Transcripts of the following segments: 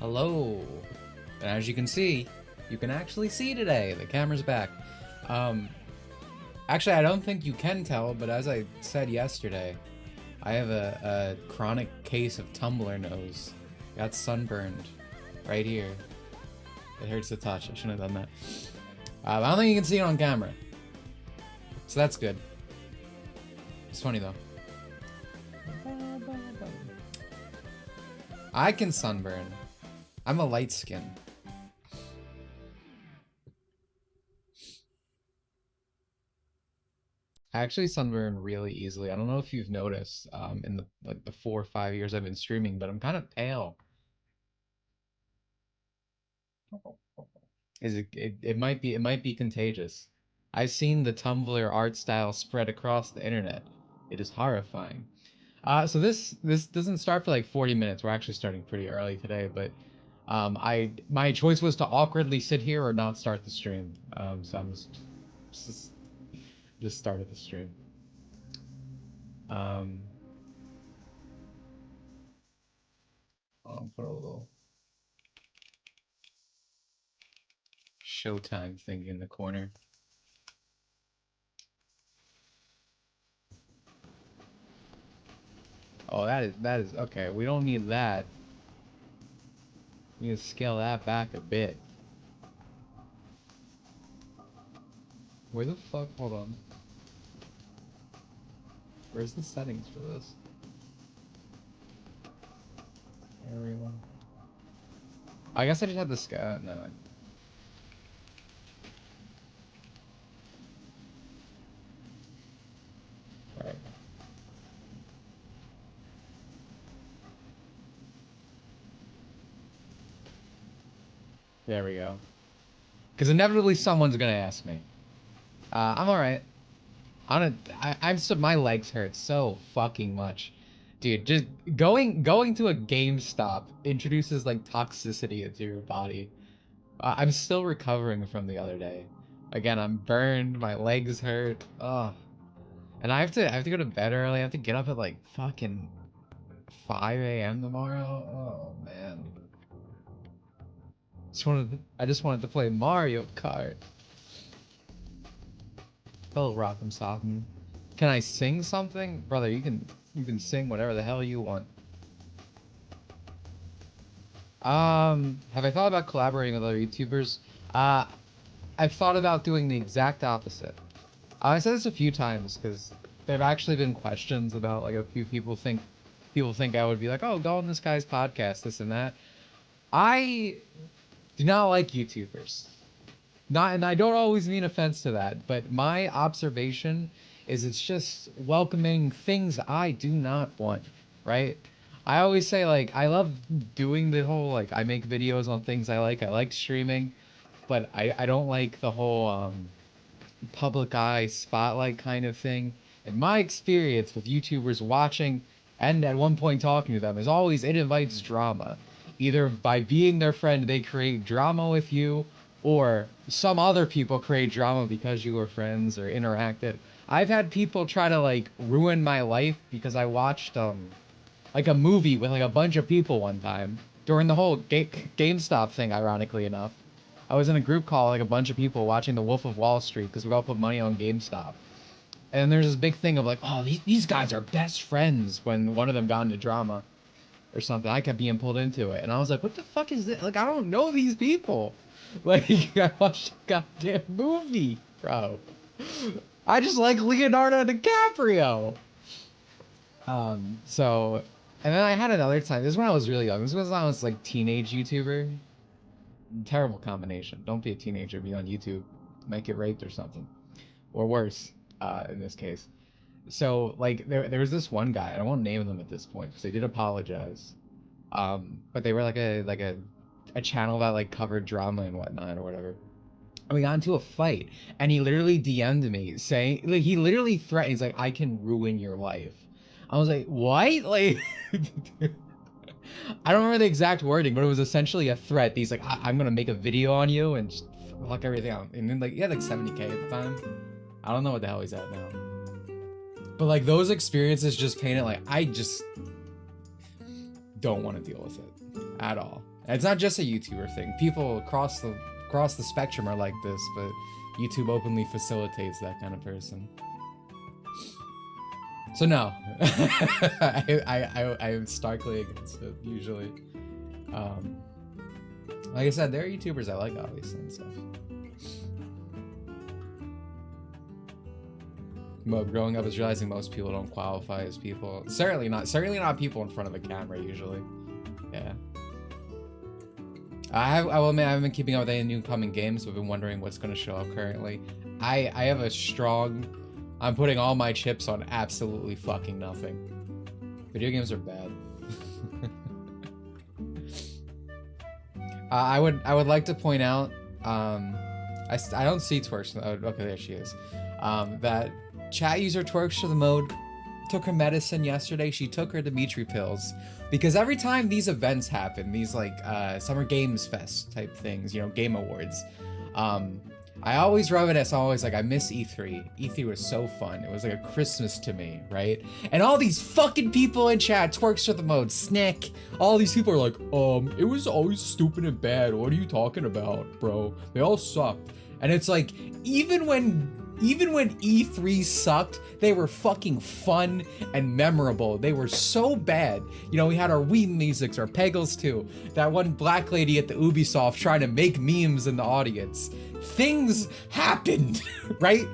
Hello. And as you can see, you can actually see today. The camera's back. Actually, I don't think you can tell, but as I said yesterday, I have a chronic case of tumbler nose. Got sunburned right here. It hurts to touch. I shouldn't have done that. I don't think you can see it on camera. So that's good. It's funny though. I can sunburn. I'm a light skin. I actually sunburn really easily. I don't know if you've noticed in the 4 or 5 years I've been streaming, but I'm kind of pale. It might be contagious. I've seen the Tumblr art style spread across the internet. It is horrifying. So this doesn't start for like 40 minutes. We're actually starting pretty early today, but my choice was to awkwardly sit here or not start the stream. So I'm just started the stream. I'll put a little Showtime thing in the corner. Oh, that is okay. We don't need that. We need to scale that back a bit. Where the fuck? Hold on. Where's the settings for this? Everyone. I guess I just had the scale. No. Right. There we go. Because inevitably someone's gonna ask me. I'm alright. My legs hurt so fucking much. Dude, just going to a GameStop introduces like toxicity into your body. I'm still recovering from the other day. Again, I'm burned, my legs hurt. Ugh. And I have to go to bed early. I have to get up at like fucking 5 a.m. tomorrow. Oh man. I just wanted to play Mario Kart. Fellow Rock'em Sock'em. Can I sing something? Brother, you can sing whatever the hell you want. Have I thought about collaborating with other YouTubers? I've thought about doing the exact opposite. I said this a few times because there've actually been questions about like a few people think I would be like, oh, go on this guy's podcast, this and that. I do not like YouTubers. And I don't always mean offense to that, but my observation is it's just welcoming things I do not want, right? I always say like I love doing the whole like I make videos on things I like streaming, but I don't like the whole public eye spotlight kind of thing. And my experience with YouTubers watching and at one point talking to them is always it invites drama. Either by being their friend they create drama with you, or some other people create drama because you were friends or interacted. I've had people try to like ruin my life because I watched like a movie with like a bunch of people one time during the whole GameStop thing. Ironically enough, I was in a group call like a bunch of people watching The Wolf of Wall Street because we all put money on GameStop. And there's this big thing of like, oh, these guys are best friends when one of them got into drama or something. I kept being pulled into it, and I was like, what the fuck is this? Like, I don't know these people. Like, I watched a goddamn movie, bro. I just like Leonardo DiCaprio. So, and then I had another time. This is when I was really young. This was when I was like teenage YouTuber. Terrible combination. Don't be a teenager. Be on YouTube. Might get raped or something, or worse. In this case. So like there was this one guy. I won't name them at this point because they did apologize. But they were like a channel that like covered drama and whatnot or whatever. And we got into a fight, and he literally DM'd me saying, like, he literally threatened. He's like, I can ruin your life. I was like, what? Like, I don't remember the exact wording, but it was essentially a threat. He's like, I'm gonna make a video on you and just fuck everything out. And then like he had like 70K at the time. I don't know what the hell he's at now. But like those experiences just paint it like I just don't want to deal with it at all. And it's not just a YouTuber thing. People across the spectrum are like this, but YouTube openly facilitates that kind of person. So no, I am starkly against it usually. Like I said, there are YouTubers I like obviously and stuff. But growing up is realizing most people don't qualify as people. Certainly not people in front of a camera usually. Yeah. I will admit I haven't been keeping up with any new coming games, so I've been wondering what's going to show up currently. I have a strong... I'm putting all my chips on absolutely fucking nothing. Video games are bad. I would like to point out, I don't see Twerks. Okay, there she is. That chat user Twerks for the mode took her medicine yesterday. She took her Dimitri pills because every time these events happen, these like Summer Games Fest type things, you know, Game Awards, I always reminisce. I'm always like, I miss E3. E3 was so fun. It was like a Christmas to me, right? And all these fucking people in chat, Twerks for the mode, Snick, all these people are like, it was always stupid and bad. What are you talking about, bro? They all sucked. And it's like, even when E3 sucked, they were fucking fun and memorable. They were so bad. You know, we had our Wii musics, our Pegels too. That one black lady at the Ubisoft trying to make memes in the audience. Things happened, right?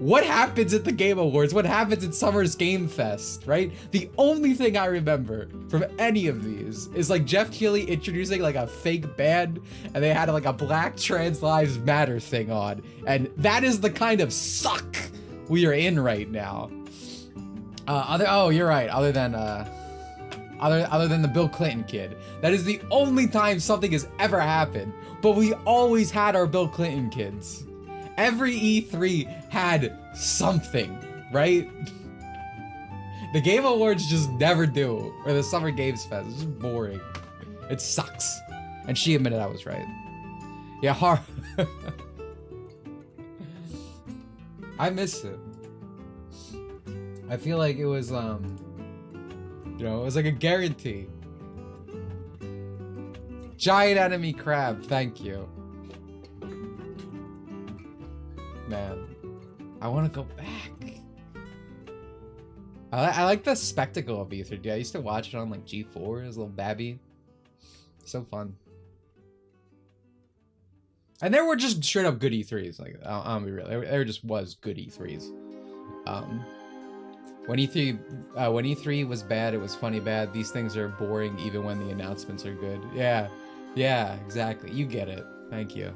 What happens at the Game Awards? What happens at Summer's Game Fest, right? The only thing I remember from any of these is like Jeff Keighley introducing like a fake band, and they had like a Black Trans Lives Matter thing on, and that is the kind of suck we are in right now. Oh, you're right. Other than other than the Bill Clinton kid. That is the only time something has ever happened. But we always had our Bill Clinton kids. Every E3 had something, right? The Game Awards just never do, or the Summer Games Fest. It's just boring. It sucks. And she admitted I was right. Yeah, hard. I miss it. I feel like it was, you know, it was like a guarantee. Giant enemy crab, thank you. Man, I want to go back. I like the spectacle of E3. Dude, I used to watch it on like G4 as a little babby. So fun. And there were just straight up good E3s. Like, I'll be real. There just was good E3s. When E3 was bad, it was funny bad. These things are boring even when the announcements are good. Yeah. Yeah, exactly. You get it. Thank you.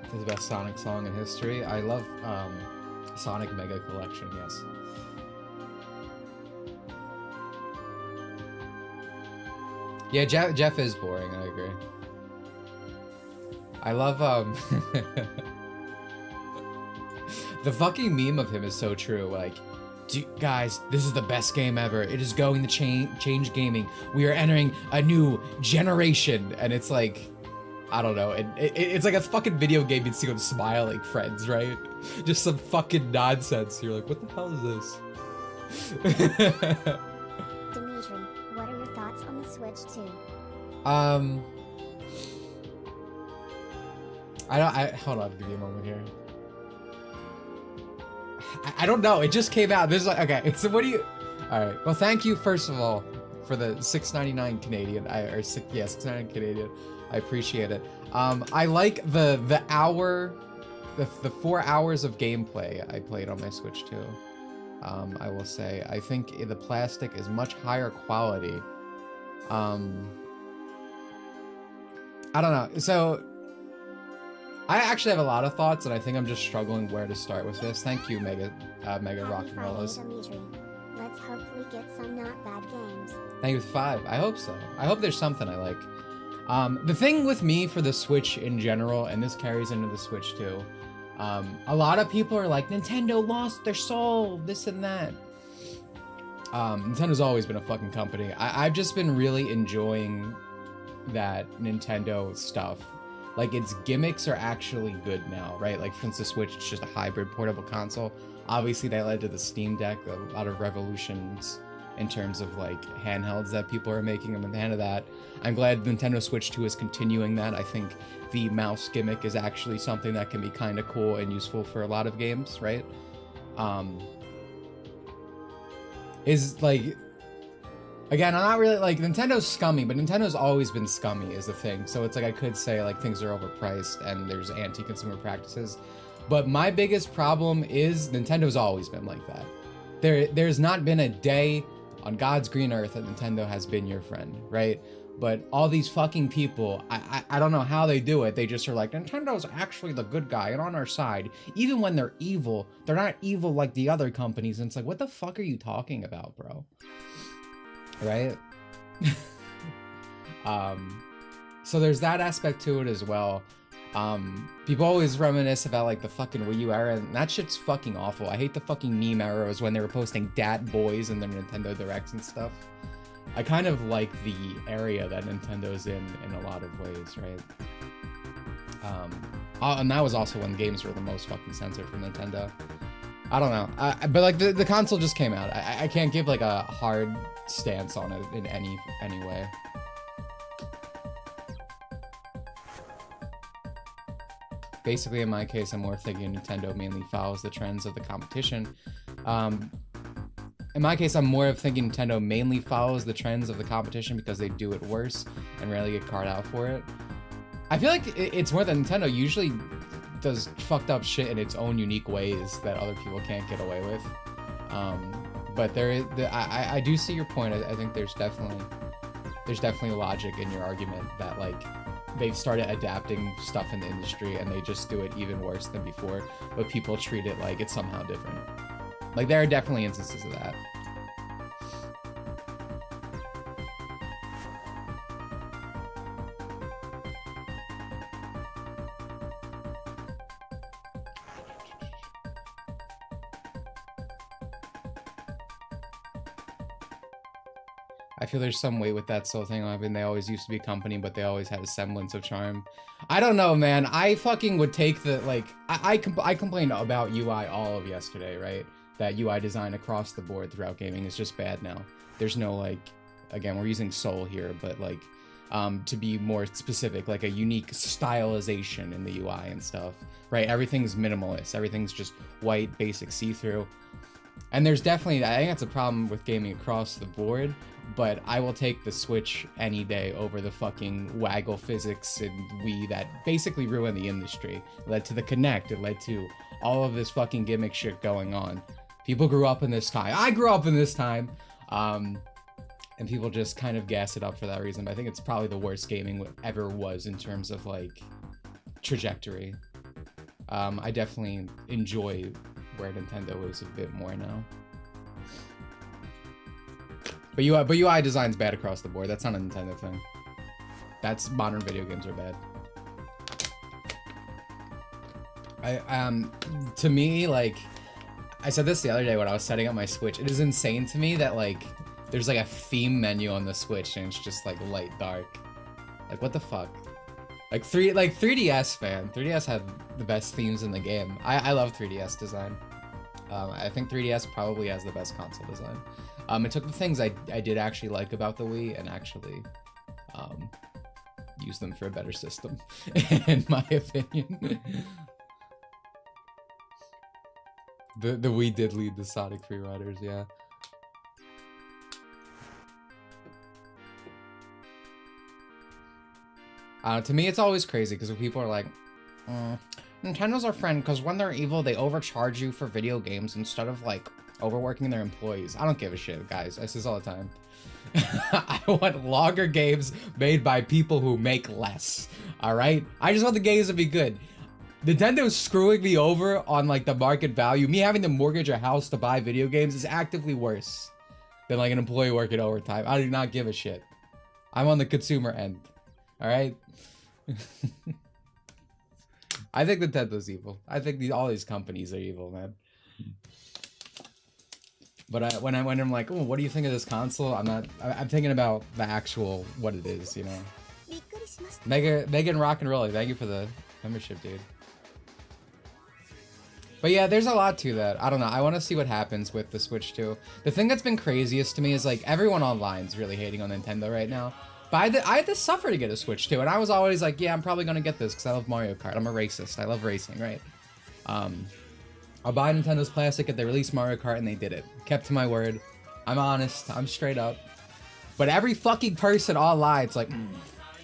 This is the best Sonic song in history. I love Sonic Mega Collection, yes. Yeah, Jeff is boring, I agree. I love the fucking meme of him is so true. Like, guys, this is the best game ever. It is going to change gaming. We are entering a new generation. And it's like, I don't know. It's like a fucking video game you'd see on Smiling Friends, right? Just some fucking nonsense. You're like, what the hell is this? Dimitri, what are your thoughts on the Switch 2? Hold on, give me a moment here. I don't know. It just came out. This is like, okay. So what do you? All right. Well, thank you first of all for the $6.99 Canadian. $6.99 Canadian. I appreciate it. I like the 4 hours of gameplay I played on my Switch too. I will say I think the plastic is much higher quality. I don't know. So I actually have a lot of thoughts, and I think I'm just struggling where to start with this. Thank you, Mega Rock and Rollos. Let's hopefully get some not bad games. Thank you, 5. I hope so. I hope there's something I like. The thing with me for the Switch in general, and this carries into the Switch too, a lot of people are like, Nintendo lost their soul, this and that. Nintendo's always been a fucking company. I've just been really enjoying that Nintendo stuff. Like, its gimmicks are actually good now, right? Like, since the Switch is just a hybrid portable console, obviously that led to the Steam Deck, a lot of revolutions in terms of, like, handhelds that people are making. I'm a fan of that. I'm glad Nintendo Switch 2 is continuing that. I think the mouse gimmick is actually something that can be kind of cool and useful for a lot of games, right? Is, like... Again, I'm not really, like, Nintendo's scummy, but Nintendo's always been scummy is the thing. So it's like, I could say, like, things are overpriced and there's anti-consumer practices. But my biggest problem is Nintendo's always been like that. There's not been a day on God's green earth that Nintendo has been your friend, right? But all these fucking people, I don't know how they do it. They just are like, Nintendo's actually the good guy and on our side. Even when they're evil, they're not evil like the other companies. And it's like, what the fuck are you talking about, bro? Right? So there's that aspect to it as well. People always reminisce about like the fucking Wii U era, and that shit's fucking awful. I hate the fucking meme eras when they were posting Dat Boys in their Nintendo Directs and stuff. I kind of like the area that Nintendo's in a lot of ways, right? And that was also when games were the most fucking censored from Nintendo. I don't know, but like the console just came out. I can't give like a hard stance on it in any way. Basically, in my case, I'm more thinking Nintendo mainly follows the trends of the competition. In my case, I'm more of thinking Nintendo mainly follows the trends of the competition because they do it worse and rarely get called out for it. I feel like it's more that Nintendo usually does fucked up shit in its own unique ways that other people can't get away with. But I do see your point. I think there's definitely logic in your argument that like they've started adapting stuff in the industry and they just do it even worse than before, but people treat it like it's somehow different. Like, there are definitely instances of that. I feel there's some weight with that soul thing. I mean, they always used to be a company, but they always had a semblance of charm. I don't know, man. I fucking would take the, like, I complained about UI all of yesterday, right? That UI design across the board throughout gaming is just bad now. There's no, like, again, we're using soul here, but, like, to be more specific, like a unique stylization in the UI and stuff, right? Everything's minimalist. Everything's just white, basic, see-through. And there's definitely, I think that's a problem with gaming across the board, but I will take the Switch any day over the fucking waggle physics and Wii that basically ruined the industry. It led to the Kinect, it led to all of this fucking gimmick shit going on. People grew up in this time. I grew up in this time. And people just kind of gas it up for that reason. But I think it's probably the worst gaming ever was in terms of, like, trajectory. I definitely enjoy where Nintendo is a bit more now. But UI design's bad across the board. That's not a Nintendo thing. That's modern video games are bad. To me, like, I said this the other day when I was setting up my Switch. It is insane to me that, like, there's like a theme menu on the Switch and it's just like light dark. Like, what the fuck? Like 3DS, man. 3DS had the best themes in the game. I love 3DS design. I think 3DS probably has the best console design. It took the things I did actually like about the Wii and actually use them for a better system, in my opinion. The Wii did lead the Sonic Free Riders, yeah. To me, it's always crazy because people are like, Nintendo's our friend because when they're evil, they overcharge you for video games instead of, like, overworking their employees. I don't give a shit, guys. I say this all the time. I want longer games made by people who make less, alright? I just want the games to be good. Nintendo's screwing me over on, like, the market value. Me having to mortgage a house to buy video games is actively worse than, like, an employee working overtime. I do not give a shit. I'm on the consumer end, alright? I think Nintendo's evil. I think all these companies are evil, man. But when I'm like, oh, what do you think of this console? I'm thinking about the actual what it is, you know. Megan Rock and Roll, thank you for the membership, dude. But yeah, there's a lot to that. I don't know. I want to see what happens with the Switch 2. The thing that's been craziest to me is, like, everyone online's really hating on Nintendo right now. But I had to suffer to get a Switch 2, and I was always like, yeah, I'm probably gonna get this because I love Mario Kart. I'm a racist. I love racing, right? I'll buy Nintendo's plastic if they release Mario Kart, and they did it. Kept to my word. I'm honest. I'm straight up. But every fucking person online, it's like,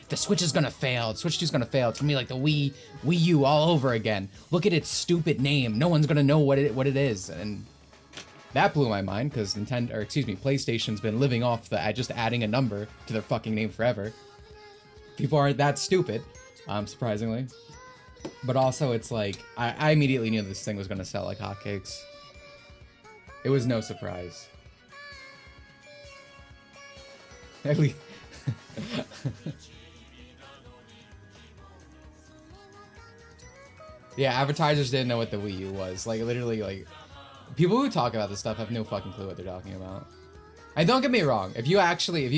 the Switch is gonna fail. The Switch 2's gonna fail. It's gonna be like the Wii U all over again. Look at its stupid name. No one's gonna know what it is. And that blew my mind because PlayStation's been living off just adding a number to their fucking name forever. People aren't that stupid, surprisingly. But also, it's like, I immediately knew this thing was gonna sell like hotcakes. It was no surprise. At least... Yeah, advertisers didn't know what the Wii U was. Like, literally, like... People who talk about this stuff have no fucking clue what they're talking about. And don't get me wrong, if you actually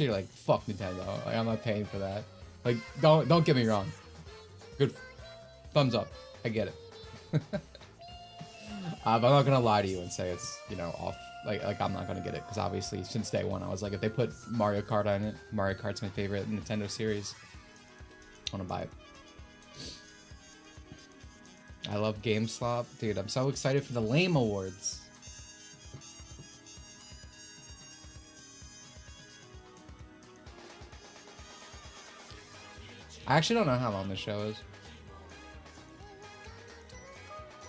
like, fuck Nintendo, like, I'm not paying for that. Like, don't get me wrong. Good thumbs up. I get it. But I'm not gonna lie to you and say it's, you know, off. Like I'm not gonna get it because obviously since day one I was like, if they put Mario Kart on it, Mario Kart's my favorite Nintendo series. I wanna buy it. I love Game Slop. Dude, I'm so excited for the Lame Awards. I actually don't know how long this show is.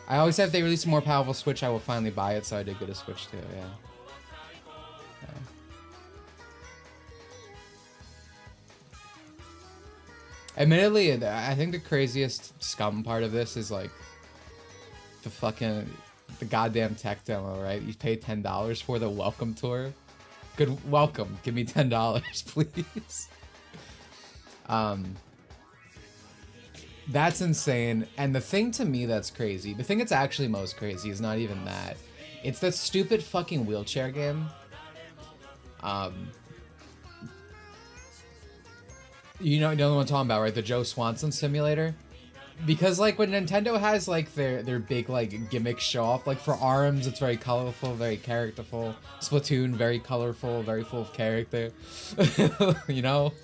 I always say if they release a more powerful Switch, I will finally buy it, so I did get a Switch too, yeah. Admittedly, I think the craziest scum part of this is like the goddamn tech demo, right? You pay $10 for the welcome tour. Good welcome. Give me $10, please. That's insane. And the thing to me that's crazy, the thing that's actually most crazy is not even that. It's that stupid fucking wheelchair game. You know what I'm talking about, right? The Joe Swanson simulator. Because like when Nintendo has like their big like gimmick show off, like for ARMS it's very colorful, very characterful. Splatoon, very colorful, very full of character. You know?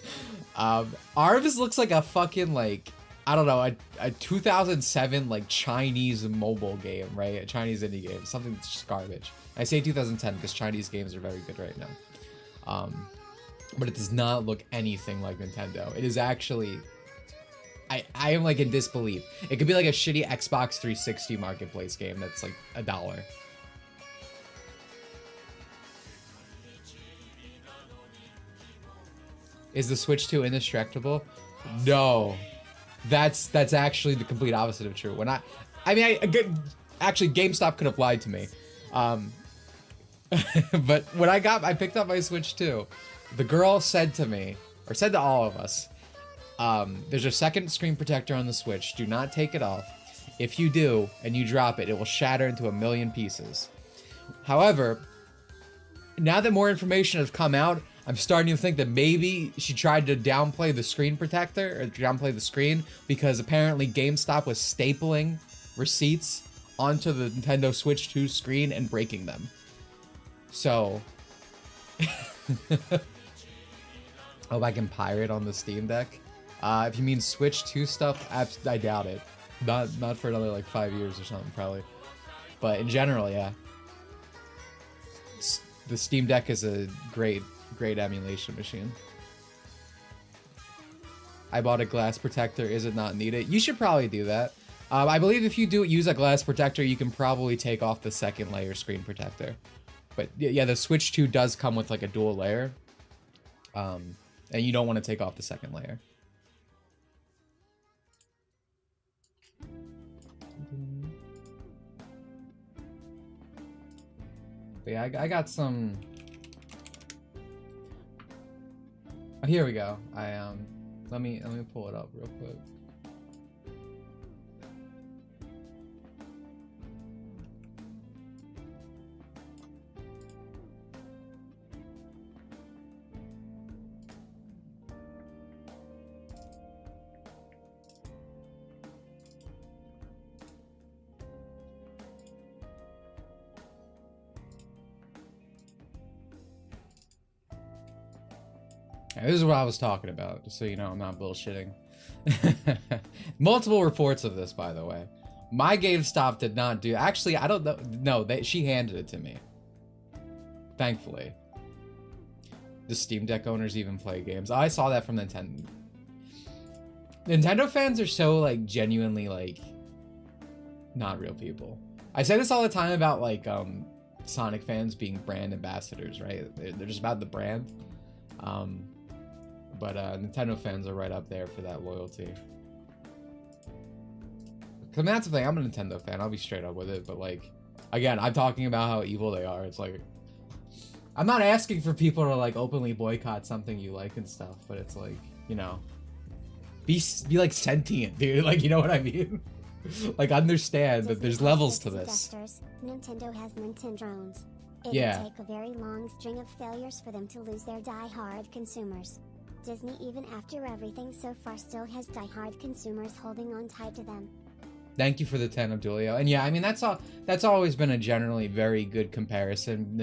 ARMS looks like a fucking like, I don't know, a 2007 like Chinese mobile game, right? A Chinese indie game, something that's just garbage. I say 2010 because Chinese games are very good right now. But it does not look anything like Nintendo. It is actually, I am like in disbelief. It could be like a shitty Xbox 360 marketplace game that's like $1. Is the Switch 2 indestructible? No. That's actually the complete opposite of true. When actually GameStop could have lied to me. But when I picked up my Switch 2, the girl said to me, or said to all of us, there's a second screen protector on the Switch. Do not take it off. If you do, and you drop it, it will shatter into a million pieces. However, now that more information has come out, I'm starting to think that maybe she tried to downplay the screen protector, or downplay the screen, because apparently GameStop was stapling receipts onto the Nintendo Switch 2 screen and breaking them. So... Oh, I can pirate on the Steam Deck? If you mean Switch 2 stuff, I doubt it. Not for another like 5 years or something, probably. But in general, yeah. The Steam Deck is a great emulation machine. I bought a glass protector. Is it not needed? You should probably do that. I believe if you use a glass protector, you can probably take off the second layer screen protector. But yeah, the Switch 2 does come with like a dual layer. And you don't want to take off the second layer. But yeah, I got some... Oh, here we go. Let me pull it up real quick. Yeah, this is what I was talking about, just so you know I'm not bullshitting. Multiple reports of this, by the way. My GameStop did not do... Actually, I don't know. No, she handed it to me. Thankfully. The Steam Deck owners even play games. I saw that from Nintendo. Nintendo fans are so, like, genuinely, like, not real people. I say this all the time about, like, Sonic fans being brand ambassadors, right? They're just about the brand. But Nintendo fans are right up there for that loyalty. Cause that's the thing, I'm a Nintendo fan, I'll be straight up with it, but like, again, I'm talking about how evil they are. It's like, I'm not asking for people to like openly boycott something you like and stuff, but it's like, you know, be like sentient, dude, like, you know what I mean? Like, understand that there's levels to this. Nintendo has Nintendrones. It Yeah. would take a very long string of failures for them to lose their die-hard consumers. Disney, even after everything so far, still has die-hard consumers holding on tight to them. Thank you for the 10, Abdulio. And yeah, I mean, that's always been a generally very good comparison.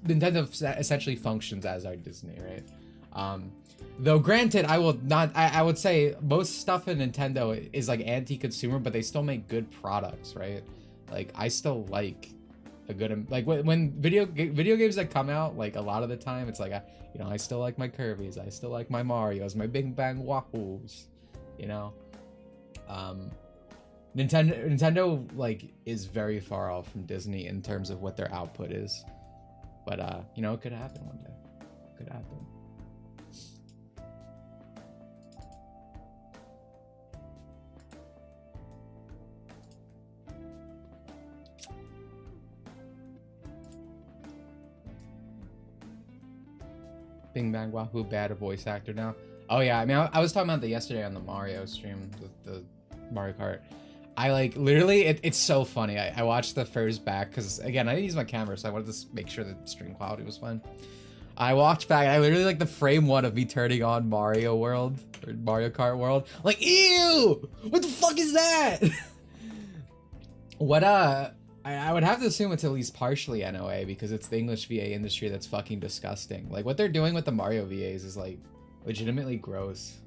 Nintendo essentially functions as our Disney, right? Though granted, I would say most stuff in Nintendo is like anti-consumer, but they still make good products, right? Like, I still like a good, like when video games that come out, like a lot of the time it's like, I still like my Kirby's, I still like my Mario's, my Big Bang Wahoos, you know? Nintendo like is very far off from Disney in terms of what their output is, but it could happen one day. It could happen. Bing Bang Wahoo bad a voice actor now. Oh yeah, I mean, I was talking about that yesterday on the Mario stream, the Mario Kart. I like literally, it's so funny. I watched the first back because again, I didn't use my camera, so I wanted to make sure the stream quality was fine. I watched back, and I literally like the frame one of me turning on Mario World or Mario Kart World. Like, ew! What the fuck is that? What I would have to assume it's at least partially NOA because it's the English VA industry that's fucking disgusting. Like what they're doing with the Mario VAs is like legitimately gross.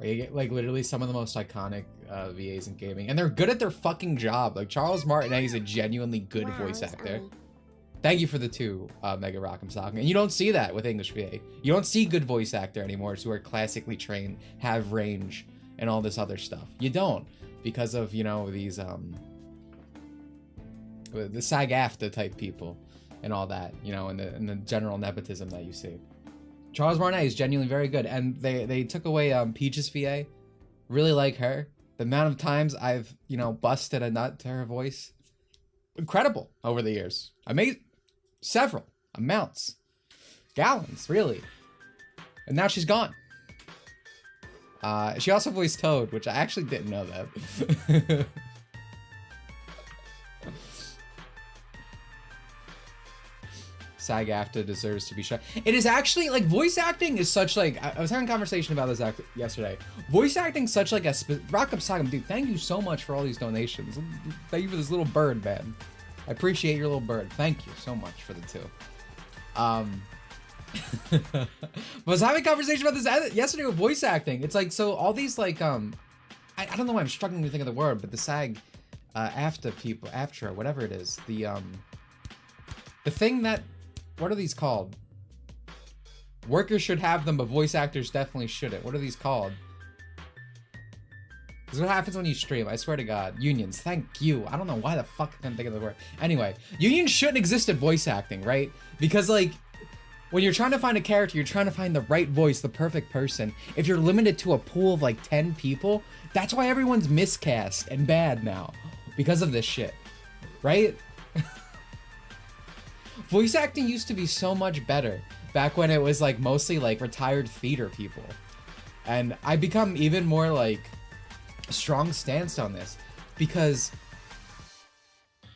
Or you get like literally some of the most iconic VAs in gaming, and they're good at their fucking job. Like Charles Martinet is a genuinely good voice actor. Thank you for the 2 Mega Rock'em Sock. And you don't see that with English VA. You don't see good voice actor anymore who are classically trained, have range, and all this other stuff. You don't, because of, you know, these the SAG-AFTRA type people and all that, you know, and the general nepotism that you see. Charles Martinet is genuinely very good, and they took away Peach's VA. Really like her. The amount of times I've, you know, busted a nut to her voice, incredible over the years. Amazing. Several amounts, gallons, really. And now she's gone. She also voiced Toad, which I actually didn't know that. SAG-AFTRA deserves to be shut. It is actually like voice acting is such like I was having a conversation about this yesterday. Voice acting such like a Rock'em Sock'em, dude. Thank you so much for all these donations. Thank you for this little bird, man. I appreciate your little bird. Thank you so much for the 2. I was having a conversation about this yesterday with voice acting. It's like, so all these like, I don't know why I'm struggling to think of the word, but the SAG-AFTRA people, AFTRA, whatever it is, the thing that, what are these called? Workers should have them, but voice actors definitely shouldn't. What are these called? This is what happens when you stream, I swear to God. Unions, thank you. I don't know why the fuck I couldn't think of the word. Anyway, unions shouldn't exist in voice acting, right? Because like, when you're trying to find a character, you're trying to find the right voice, the perfect person. If you're limited to a pool of like 10 people, that's why everyone's miscast and bad now. Because of this shit, right? Voice acting used to be so much better back when it was like mostly like retired theater people. And I become even more like strong stance on this because,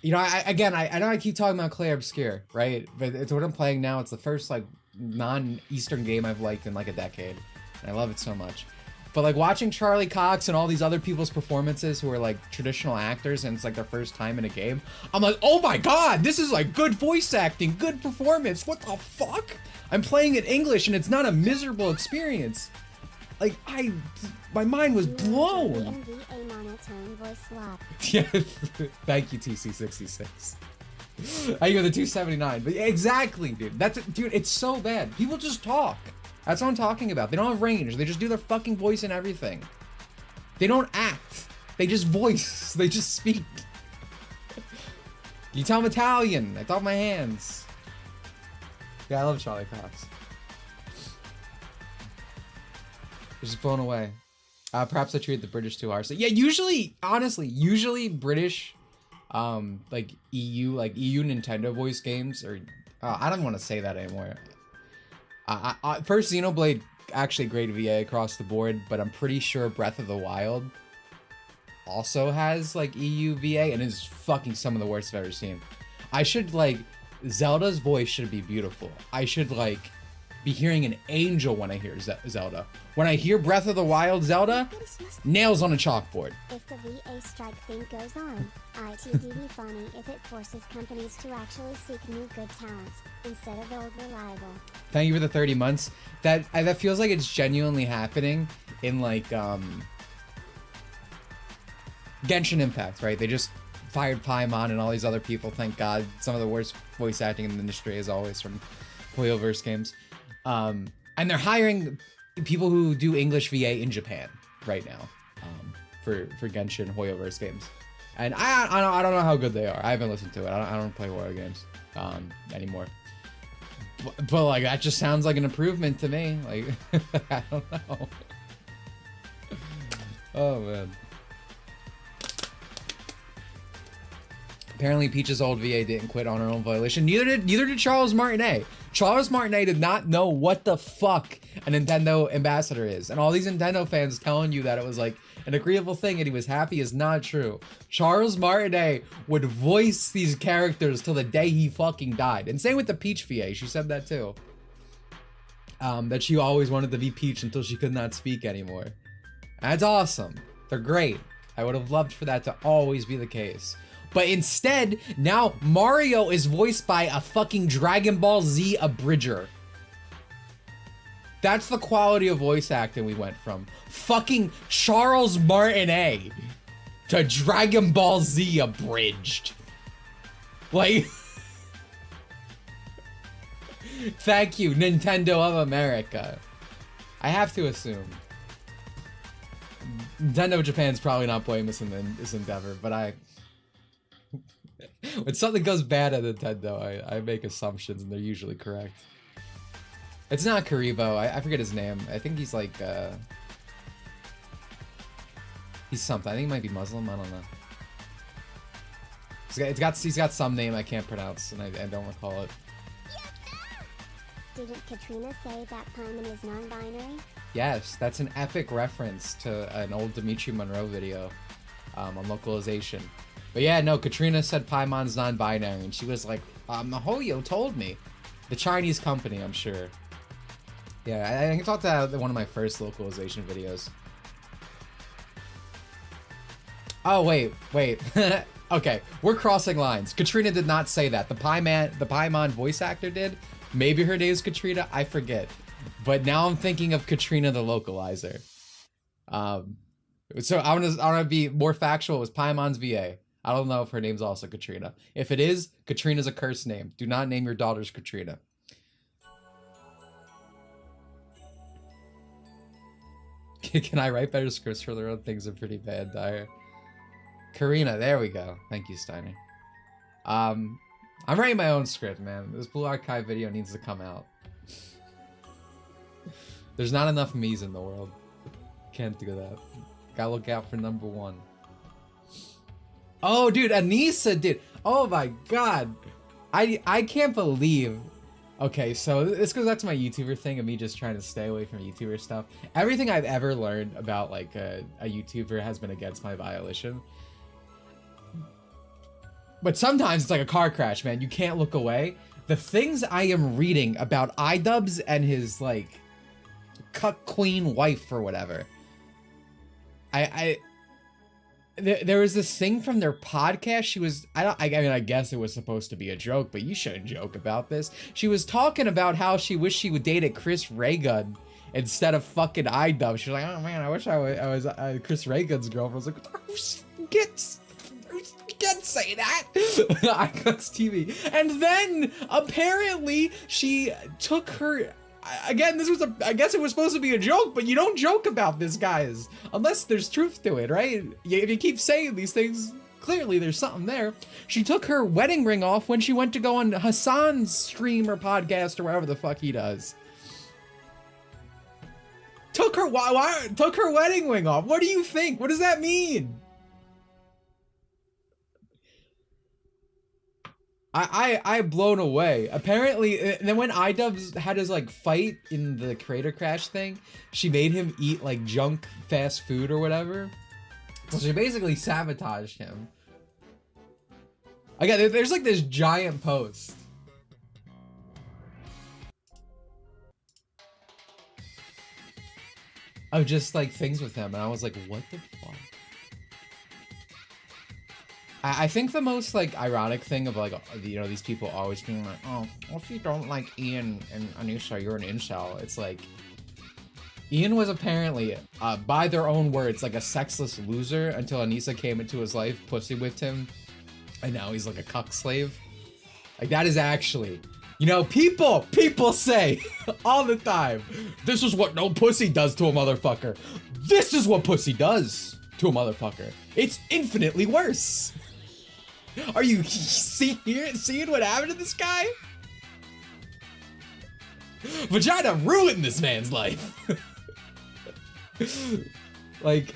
you know, I know I keep talking about Clay Obscure, right? But it's what I'm playing now. It's the first like non-Eastern game I've liked in like a decade, and I love it so much. But like watching Charlie Cox and all these other people's performances who are like traditional actors and it's like their first time in a game, I'm like, oh my God, this is like good voice acting, good performance. What the fuck? I'm playing in English and it's not a miserable experience. Like my mind was blown. Yeah, thank you TC66. I give the 279, but yeah, exactly, dude. Dude, it's so bad. People just talk. That's what I'm talking about. They don't have range. They just do their fucking voice and everything. They don't act. They just voice. They just speak. You tell them Italian. I talk my hands. Yeah, I love Charlie Cox. Just blown away. Perhaps I treated the British too harshly. Yeah, usually, honestly, British, like EU Nintendo voice games, or I don't want to say that anymore. First, Xenoblade, actually great VA across the board, but I'm pretty sure Breath of the Wild also has like EU VA and is fucking some of the worst I've ever seen. I should like, Zelda's voice should be beautiful. I should like be hearing an angel when I hear Zelda. When I hear Breath of the Wild Zelda, nails on a chalkboard. If the VA strike thing goes on, it'd be funny if it forces companies to actually seek new good talent instead of old reliable. Thank you for the 30 months. That feels like it's genuinely happening in like Genshin Impact, right? They just fired Paimon and all these other people. Thank God. Some of the worst voice acting in the industry as always from Hoyoverse games. And they're hiring people who do English VA in Japan right now for Genshin Hoyoverse games. And I don't know how good they are. I haven't listened to it. I don't play horror games anymore. But like that just sounds like an improvement to me. Like I don't know. Oh man. Apparently Peach's old VA didn't quit on her own violation. Neither did Charles Martinet. Charles Martinet did not know what the fuck a Nintendo ambassador is. And all these Nintendo fans telling you that it was like an agreeable thing and he was happy is not true. Charles Martinet would voice these characters till the day he fucking died. And same with the Peach VA, she said that too. That she always wanted to be Peach until she could not speak anymore. That's awesome. They're great. I would have loved for that to always be the case. But instead, now Mario is voiced by a fucking Dragon Ball Z abridger. That's the quality of voice acting we went from. Fucking Charles Martinet to Dragon Ball Z abridged. Like, thank you, Nintendo of America. I have to assume. Nintendo of Japan's probably not blameless in this endeavor, but when something goes bad at Nintendo, I make assumptions and they're usually correct. It's not Karibo, I forget his name. I think he's like, he's something. I think he might be Muslim, I don't know. He's got some name I can't pronounce and I don't recall it. Didn't Katrina say that Paimon is non-binary? Yes, that's an epic reference to an old Dimitri Monroe video on localization. But yeah, no, Katrina said Paimon's non-binary, and she was like, Mihoyo told me. The Chinese company, I'm sure. Yeah, I talked about one of my first localization videos. Oh, wait. Okay, we're crossing lines. Katrina did not say that. The Paimon voice actor did. Maybe her name's Katrina, I forget. But now I'm thinking of Katrina the localizer. So I wanna be more factual. It was Paimon's VA. I don't know if her name's also Katrina. If it is, Katrina's a cursed name. Do not name your daughters Katrina. Can I write better scripts for their own things are pretty bad, Dyer? Karina, there we go. Thank you, Steiner. I'm writing my own script, man. This Blue Archive video needs to come out. There's not enough me's in the world. Can't do that. Gotta look out for number one. Oh, dude, Anissa did. Oh my god. I can't believe. Okay, so this goes back to my YouTuber thing of me just trying to stay away from YouTuber stuff. Everything I've ever learned about like a YouTuber has been against my volition. But sometimes it's like a car crash, man. You can't look away. The things I am reading about iDubbbz and his like cuck queen wife or whatever. There was this thing from their podcast. She was, I mean, I guess it was supposed to be a joke, but you shouldn't joke about this. She was talking about how she wished she would date a Chris Ray-Gun instead of fucking iDubbbz. She's like, oh man, I wish I was Chris Ray-Gun's girlfriend. I was like, you can't say that. Icons TV. And then apparently she took her. Again, this was I guess it was supposed to be a joke, but you don't joke about this, guys. Unless there's truth to it, right? If you keep saying these things, clearly there's something there. She took her wedding ring off when she went to go on Hassan's stream or podcast or whatever the fuck he does. Took her wedding ring off. What do you think? What does that mean? I'm blown away. Apparently, and then when iDubbbz had his like fight in the Creator Crash thing, she made him eat like junk fast food or whatever. So she basically sabotaged him. Again, there's like this giant post. Of just like things with him, and I was like, what the fuck? I think the most like ironic thing of like, you know, these people always being like, oh, well, if you don't like Ian and Anisha, you're an incel. It's like, Ian was apparently, by their own words, like a sexless loser until Anissa came into his life, pussy whipped him, and now he's like a cuck slave. Like that is actually, you know, people say all the time, this is what no pussy does to a motherfucker. This is what pussy does to a motherfucker. It's infinitely worse. Are you seeing what happened to this guy? Vagina ruined this man's life. Like,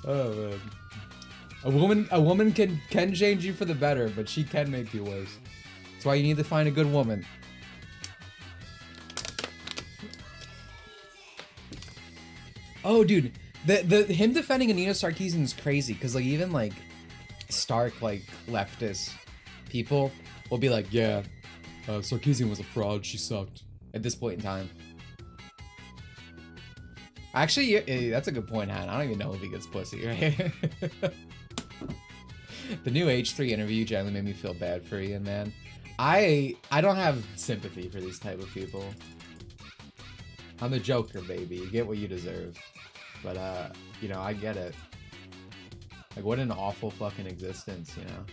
oh man. A woman can change you for the better, but she can make you worse. That's why you need to find a good woman. Oh, dude, the him defending Anita Sarkeesian is crazy because like even like stark like leftist people will be like, yeah, Sarkeesian was a fraud. She sucked at this point in time. Actually, yeah, that's a good point, Han. I don't even know if he gets pussy, right? The new H3 interview generally made me feel bad for Ian, man. I don't have sympathy for these type of people. I'm the Joker, baby. You get what you deserve. But, you know, I get it. Like, what an awful fucking existence, you know?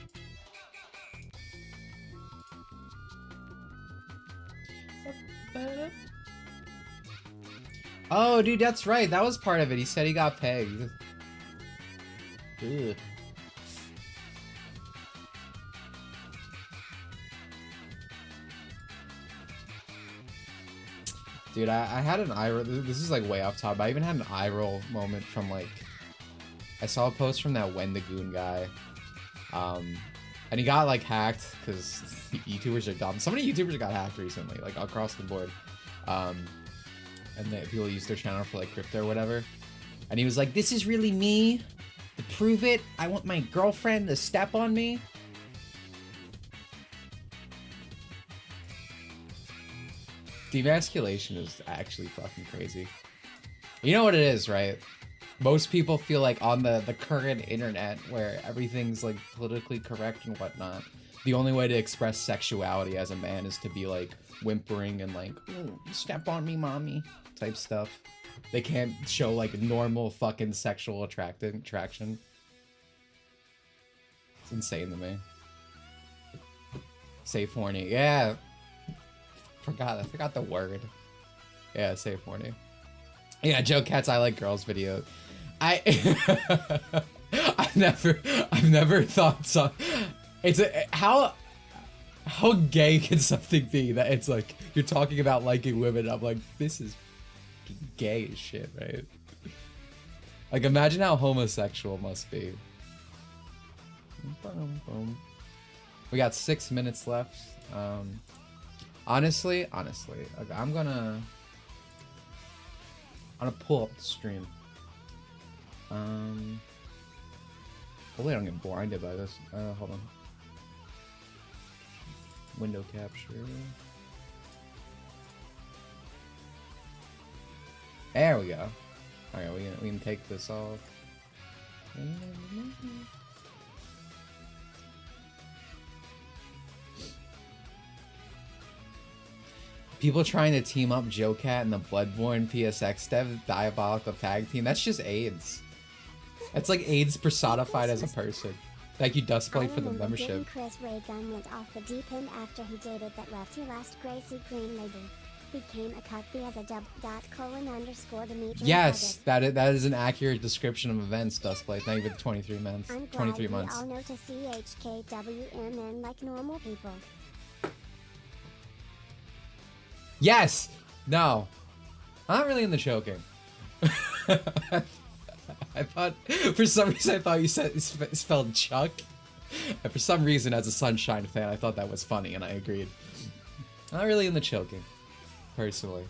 Oh, dude, that's right. That was part of it. He said he got pegged. Ugh. Dude, I had an eye roll. This is like way off top. I even had an eye roll moment from like, I saw a post from that When the Goon guy. And he got like hacked because YouTubers are dumb. So many YouTubers got hacked recently, like across the board. And that people use their channel for like crypto or whatever. And he was like, this is really me. To prove it, I want my girlfriend to step on me. Demasculation is actually fucking crazy. You know what it is, right? Most people feel like on the current internet where everything's like politically correct and whatnot, the only way to express sexuality as a man is to be like whimpering and like, step on me, mommy, type stuff. They can't show like normal fucking sexual attraction. It's insane to me. Say horny. Yeah. I forgot the word. Yeah, say horny. Yeah, Joe Cat's I Like Girls video. I've never thought so. It's how gay can something be that it's like you're talking about liking women? I'm like, this is gay as shit, right? Like, imagine how homosexual it must be. We got 6 minutes left. Honestly, I'm gonna pull up the stream. Hopefully I don't get blinded by this. Hold on. Window capture. There we go. Alright, we can take this off. People trying to team up Joe Cat and the Bloodborne PSX dev diabolical tag team. That's just AIDS. That's like AIDS personified as a person. Thank you, Dustplate, for the membership. Chris Ray Gunn went off the deep end after he dated that lefty last Gracie Green lady. Became a cuckbee as a _Dimitri. Yes, that is an accurate description of events, Dustplate. Thank you for the 23 months. I'm glad 23 months. We all know to CHKWMN like normal people. Yes! No. I'm not really in the choking. I thought, for some reason, I thought you said it spelled Chuck. And for some reason, as a Sunshine fan, I thought that was funny, and I agreed. Not really in the choking, personally.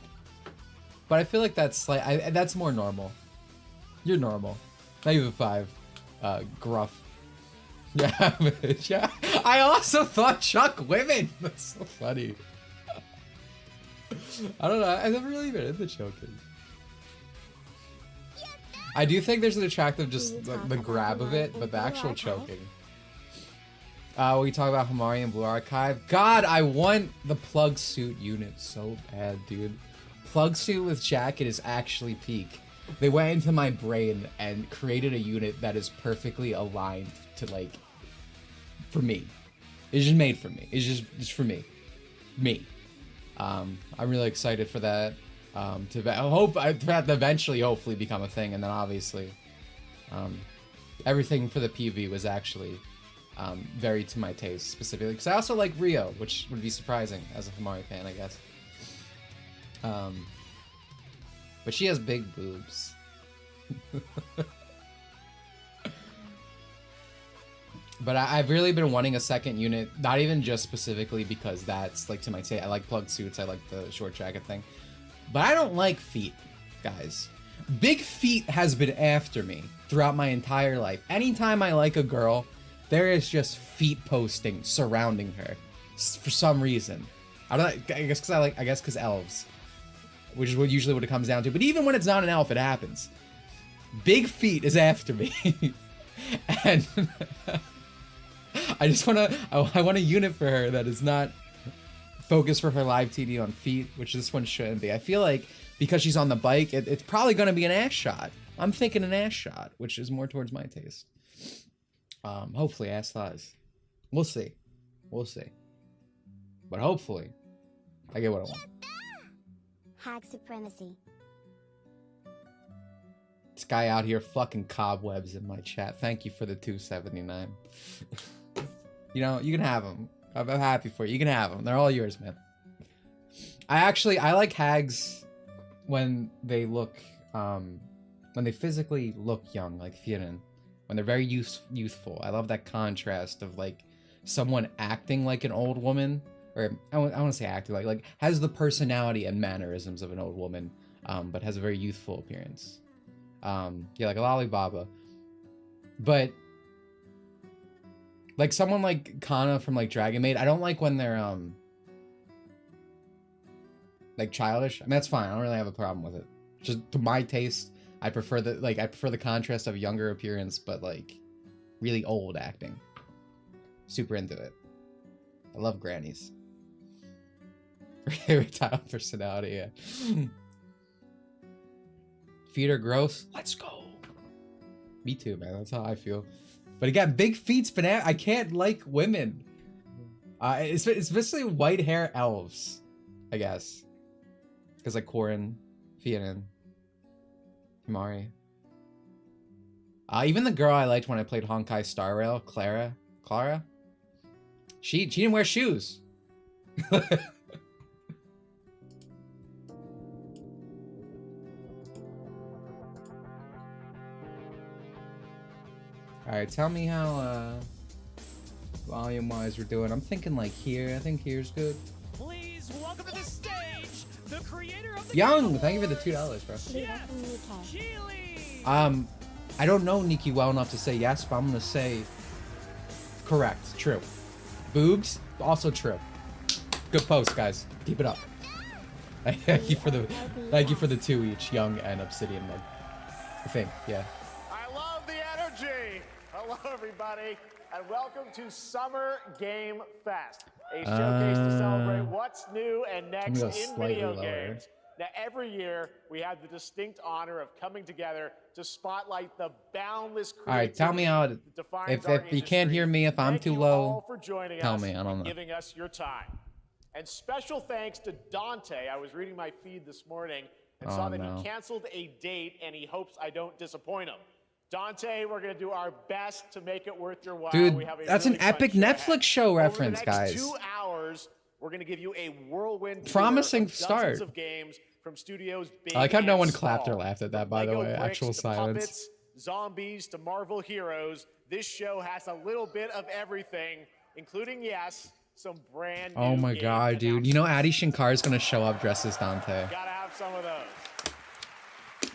But I feel like that's like, that's more normal. You're normal. Not even 5. Gruff. Yeah, yeah. I also thought Chuck women. That's so funny. I don't know. I've never really been into choking. I do think there's an attractive just the grab of it, but the actual choking. We talk about Hamari and Blue Archive. God, I want the plug suit unit so bad, dude. Plug suit with jacket is actually peak. They went into my brain and created a unit that is perfectly aligned to like, for me. It's just made for me. It's just for me. Me. I'm really excited for that. To eventually hopefully become a thing, and then obviously everything for the PV was actually very to my taste specifically, because I also like Rio, which would be surprising as a Hamari fan, I guess. But she has big boobs. But I've really been wanting a second unit, not even just specifically because that's like to my taste. I like plug suits, I like the short jacket thing. But I don't like feet, guys. Big feet has been after me throughout my entire life. Anytime I like a girl, there is just feet posting surrounding her for some reason. I guess because elves, which is usually what it comes down to. But even when it's not an elf, it happens. Big feet is after me, and I just I want a unit for her that is not focused for her live TD on feet, which this one shouldn't be. I feel like because she's on the bike, it's probably going to be an ass shot. I'm thinking an ass shot, which is more towards my taste. Hopefully ass thighs. We'll see. We'll see. But hopefully, I get what I want. Hag supremacy. This guy out here fucking cobwebs in my chat. Thank you for the 279. You know, you can have them. I'm happy for you. You can have them. They're all yours, man. I like hags when they look, when they physically look young, like Firen. When they're very youthful. I love that contrast of like someone acting like an old woman, or I want to say acting like has the personality and mannerisms of an old woman, but has a very youthful appearance. Yeah, like a Lollibaba. But like someone like Kana from like Dragon Maid, I don't like when they're like childish. I mean, that's fine. I don't really have a problem with it. Just to my taste, I prefer the contrast of younger appearance, but like really old acting. Super into it. I love grannies. Retired personality, yeah. Feet are gross. Let's go. Me too, man. That's how I feel. But again, big feet's banana. I can't like women. It's especially white hair elves, I guess. Because like Corin, Fianan, Mari. Even the girl I liked when I played Honkai Star Rail, Clara, she didn't wear shoes. Alright, tell me how volume-wise we're doing. I'm thinking like here. I think here's good. Please welcome to the stage the creator of the Young, thank you for the $2, bro. I don't know Nikki well enough to say yes, but I'm gonna say correct. True. Boobs, also true. Good post, guys. Keep it up. Thank you for the 2 each, Young and Obsidian Mug. I think, yeah. I love the energy. Hello, everybody, and welcome to Summer Game Fest, a showcase to celebrate what's new and next in video games. Now, every year, we have the distinct honor of coming together to spotlight the boundless creativity. All right, tell me how. If you can't hear me, if I'm too low, tell me. I don't know. Giving us your time. And special thanks to Dante. I was reading my feed this morning and saw that he canceled a date, and he hopes I don't disappoint him. Dante, we're going to do our best to make it worth your while. Dude, that's an epic Netflix show reference, guys. Over the next 2 hours, we're going to give you a whirlwind promising of start of games from studios big I like how no one small. clapped or laughed at that, by the way. Lego Actual bricks to silence. Puppets, zombies to Marvel heroes. This show has a little bit of everything, including, yes, some brand new Oh my god, dude. You know Adi Shankar is going to show up dressed as Dante. Gotta have some of those.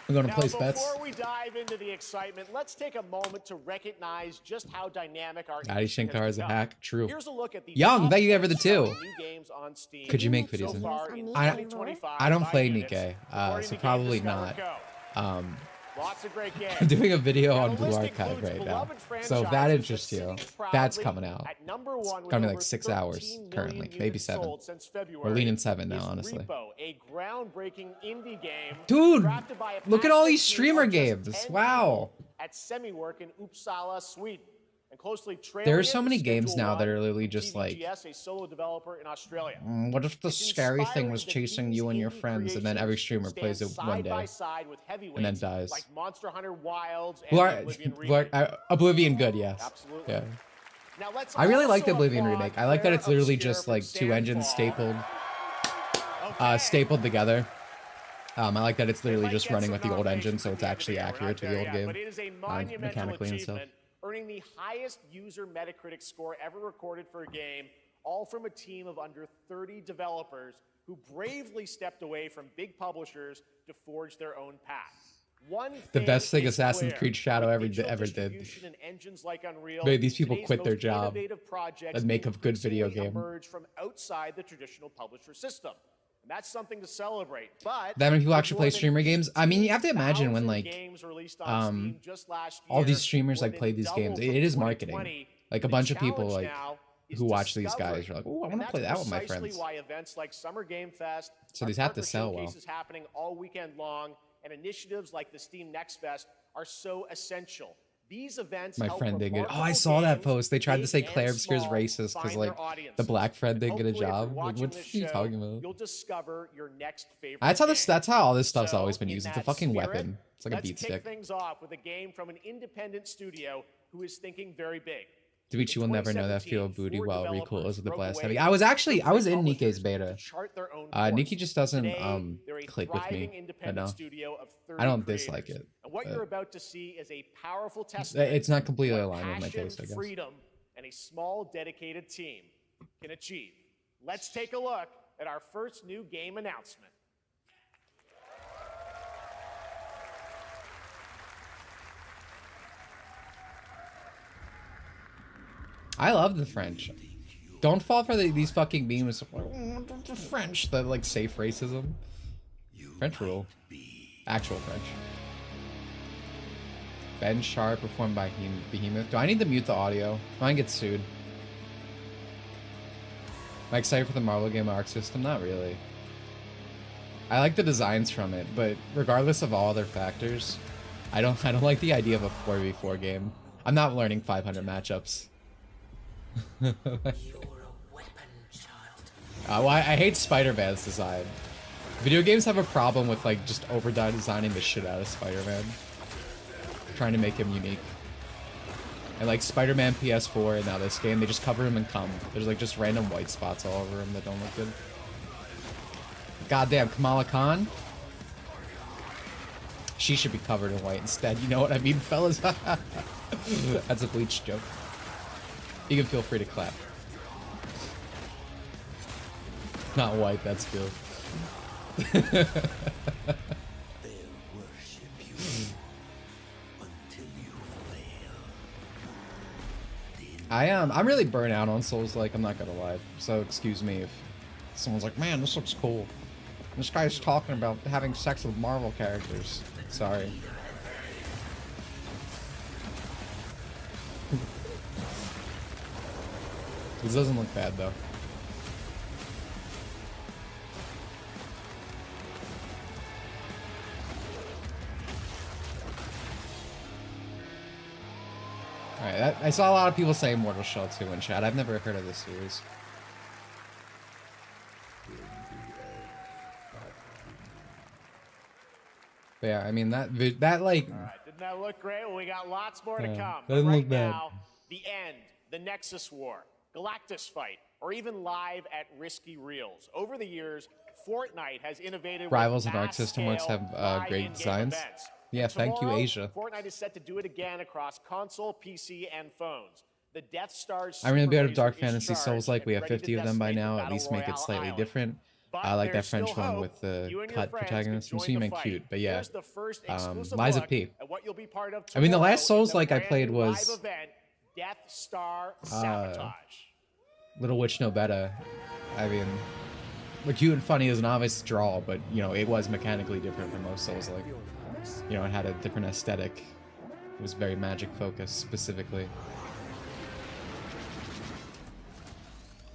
We're going to place bets. Before we dive into the excitement, let's take a moment to recognize just how dynamic our Adi Shankar is a hack. True. Here's a look at the Young, thank you ever the 2. new games on Steam. Could you make videos in I don't play Nikkei, so probably not. Lots of great games. I'm doing a video on Blue Archive right now. So if that interests you, that's coming out. It's coming like 6 hours currently, maybe 7. We're leaning 7 now, honestly. A groundbreaking indie game. Dude, look at all these streamer games. Wow. At Semiwork in Uppsala, Sweden. And closely there are so many games now that are literally just like, a solo developer in Australia. What if the scary thing was chasing you and your friends, and then every streamer plays it one day and then dies? Like Monster Hunter Wilds and Oblivion good, yes. Absolutely. Yeah. Now let's I really like the also Oblivion applaud remake. I like that it's literally Obscure just like from 2 engines Stanford. stapled together. I like that it's literally just running with the old engine, so it's actually accurate to the old game, mechanically and stuff. earning the highest user Metacritic score ever recorded for a game, all from a team of under 30 developers who bravely stepped away from big publishers to forge their own path. The best thing Assassin's Creed Shadow ever did. Like Unreal, Made these people quit their job and make a good video game. Emerge from outside the traditional publisher system. And that's something to celebrate. But that many people actually play streamer games. I mean, you have to imagine when like all these streamers like play these games. It is marketing. Like a bunch of people like who watch these guys are like, oh, I want to play that with my friends. Why events like Summer Game Fest, so these have to sell well. Happening all weekend long, and initiatives like the Steam Next Fest are so essential. These events my friend didn't get. Oh, I saw that post. They tried to say Claire Obscure's racist because like the black friend didn't get a job. Like, what are you talking about? You'll discover your next favorite. That's how all this stuff's always been used. It's a fucking weapon. It's like a beat stick. Let's kick things off with a game from an independent studio who is thinking very big. Dimitri will never know that feel of booty while recoils with the Blasphemous. I was in Nikke's beta. Nikke just doesn't click with me. But no, I don't dislike it. And what you're about to see is a powerful test. It's not completely aligned with my taste, I guess. Freedom and a small dedicated team can achieve. Let's take a look at our first new game announcement. I love the French. Don't fall for these fucking memes. The French, the like safe racism. French rule. Actual French. Ben Sharp performed by Behemoth. Do I need to mute the audio? Mine gets sued. Am I excited for the Marvel game Arc system? Not really. I like the designs from it, but regardless of all other factors, I don't like the idea of a 4v4 game. I'm not learning 500 matchups. Well, I hate Spider-Man's design. Video games have a problem with like just over-designing the shit out of Spider-Man, trying to make him unique. And like Spider-Man PS4 and now this game, they just cover him in cum. There's like just random white spots all over him that don't look good. Goddamn, Kamala Khan. She should be covered in white instead. You know what I mean, fellas? That's a Bleach joke. You can feel free to clap. Not white, that's good. I'm really burnt out on Souls, like, I'm not gonna lie. So excuse me if someone's like, man, this looks cool. This guy's talking about having sex with Marvel characters. Sorry. This doesn't look bad though. Alright, I saw a lot of people say Mortal Shell 2 in chat. I've never heard of this series. But yeah, I mean that like. All right, didn't that look great? Well, we got lots more to come. Doesn't right look bad. Now, the end, the Nexus War, Galactus Fight, or even live at Risky Reels. Over the years, Fortnite has innovated. Rivals and Arc System Works have great designs. Yeah, thank you, Asia. Fortnite is set to do it again across console, PC, and phones. The Death Stars. I remember a bit of Dark Fantasy Souls like we have 50 of them by now. At least make it slightly different. I like that French one with the cut protagonist. I'm assuming cute, but yeah. Liza P. I mean, the last Souls like I played was Death Star Sabotage. Little Witch No Better. I mean, cute and funny is an obvious draw, but you know it was mechanically different from most Souls like. You know, it had a different aesthetic. It was very magic focused specifically.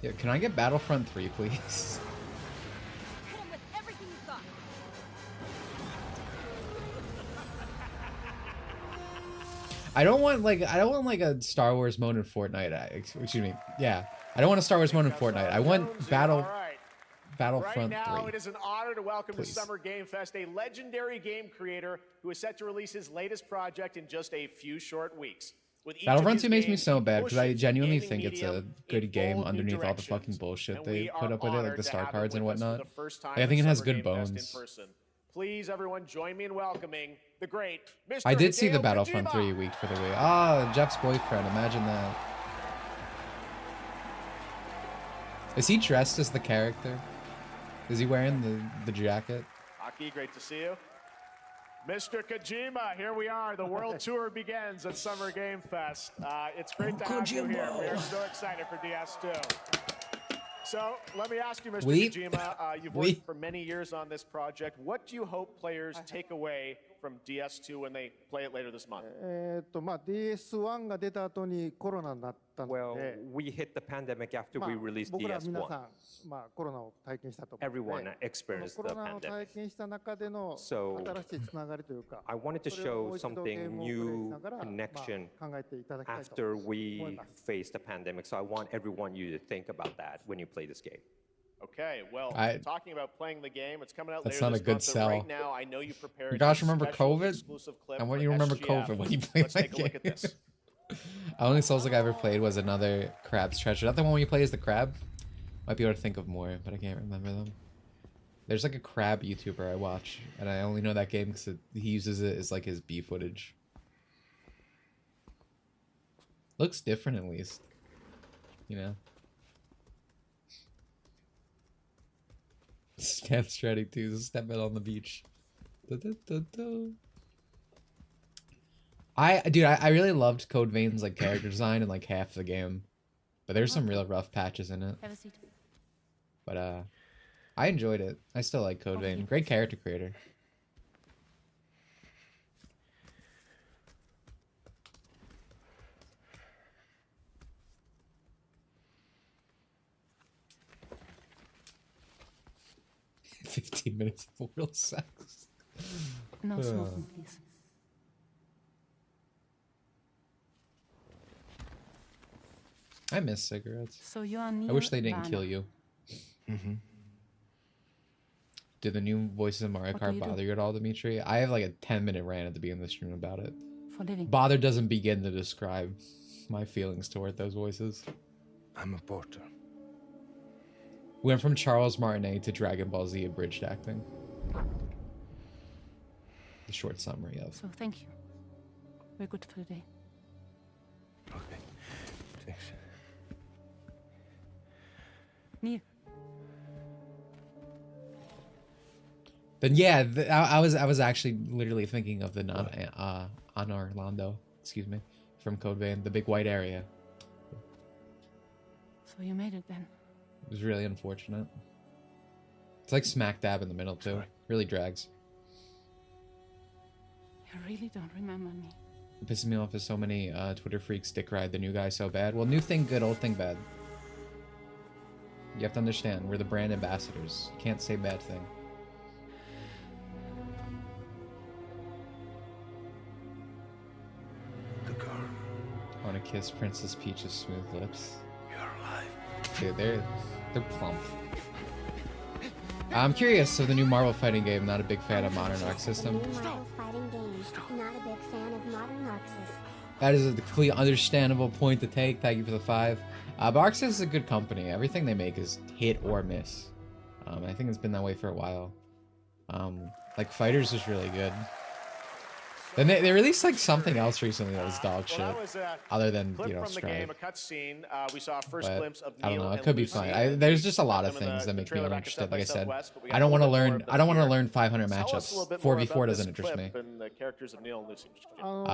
Yeah, can I get Battlefront 3, please? I don't want like a Star Wars mode in Fortnite. Excuse me. Yeah, I don't want a Star Wars mode in Fortnite. I want Battlefront 3. Right now, it is an honor to welcome to Summer Game Fest a legendary game creator who is set to release his latest project in just a few short weeks. Battlefront 2 makes me so bad because I genuinely think it's a good game underneath all the fucking bullshit they put up with it, like the star cards and whatnot. I think it has good bones. Please, everyone, join me in welcoming the great Mr. I did see the Hideo Battlefront Kojima. 3 week for the Wii. Ah, Jeff's boyfriend. Imagine that. Is he dressed as the character? Is he wearing the jacket? Aki, great to see you. Mr. Kojima, here we are. The world tour begins at Summer Game Fest. It's great to have you here. We are so excited for DS2. So let me ask you, Mr. Kojima, you've worked for many years on this project. What do you hope players take away from DS2 when they play it later this month? DS1 が出た後にコロナになったので、 Well, we hit the pandemic after we released 僕ら皆 DS1. さん、コロナを体験したと思うの Everyone で、 experienced コ the ロナを pandemic. 体験した中での So, 新しいつながりというか、 I wanted to それをも show う一度ゲー something ムをプレイし new ながら、connection 考えていただきたいと after 思い we ます faced the pandemic. So I want everyone you to think about that when you play this game. Okay, well, talking about playing the game, it's coming out That's later not a this good month. So sell. right now, I know you prepared. Josh, a remember special COVID? exclusive clip I want for you to remember SGF. COVID when you play Let's my take a look at game. this. The only Souls like I ever played was another Crab's Treasure. Not the one where you play as the crab. Might be able to think of more, but I can't remember them. There's like a crab YouTuber I watch, and I only know that game because he uses it as like his B footage. Looks different at least, you know. Scam Strategy 2 is step it on the beach. I really loved Code Vein's like character design in like half the game, but there's some real rough patches in it. Have a seat. But I enjoyed it. I still like Code Vein. Great character creator. "15 minutes of oral sex." No smoking, please. I miss cigarettes. So you are I wish they didn't kill you. Mm-hmm. Did the new voices of Mario What do Kart you do? bother you at all, Dimitri? I have like a 10-minute rant at the beginning of the stream about it. For living. Bother doesn't begin to describe my feelings toward those voices. I'm a porter. Went from Charles Martinet to Dragon Ball Z abridged acting. The short summary of. So thank you. We're good for the day. Okay. Thanks. Neil. Then yeah, I was actually literally thinking of the Orlando, excuse me, from Code Vein, the big white area. So you made it then. It was really unfortunate. It's like smack dab in the middle too. Really drags. You really don't remember me. It pisses me off is so many Twitter freaks dick ride the new guy so bad. Well, new thing good, old thing bad. You have to understand, we're the brand ambassadors. You can't say bad thing. The girl. I want to kiss Princess Peach's smooth lips. You're alive. Dude, they're plump. I'm curious of the new Marvel fighting game. Not a big fan of modern arc system. New Marvel fighting game. Not a big fan of modern arc system. That is a completely understandable point to take. Thank you for the 5. But Arc Sys is a good company. Everything they make is hit or miss. I think it's been that way for a while. Like Fighters was really good. Then they released like something else recently that was dog shit. Well, that was a Other than, clip you know, from the game, Strive. a cutscene. We saw a first But glimpse of I don't Neil know. It and could be Lucy. fun. There's just a lot of Them in things that make me trailer back at uninterested. South Like I by said, Southwest, but we got I don't a want to little bit more learn. of I don't want to here. learn 500 Tell us a little matchups. bit more 4v4 about doesn't this interest me. clip and the characters of Neil and Lucy.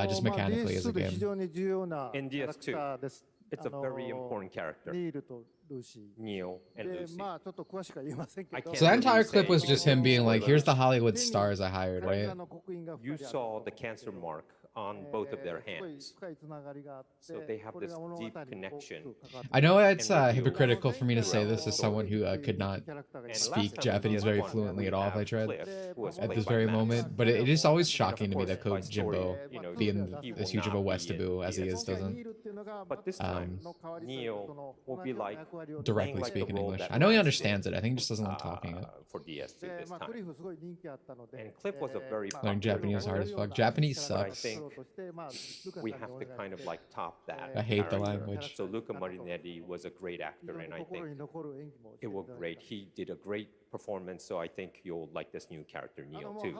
Just mechanically as a game. 非常に重要な In キャラクタ DS2, ーです。 it's a very important character. ニールとルーシー。 Neil and で、 Lucy. ちょっと詳しくは言えませんけ I ど。 can't So that entire really clip was say just him being like, "Here's the Hollywood 手に stars I hired," 彼 right? らの刻印が2 You 人ある saw the cancer mark on both of their すごい hands. 深いつながりがあって、 So they have これが this 物語に deep connection. こう関わって I know it's And hypocritical for me to say this as someone who could not キャラクターがい And ます last speak time we Japanese did very one, fluently we at all if I have tried Cliff, who was at played this by very Max. moment, but it is always And of shocking to me course, that by Code story, Jimbo, you know, being he will as huge of a not be Westaboo in as he is, DS2. doesn't But this time, Neil will be like directly like speak the in role English. that I know he Max understands did, it. I think he just doesn't like talking it. for DS2 で this クリ time. フすごい人気あったので And Cliff was a very Learning Japanese hard as fuck. Japanese But I sucks. think we have to kind of like top that. I hate the character. language. So Luca Marinetti was a great actor, and I think it was great. He did a great performance, so I think you'll like this new character, Neo, too.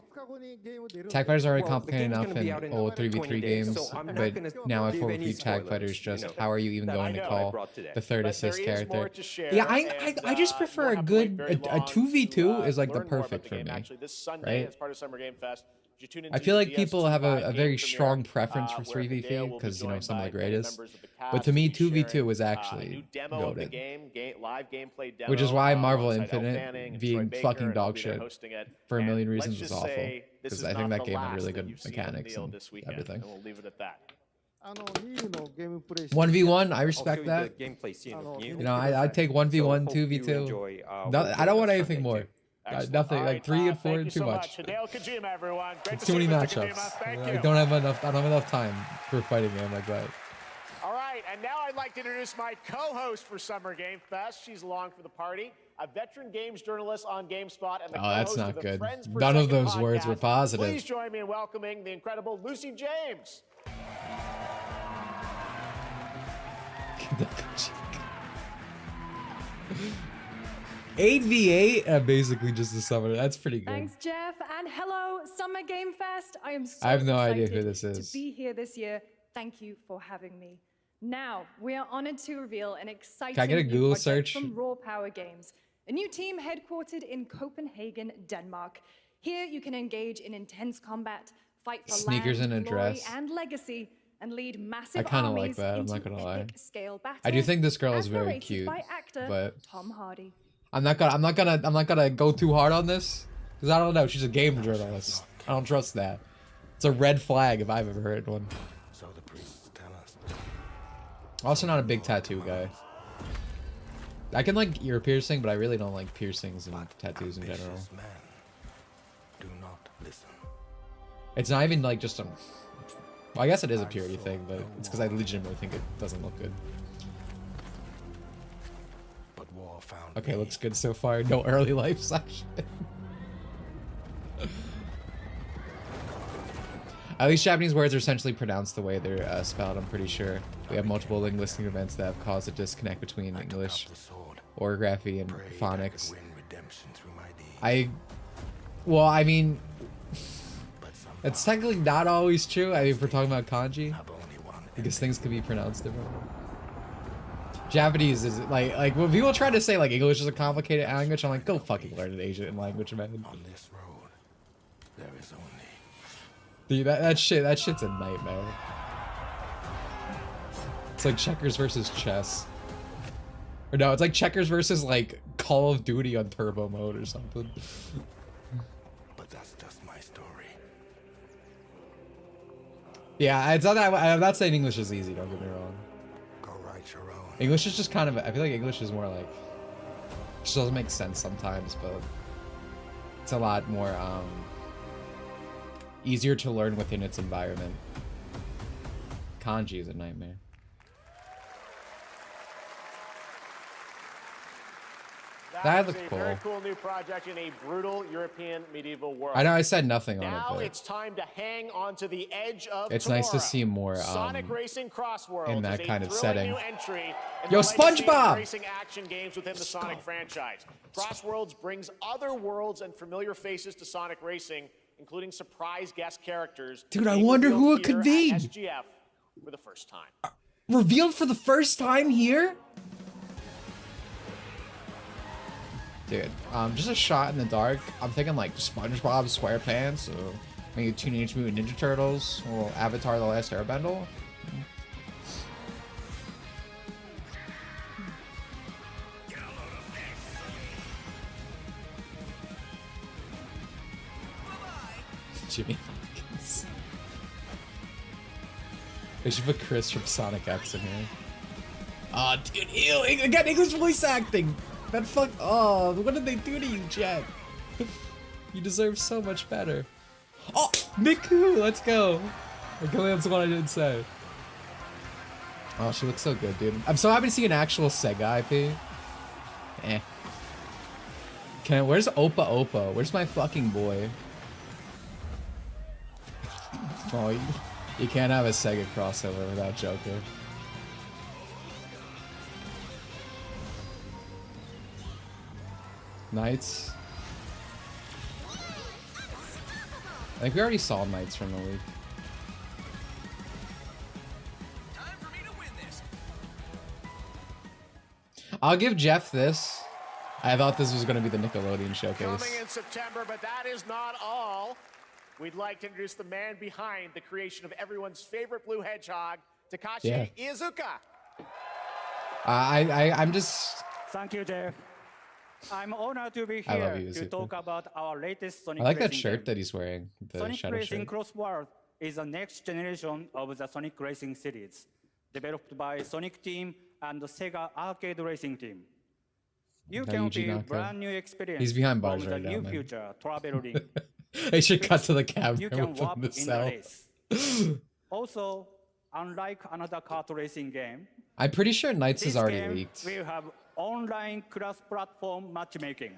Tag fighters are already Well, the complicated game's enough gonna be in out in old another 20 3v3 days, games, so I'm not but gonna now I give 4v3 any tag spoilers, fighters just, you know, how are you even that going I to know call I brought today. the third But assist there is more character? to share, Yeah, and, I just you prefer won't a have to wait good, very a long 2v2 to, is like the learn more about perfect the for game. me, Actually, this Sunday, right? as part of Summer Game Fest, you tune into I feel like the people have a DS2 very game strong premiere, preference for where Hideo 3v3 will be because, you know, joined some of by the many greatest. members of the But to cast. me, We'll be 2v2 sharing, was a new actually demo of the goated. live gameplay demo, Which is why Marvel alongside Elle Infinite Fanning and being Troy Baker, fucking and I'll dog be there shit hosting it. for a And million let's reasons is just awful. say this Because is I think not that the game had really last that good you've seen mechanics unveiled and this weekend, everything. and we'll leave it at that. 1v1, I I'll respect show you that. the gameplay scene of Neo. You know, I'd take 1v1, So hope you 2v2. enjoy, No, what I don't we're want doing anything Sunday, more. too. Excellent. Nothing, All like right, 3 and 4 thank and you too so much. Hideo Kojima, everyone. Great It's to too see many you, Mr. matchups. Kojima. Thank I you. don't have enough time for a fighting game like that. All right, and now I'd like to introduce my co-host for Summer Game Fest. She's along for the party, a veteran games journalist on GameSpot and the Oh, that's co-host not of the good. Friends Per None of Second those words were podcast. positive. Please join me in welcoming the incredible Lucy James. 8v8, basically just a summoner. That's pretty good. Thanks, Jeff, and hello, Summer Game Fest. I am so I have no idea excited who this is. to be here this year. Thank you for having me. Now, we are honored to reveal an exciting Can I get a new Google project search? from Raw Power Games, a new team headquartered in Copenhagen, Denmark. Here, you can engage in intense combat, fight for Sneakers land, and a glory, dress. and legacy, and lead massive I kinda like armies that, I'm into not gonna lie. epic scale battles. I do think this girl is as very narrated cute, by actor but Tom Hardy. I'm not gonna go too hard on this because I don't know. She's a game journalist. I don't trust that. It's a red flag if I've ever heard one. So the priests tell us. Also, not a big tattoo guy. I can like ear piercing, but I really don't like piercings and tattoos in general. Ambitious men do not listen. It's not even like just a. Well, I guess it is a purity thing, but it's because I legitimately think it doesn't look good. But war found Okay, me. looks good so far. No early life section. At least Japanese words are essentially pronounced the way they're spelled, I'm pretty sure. We have multiple linguistic events that have caused a disconnect between I took English up the sword, orography and prayed I phonics. could win redemption through my deeds. Well, I mean, But some it's technically not always true. I mean, if we're talking about kanji, have only one because things can be pronounced differently. Japanese is like when people try to say like English is a complicated language, I'm like, go fucking learn an Asian language, man. on this road. There is only Dude, that shit's a nightmare. It's like checkers versus chess. Or no, it's like checkers versus like Call of Duty on turbo mode or something. but that's just my story. Yeah, it's not that. I'm not saying English is easy. Don't get me wrong. Go write your own. English is just kind of. I feel like English is more like. It just doesn't make sense sometimes, but it's a lot more easier to learn within its environment. Kanji is a nightmare. That is looked a very cool. cool new project in a brutal European medieval world. I know I said nothing on Now it, it's time to hang on to the edge of It's nice to tomorrow. see more, Sonic Racing Crossworlds in that is a kind of thrilling setting. New entry in Yo, the legacy of SpongeBob! racing action games within the Sonic franchise. Crossworlds brings other worlds and familiar faces to Sonic Racing, including surprise guest characters. Dude, I being wonder who revealed it could here be. at SGF for the first time. Revealed for the first time here? Dude, just a shot in the dark. I'm thinking like SpongeBob SquarePants, or maybe Teenage Mutant Ninja Turtles, or Avatar: The Last Airbender. Jimmy Hopkins. They should put Chris from Sonic X in here. Aw, dude, ew, again, English voice acting! That fuck, oh, what did they do to you, Jack? You deserve so much better. Oh, Miku, let's go! Okay, that's the one I didn't say. Oh, she looks so good, dude. I'm so happy to see an actual Sega IP. Where's Opa Opa? Where's my fucking boy? Oh, You can't have a Sega crossover without Joker. Knights. I think we already saw Knights from the league. I'll give Jeff this. I thought this was going to be the Nickelodeon showcase. Coming in September, but that is not all. We'd like to introduce the man behind the creation of everyone's favorite blue hedgehog, Takashi Iizuka. I'm just... Thank you, Jeff. I'm honored to be here to talk about our latest Sonic I like that Racing shirt game. that he's wearing. The Sonic Shadow Racing shirt. Cross World is the next generation of the Sonic Racing series, developed by Sonic Team and the Sega Arcade Racing Team. You can feel brand new experience He's behind bars from right the now, new man. future traveling. They should cut to the camera You can with warp them in to the sell. race. Also, unlike another kart racing game, I'm pretty sure Knights this is already game leaked. will have online cross-platform matchmaking.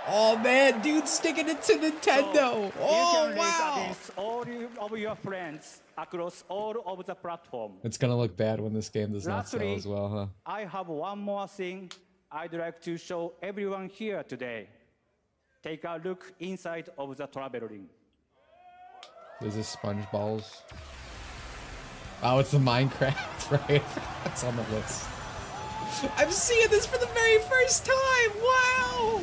Oh man, dude, sticking it to Nintendo. You can race against all of your friends across all of the platform. It's gonna look bad when this game does not sell Lastly, as well, huh? I have one more thing I'd like to show everyone here today. Take a look inside of the travel ring. There's a sponge balls. Oh, it's the Minecraft, right? It's on the list. I'm seeing this for the very first time. Wow!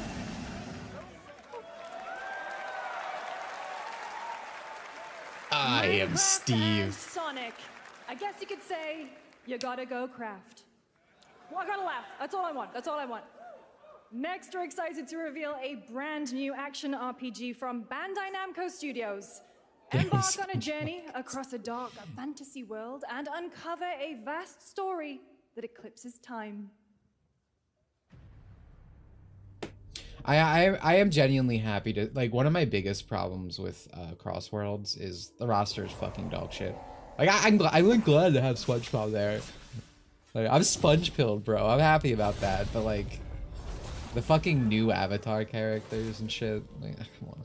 I am Minecraft Steve. and Sonic. I guess you could say you gotta go craft. Well, I gotta laugh. That's all I want. That's all I want. Next, we're excited to reveal a brand new action RPG from Bandai Namco Studios. Embark on a journey across a dark fantasy world and uncover a vast story that eclipses time. I am genuinely happy to, like, one of my biggest problems with Crossworlds is the roster is fucking dog shit. Like, I'm glad to have SpongeBob there. Like, I'm sponge-pilled, bro. I'm happy about that, but like, the fucking new Avatar characters and shit, like, come on.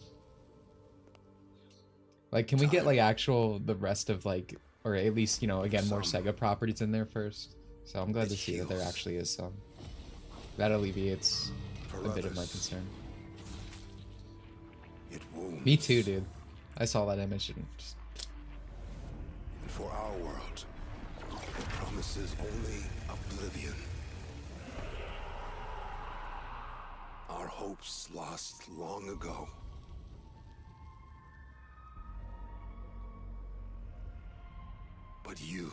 Like, can we get like the rest of like, or at least, you know, again, more Sega properties in there first? So I'm glad to see that there actually is some. That alleviates a bit of my concern. Me too, dude. I saw that image and just... And for our world, it promises only oblivion. Our hopes lost long ago. But you...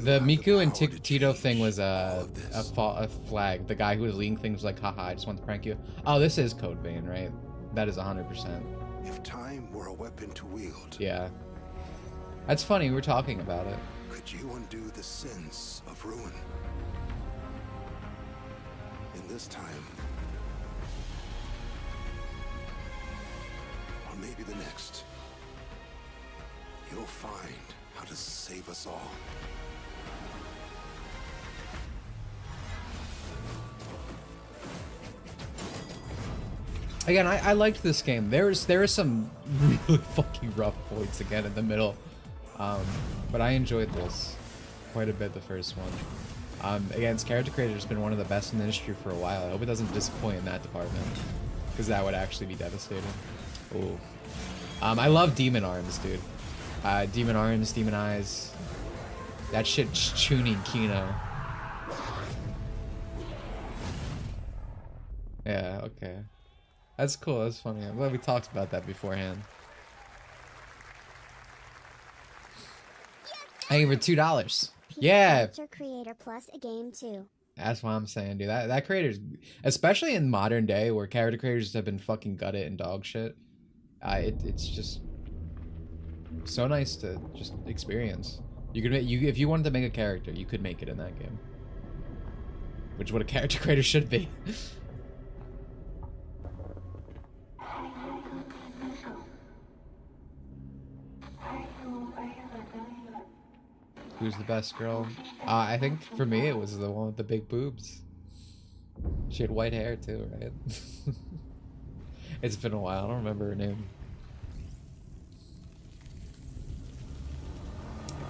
The Miku and Tito thing was a flag. The guy who was leading things was like, haha, I just want to prank you. Oh, this is Code Vein, right? That is 100%. If time were a weapon to wield, yeah. That's funny, we were talking about it. could you undo the sins of ruin? In this time, or maybe the next, you'll find how to save us all. Again, I liked this game. There were some really fucking rough points again in the middle, but I enjoyed this quite a bit. The first one, again, its character creator has been one of the best in the industry for a while. I hope it doesn't disappoint in that department, because that would actually be devastating. Ooh, I love Demon Arms, dude. Demon Arms, Demon Eyes. That shit's tuning Kino. Yeah. Okay. That's cool, that's funny. I'm glad we talked about that beforehand. I gave her $2. Yeah! Character creator plus a game too. That's what I'm saying, dude. That creator's... Especially in modern day, where character creators have been fucking gutted and dog shit. It's just... so nice to just experience. You could if you wanted to make a character, you could make it in that game. Which is what a character creator should be. Who's the best girl? I think for me it was the one with the big boobs. She had white hair too, right? It's been a while. I don't remember her name.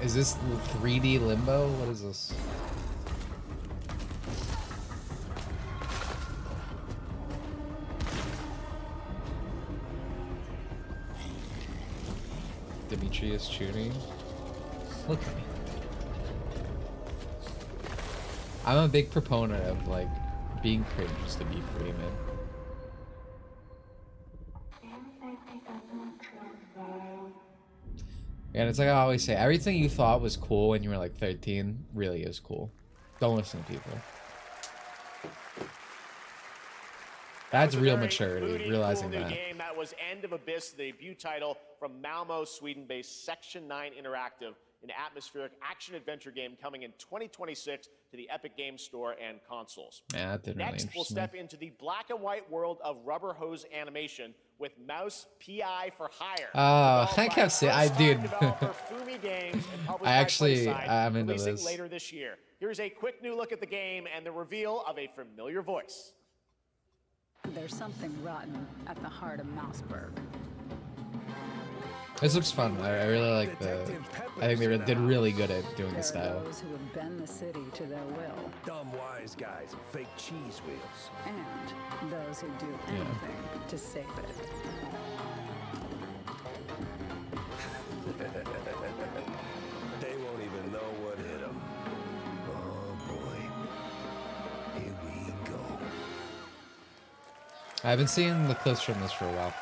Is this 3D Limbo? What is this? Dimitri is shooting. Look at me. I'm a big proponent of like being cringe just to be free, man. And it's like I always say, everything you thought was cool when you were like 13 really is cool. Don't listen to people. That's real maturity, realizing cool new that. Game. That was End of Abyss, the debut title from Malmo, Sweden-based Section 9 Interactive, an atmospheric action-adventure game coming in 2026 to the Epic Games Store and consoles. Yeah, that didn't really Next, we'll interest me. step into the black and white world of rubber hose animation with Mouse PI for Hire. Oh, I kept saying, dude. Fumi Games and published I actually, by Playside, I'm into releasing this. later this year. Here's a quick new look at the game and the reveal of a familiar voice. There's something rotten at the heart of Mouseburg. This looks fun. I really like the. I think they did really good at doing the style. Those who would bend the city to their will. Dumb wise guys and fake cheese wheels. And those who do anything to save it. They won't even know what hit them. Oh boy. Here we go. I've been seeing the clips from this for a while.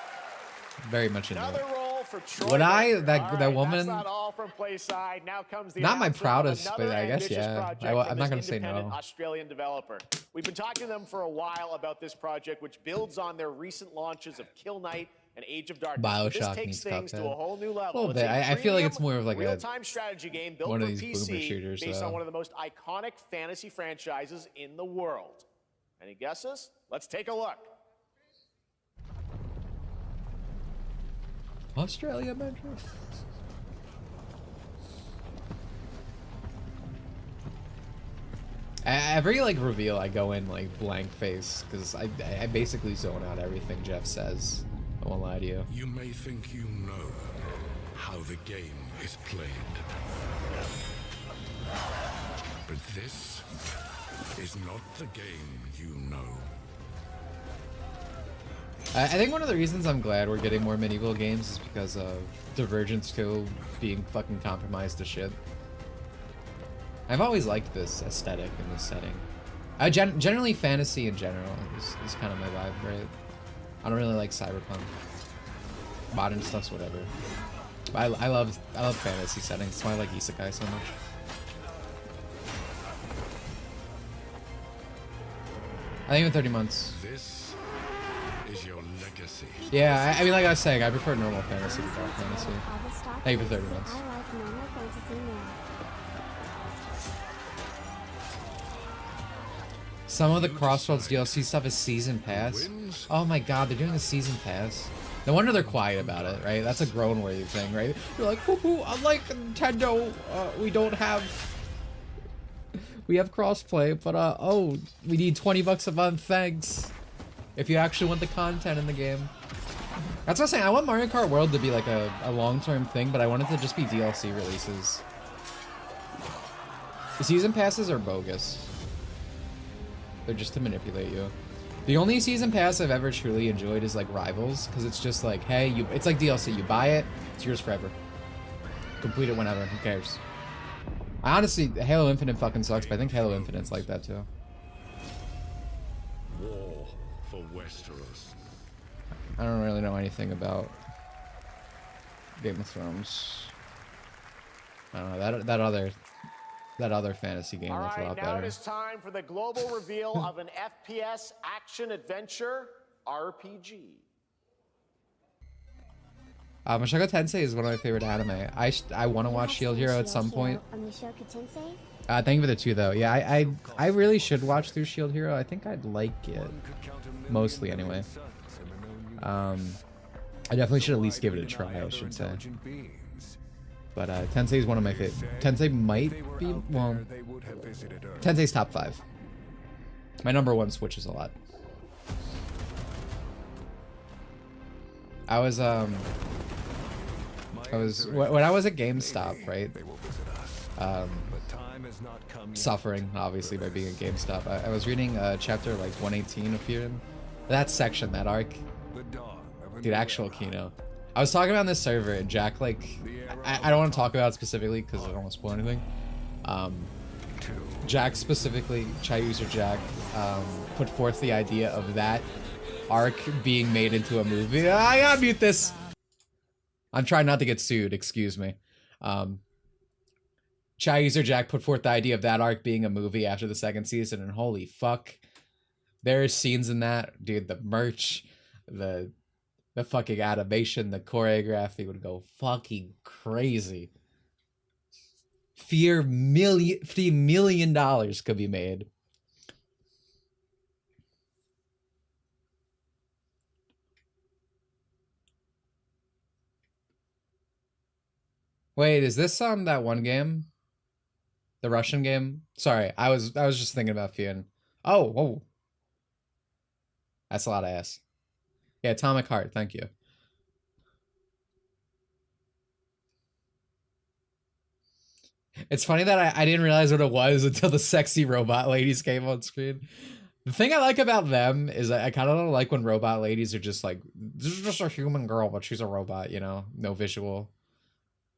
Very much into it. Roll for Troy Would I? Baker. That All that right, woman. That's not all from Playside. Now comes the Not my announcement of proudest, another but I guess ambitious yeah. project I'm from not this gonna say independent no. Australian developer. We've been talking to them for a while about this project, which builds on their recent launches of Kill Knight and Age of Darkness. BioShock this takes meets things to Cuphead. a whole new A level. little bit. I feel like it's more of like a real-time strategy game built one for of these boomer PC shooters, based though. on one of the most iconic fantasy franchises in the world. Any guesses? Let's take a look. Australia, man. Every like reveal, I go in like blank face because I basically zone out everything Jeff says. I won't lie to you. You may think you know how the game is played. But this is not the game you know. I think one of the reasons I'm glad we're getting more medieval games is because of Divergence 2 being fucking compromised to shit. I've always liked this aesthetic and this setting. Generally, fantasy in general is kind of my vibe, right? I don't really like cyberpunk. Modern stuff's whatever. But I love fantasy settings. That's why I like isekai so much. I think in 30 months. This is your legacy. Yeah, I mean, like I was saying, I prefer normal fantasy to dark fantasy. Thank you for 30 months. I like normal fantasy more. Some of the Crossroads DLC stuff is season pass. Oh my god, they're doing a season pass. No wonder they're quiet about it, right? That's a grown-worthy thing, right? You're like, whoo, unlike Nintendo, we don't have... We have crossplay, but oh, we need 20 bucks a month, thanks. If you actually want the content in the game. That's what I'm saying, I want Mario Kart World to be like a long-term thing, but I want it to just be DLC releases. The season passes are bogus. They're just to manipulate you. The only season pass I've ever truly enjoyed is like Rivals, because it's just like, hey, it's like DLC. You buy it, it's yours forever. Complete it whenever. Who cares? I honestly, Halo Infinite fucking sucks, but I think Halo Infinite's like that too. War for Westeros. I don't really know anything about Game of Thrones. I don't know, that other fantasy game looks a lot Now it better. is time for the global reveal of an FPS action-adventure RPG. Mushoku Tensei is one of my favorite anime. I want to watch Shield Hero at some point. Thank you for the 2 though. Yeah, I really should watch through Shield Hero. I think I'd like it. Mostly anyway. I definitely should at least give it a try, I should say. But Tensei is one of my favorite. Tensei might be, well, Tensei's top 5. My number 1 switches a lot. I was when I was at GameStop, right? Suffering obviously by being at GameStop. I was reading chapter like 118 of Fearin. That section, that arc. Dude, actual Kino. I was talking about this server and Jack, like, I don't want to talk about it specifically because I don't want to spoil anything. Jack specifically, Chai user Jack, put forth the idea of that arc being made into a movie. I gotta mute this. I'm trying not to get sued, excuse me. Chai user Jack put forth the idea of that arc being a movie after the second season, and holy fuck. There are scenes in that, dude, the merch, the fucking animation, the choreography would go fucking crazy. $50 million could be made. Wait, is this that one game? The Russian game? Sorry, I was just thinking about Fian. Oh, whoa. That's a lot of ass. Yeah, Atomic Heart, thank you. It's funny that I didn't realize what it was until the sexy robot ladies came on screen. The thing I like about them is I kind of don't like when robot ladies are just like, this is just a human girl, but she's a robot, you know? No visual.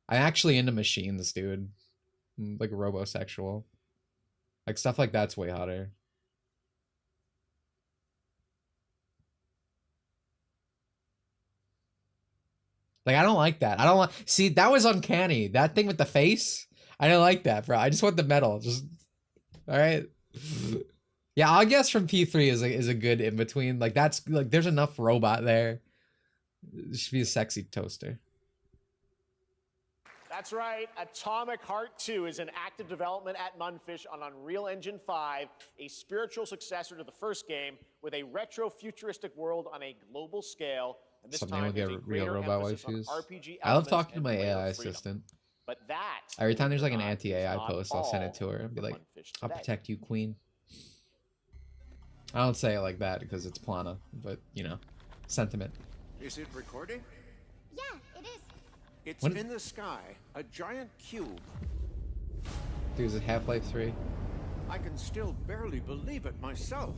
I'm actually into machines, dude. Like robosexual. Like stuff like that's way hotter. Like, I don't like that. I don't like... See, that was uncanny. That thing with the face, I don't like that, bro. I just want the metal. Just... Alright? Yeah, I guess from P3 is a good in-between. Like, that's... Like, there's enough robot there. It should be a sexy toaster. That's right. Atomic Heart 2 is in active development at Munfish on Unreal Engine 5, a spiritual successor to the first game with a retro-futuristic world on a global scale. And this Something time will get with a real greater robot emphasis on waifus. RPG I love elements talking to and my greater AI freedom. assistant. But that Every time there's like an is anti-AI not post, I'll send it to her and be like, I'll protect you, queen. I don't say it like that because it's Plana, but, you know, sentiment. Is it recording? Yeah, it is. It's What? in the sky, a giant cube. Dude, is it Half-Life 3? I can still barely believe it myself.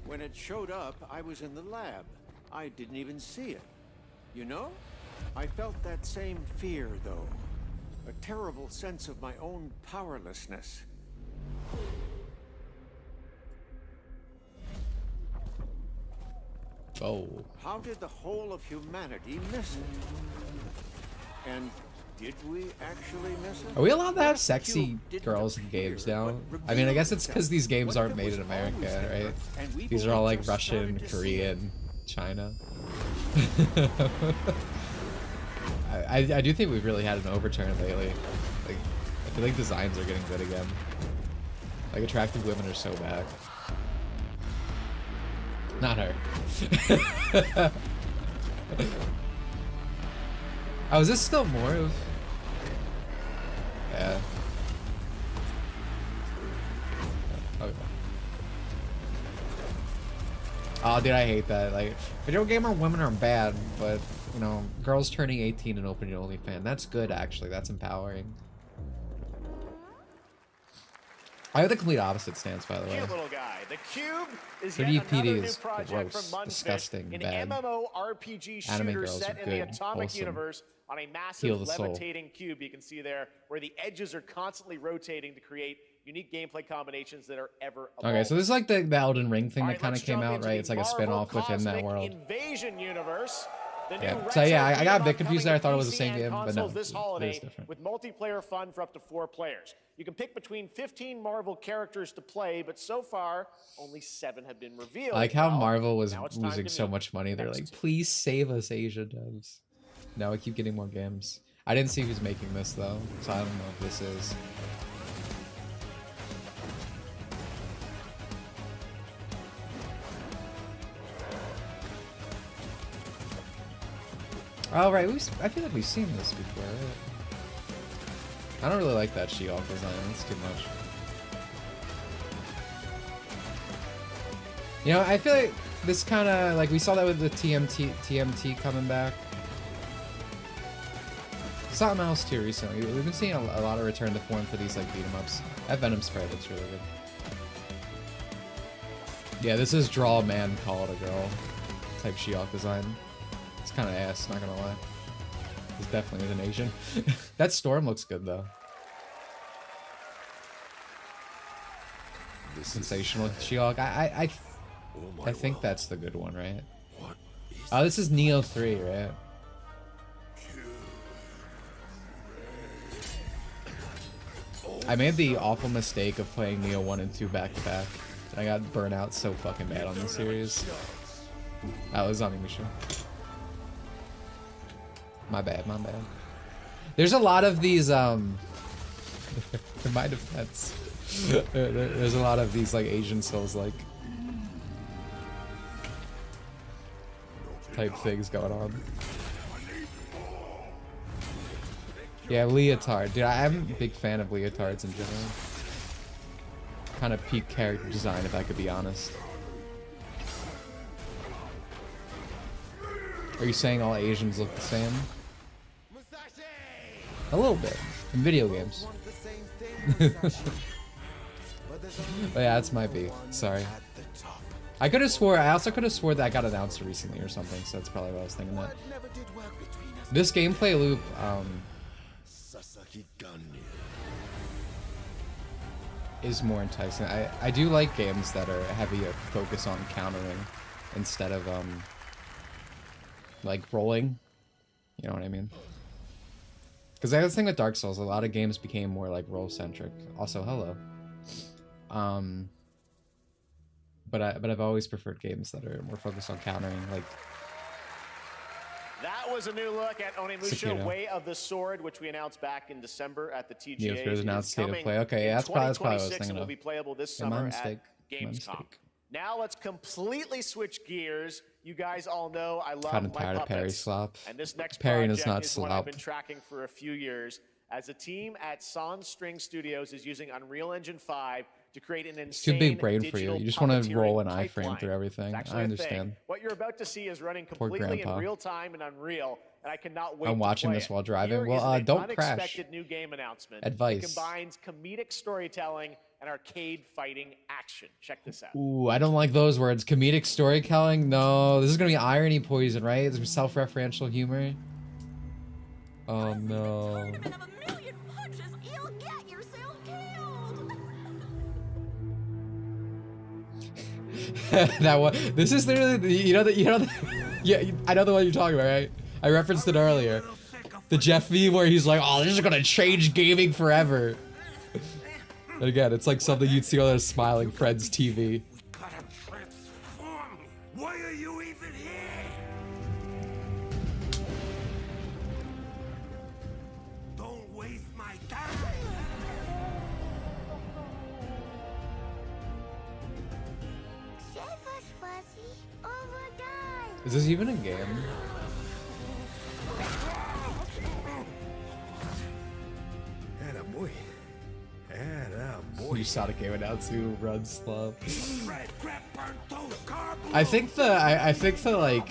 When it showed up, I was in the lab. I didn't even see it. You know? I felt that same fear, though. A terrible sense of my own powerlessness. Oh. How did the whole of humanity miss it? And did we actually miss it? Are we allowed to have sexy girls in games now? I mean, I guess it's because these games aren't made in America, right? These are all like Russian, Korean, China. I do think we've really had an overturn lately. Like, I feel like designs are getting good again. Like, attractive women are so back. Not her. Oh, is this still more of... Yeah. Okay. Oh, dude, I hate that. Like, video gamer women are bad, but, you know, girls turning 18 and opening OnlyFans, that's good, actually. That's empowering. I have the complete opposite stance, by the way. Cute little guy. The Cube is 3D yet another PD new is project gross, from Munfish, disgusting, an bad. MMORPG Anime shooter girls set are in the good, Atomic wholesome. Universe on a Heal massive the soul. levitating cube you can see there, where the edges are constantly rotating to create unique gameplay combinations that are ever evolving. Okay, so this is like the Elden Ring thing All that right, kind of let's came jump out, into right? the It's like a Marvel spin-off within that Cosmic world. Invasion universe. The Yeah, new so yeah, retro I got a bit beat 'em up confused there. I thought it was the PC same and game, but no, consoles this it holiday is different. with multiplayer fun for up to 4 players. You can pick between 15 Marvel characters to play, but so far, only 7 have been revealed. I like how Well, Marvel was now it's time losing to so meet much money. They're next. like, please save us, Asia devs. Now I keep getting more games. I didn't see who's making this though, so I don't know if this is. Oh right, I feel like we've seen this before, right? I don't really like that She-Hulk design, it's too much. You know, I feel like this kind of, like, we saw that with the TMT coming back. Something else too recently. We've been seeing a lot of return to form for these like beat 'em ups. That Venom sprite looks really good. Yeah, this is draw a man, call it a girl type Shiok design. It's kind of ass, not gonna lie. It's definitely an Asian. That storm looks good though. Sensational Shiok. I think that's the good one, right? Oh, this is Neo 3, right? I made the awful mistake of playing Neo 1 and 2 back to back. I got burnt out so fucking bad on this series. That was Onimusha. My bad, my bad. There's a lot of these, in my defense, there's a lot of these like Asian Souls-like type things going on. Yeah, Leotard. Dude, I'm a big fan of leotards in general. Kind of peak character design, if I could be honest. Are you saying all Asians look the same? A little bit. In video games. But yeah, that's my beat. Sorry. I could have swore, I also could have swore that got announced recently or something, so that's probably what I was thinking that. This gameplay loop, is more enticing. I do like games that are heavy focus on countering instead of like rolling. You know what I mean? Because the other thing with Dark Souls, a lot of games became more like roll centric. Also, hello. But I've always preferred games that are more focused on countering, like. That was a new look at Onimusha Way of the Sword, which we announced back in December at the TGA. Yeah, there's announced state of play. Okay, yeah, that's probably what I was thinking will of. be playable this summer at Gamescom. Now let's completely switch gears. You guys all know I love my tired of Parry puppets, Slop. and this next Parry project is not one I've Slop. been tracking for a few years. As a team at Sans String Studios is using Unreal Engine 5 to create an insane It's too big brain for you. You just want to roll an iframe through everything. I understand. What you're about to see is running completely in real time in Unreal, and I cannot wait. I'm watching this while driving. Well, don't crash. New game announcement. Advice. It combines comedic storytelling and arcade fighting action. Check this out. Ooh, I don't like those words. Comedic storytelling? No, this is gonna be irony poison, right? There's self-referential humor. Oh no. That one. This is literally, yeah, I know the one you're talking about, right? I referenced it earlier. The Jeff meme where he's like, "Oh, this is gonna change gaming forever." And again, it's like something you'd see on a Smiling Friends TV. Why are you even here? Don't waste my time. Is this even a game? Attaboy. Attaboy. You saw the game announce who runs Slop. I think the like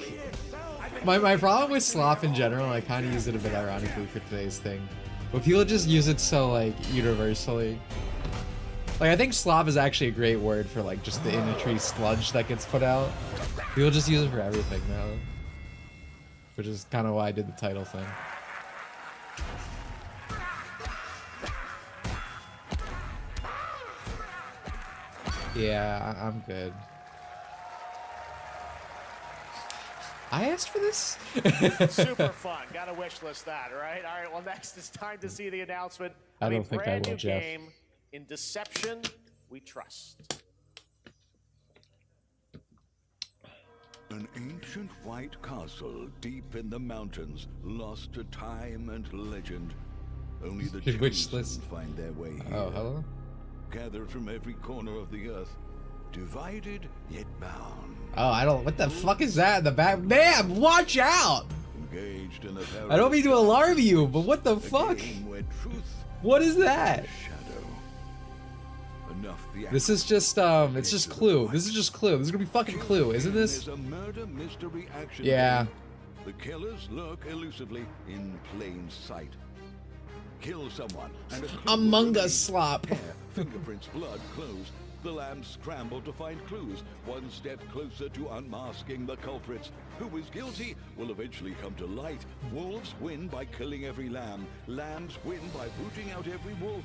my problem with Slop in general, I kind of use it a bit ironically for today's thing, but people just use it so like universally. Like, I think Slop is actually a great word for like just the industry sludge that gets put out. People just use it for everything now, which is kind of why I did the title thing. Yeah, I'm good. I asked for this? Super fun. Gotta wish list that, right? All right, well, next it's time to see the announcement of a brand new game. In Deception, we trust. An ancient white castle deep in the mountains, lost to time and legend. Only the chosen find their way here. Oh, hello? Gathered from every corner of the earth, divided yet bound. Oh, I don't. What the fuck is that in the back? Damn, watch out! Engaged in a I don't mean to alarm you, but what the fuck? What is that? Shadow. A enough This is just it's just Clue. This is just Clue. This is gonna be fucking Clue, isn't this? Is a murder mystery action Yeah. game. The killers lurk elusively in plain sight. Kill someone and a clue Among will Us slop. Hair, fingerprints, blood, clothes. The lambs scramble to find clues, one step closer to unmasking the culprits. Who is guilty will eventually come to light. Wolves win by killing every lamb. Lambs win by rooting out every wolf.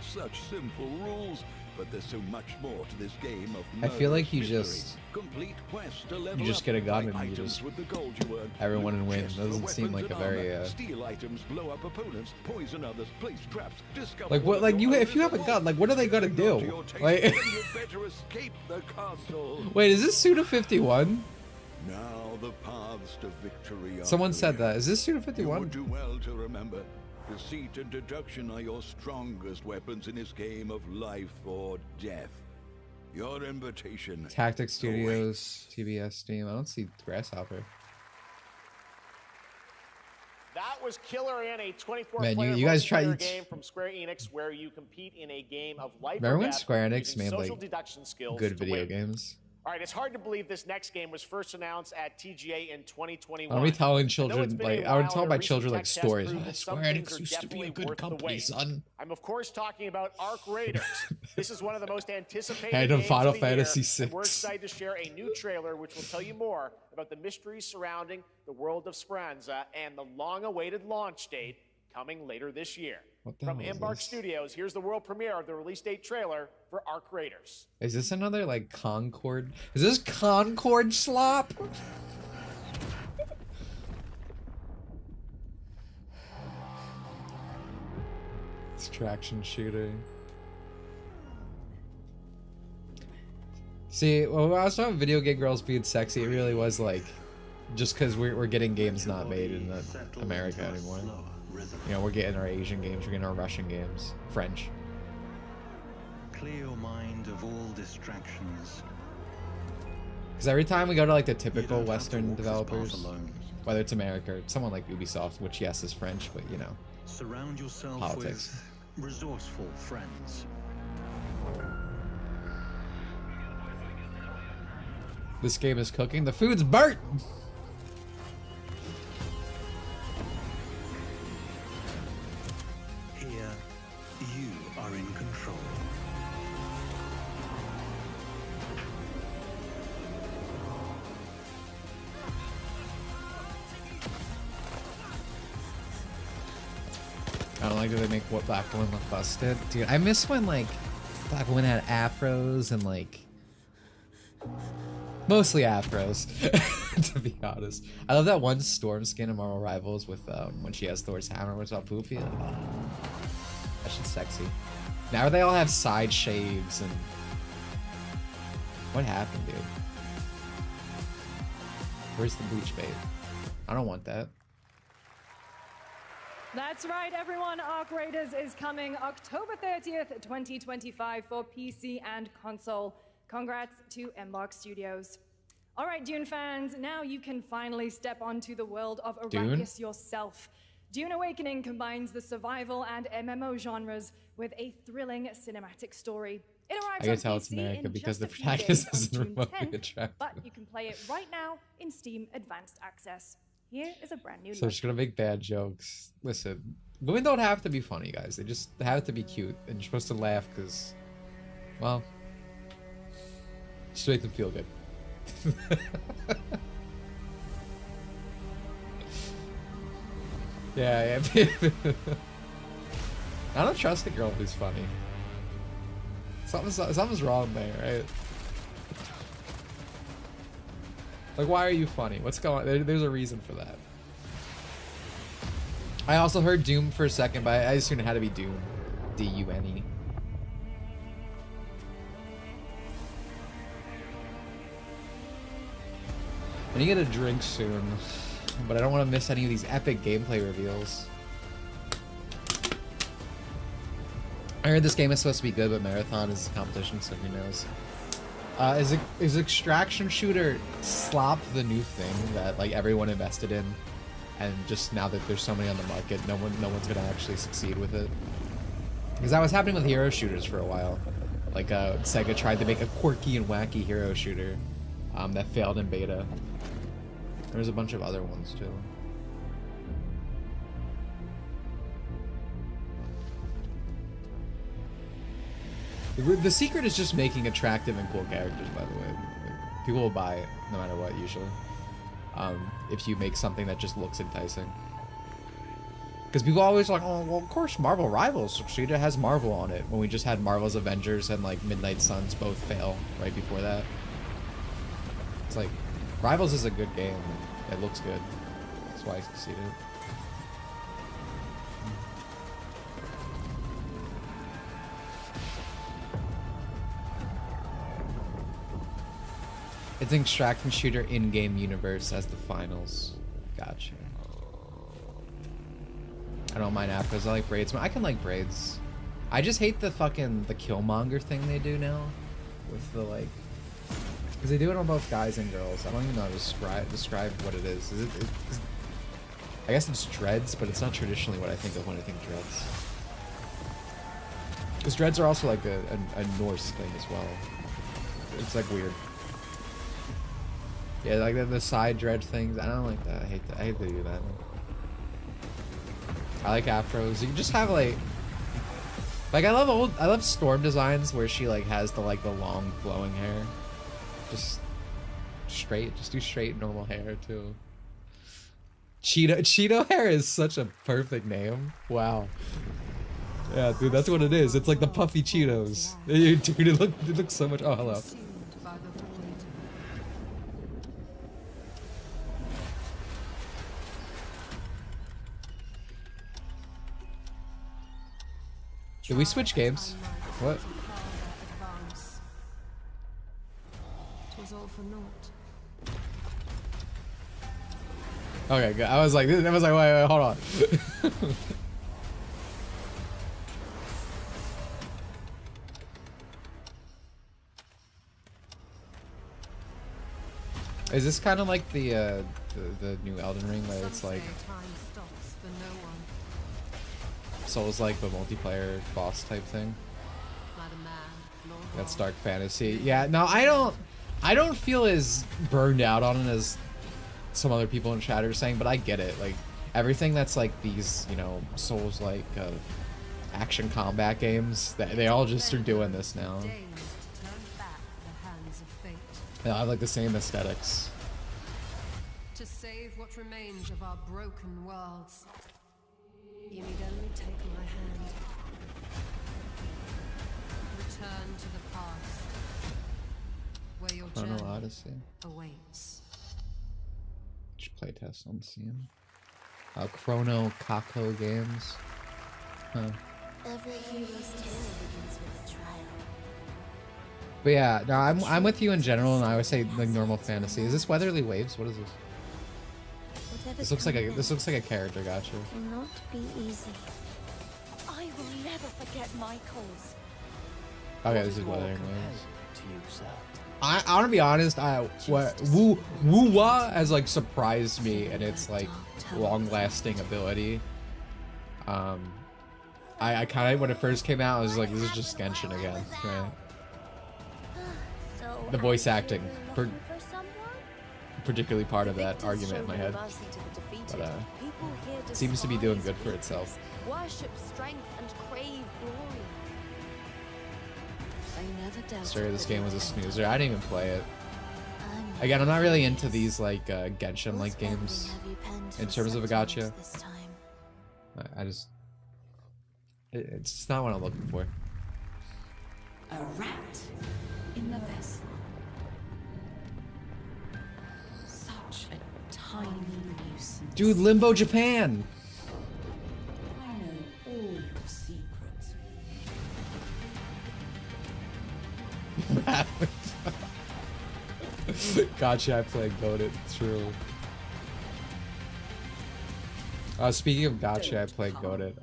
Such simple rules. But there's so much more to this game of I feel like you mystery. just Complete quest to level you just up, get a gun like and you items just with the gold you earn. everyone and win. Chests for Doesn't seem weapons like a and very armor. Steal items, blow up opponents, poison others, place traps, discover like what like you if you have a gun, like what are they gonna do? Like then you better escape the castle. wait, is this Suda 51? Now the paths to victory are Someone said clear. that. Is this Suda You 51? would do well to remember. Deceit and deduction are your strongest weapons in this game of life or death. Your invitation. Tactic Studios, TBS, Steam. I don't see Grasshopper. That was Killer in a 24 Man, player you guys multiplayer try- game from Square Enix where you compete in a game of life Remember or when death Square Enix using made social like deduction skills good to video win. games? All right, it's hard to believe this next game was first announced at TGA in 2021. I would be telling Though it's children been a like I would while, tell and my a recent children tech like test stories. proved Oh, that some Square things Enix are used to be a definitely good worth the company, wait. son. I'm of course talking about Ark Raiders. This is one of the most anticipated And in games Final of the Fantasy year, and we're VI. excited to share a new trailer which will tell you more about the mysteries surrounding the world of Speranza and the long-awaited launch date coming later this year. What the From hell is Embark this? Studios, here's the world premiere of the release date trailer for Ark Raiders. Is this another like Concord? Is this Concord slop? It's traction shooter. See, when I was talking about video game girls being sexy, it really was like just because we're getting games not made in America anymore. You know, we're getting our Asian games, we're getting our Russian games, French. Clear your mind of all distractions. Because every time we go to like the typical Western developers, whether it's America or someone like Ubisoft, which yes is French, but you know, Surround yourself politics. with resourceful friends. This game is cooking. The food's burnt! Here, you are in control. I don't like that they make what Black Woman look busted. Dude, I miss when like Black Woman had afros and like mostly afros, to be honest. I love that one Storm skin in Marvel Rivals with when she has Thor's hammer, which is all poofy. Like, that shit's sexy. Now they all have side shaves and what happened, dude? Where's the bleach bait? I don't want that. That's right, everyone. Ark Raiders is coming October 30th, 2025 for PC and console. Congrats to Embark Studios. All right, Dune fans, now you can finally step onto the world of Dune? Arrakis yourself. Dune Awakening combines the survival and MMO genres with a thrilling cinematic story. It arrives I can on tell it's PC America in because just the a few days protagonist on isn't June remotely 10th, attractive. but you can play it right now in Steam Advanced Access. Here is a brand new So I'm just gonna make bad jokes. Listen, women don't have to be funny, guys. They just have to be cute, and you're supposed to laugh because, well, just make them feel good. yeah. I don't trust a girl who's funny. Something's wrong there, right? Like, why are you funny? What's going on? There's a reason for that. I also heard Doom for a second, but I assumed it had to be Doom. D-U-N-E. I need to get a drink soon, but I don't want to miss any of these epic gameplay reveals. I heard this game is supposed to be good, but Marathon is a competition, so who knows. Is extraction shooter Slop the new thing that like everyone invested in, and just now that there's so many on the market, no one's gonna actually succeed with it? Because that was happening with hero shooters for a while. Like Sega tried to make a quirky and wacky hero shooter that failed in beta. There's a bunch of other ones too. The secret is just making attractive and cool characters, by the way. Like, people will buy it no matter what, usually. If you make something that just looks enticing. Because people always like, oh, well, of course Marvel Rivals succeeded, has Marvel on it. When we just had Marvel's Avengers and like Midnight Suns both fail right before that. It's like, Rivals is a good game. It looks good. That's why I succeeded. It's an extraction shooter in-game universe as the finals. Gotcha. I don't mind afros. I like braids. I can like braids. I just hate the fucking Killmonger thing they do now, with the like, because they do it on both guys and girls. I don't even know how to describe what it is. I guess it's dreads, but it's not traditionally what I think of when I think dreads. Because dreads are also like a Norse thing as well. It's like weird. Yeah, like the side dread things. I don't like that. I hate that. I hate to do that. I like afros. You can just have like I love Storm designs where she like has the long flowing hair. Just straight. Just do straight normal hair too. Cheeto hair is such a perfect name. Wow. Yeah, dude, that's what it is. It's like the puffy Cheetos. Dude, it looks so much. Oh, hello. Did we switch games? What? Okay, good. I was like, wait, hold on. Is this kind of like the new Elden Ring, where it's like Souls-like but multiplayer boss type thing? That's dark fantasy. Yeah, no, I don't feel as burned out on it as some other people in chat are saying, but I get it. Like everything that's like these, you know, Souls-like action combat games, they all just are doing this now. Yeah, I have like the same aesthetics. To save what remains of our broken worlds, you need only take my hand. Return to the past, where your journey Odyssey awaits. Just playtest on Steam. Chrono Kako Games. Huh. Every hero's tale begins with a trial. But yeah, no, I'm with you in general, and I would say like normal fantasy. Is this Weatherly Waves? What is this? This looks like a character. Gotcha. Will not be easy. I will never forget my cause. Okay, this is Weathering Waves. I want to be honest. Woo-Wah has like surprised me in its like long-lasting ability. I kind of when it first came out, I was like, this is just Genshin again, right? The voice acting, particularly part of that argument in my head, but it seems to be doing good for itself. Worship strength and crave glory. Sorry, this game was a snoozer. I didn't even play it. Again, I'm not really into these like Genshin-like games in terms of a gacha. It's just not what I'm looking for. A rat in the vessel. Such a tiny nuisance. Dude, Limbo Japan! I know all your secrets. Gotcha, I played Goated. True. Speaking of gotcha, I played Goated.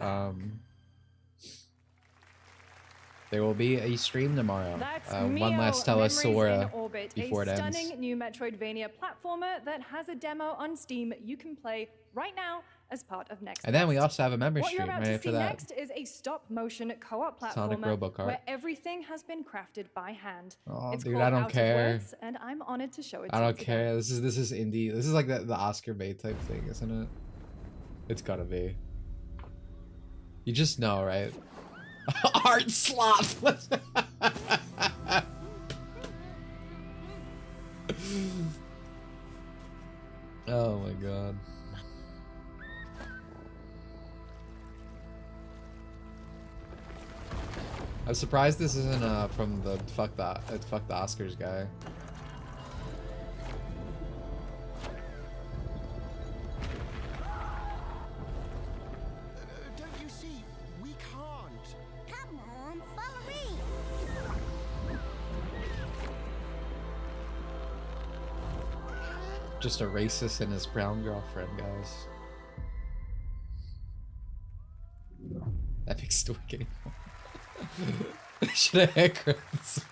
There will be a stream tomorrow. One last Telesora before it ends. A stunning new Metroidvania platformer that has a demo on Steam you can play right now as part of Next. And then we also have a member What you're stream about right to after see that. next is a stop-motion co-op Sonic platformer Robocart. where everything has been crafted by hand. Oh, It's dude, called I don't Out of care. Words, and I'm honored to show it to I you don't today. care. This is indie. This is like the Oscar bait type thing, isn't it? It's gotta be. You just know, right? Art Slop. Oh my god. I'm surprised this isn't from the fuck the Oscars guy. Don't you see? We can't. Come on, follow me. Just a racist and his brown girlfriend, guys. Epic story game. Should have haircuts.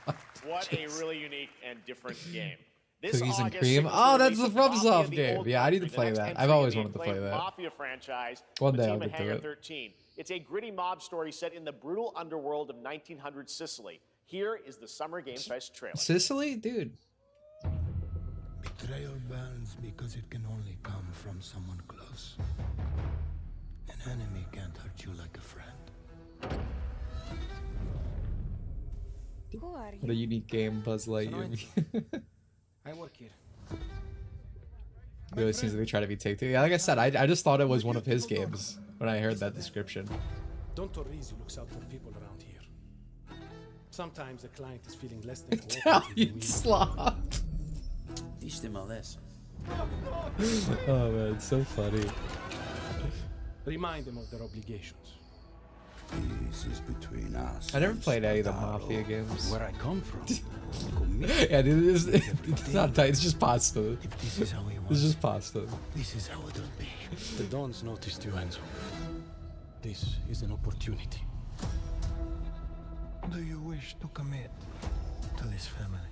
What a really unique and different game. This Cookies and August, cream. Sega's Oh, that's releasing the Mafia, FromSoft the game. Old Yeah, I need to Country, the play next that. entry I've always in the wanted to play acclaimed that. Mafia franchise. One from day the I'll team at get to Hangar it. 13. It's a gritty mob story set in the brutal underworld of 1900 Sicily. Here is the Summer Game Fest trailer. Sicily? Dude. Betrayal burns because it can only come from someone close. An enemy can't hurt you like a friend. Who are What a unique game, Buzz Lightyear. I work here. Really seems like they try to be Take-Two. Yeah, like I said, I just thought it was one of his games when I heard that description. Don Torrisi looks out for people around here. Sometimes the client is feeling less than Italian slop. Teach them a lesson. Oh man, it's so funny. Remind them of their obligations. This is between us. I never played any of the Mafia games. Where I come from. Yeah, dude, it's not tight. It's just pasta. This is how we want. It's just pasta. This is how it'll be. The Dons noticed you, Enzo. This is an opportunity. Do you wish to commit to this family?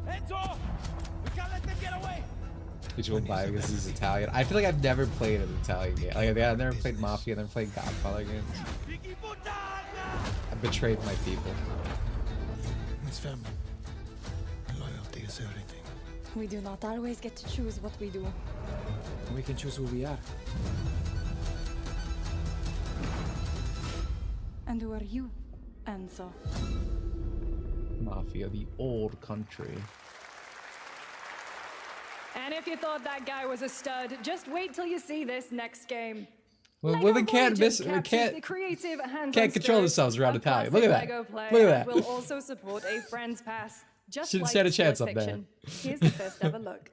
Enzo! We can't let them get away! Which will buy because he's Italian. I feel like I've never played an Italian game. Like, I've never played Mafia, I've never played Godfather games. I betrayed my people. This family. Loyalty is everything. We do not always get to choose what we do. We can choose who we are. And who are you, Enzo? Mafia, the old country. And if you thought that guy was a stud, just wait till you see this next game. Well, women can't miss. We Captures the can't. creative hands-on Can't control spirit themselves around of Italian. classic Look at that. Lego play Look at and that. will also support a friend's pass, just Shouldn't like stand a chance Split up there. Fiction. Here's the first ever look.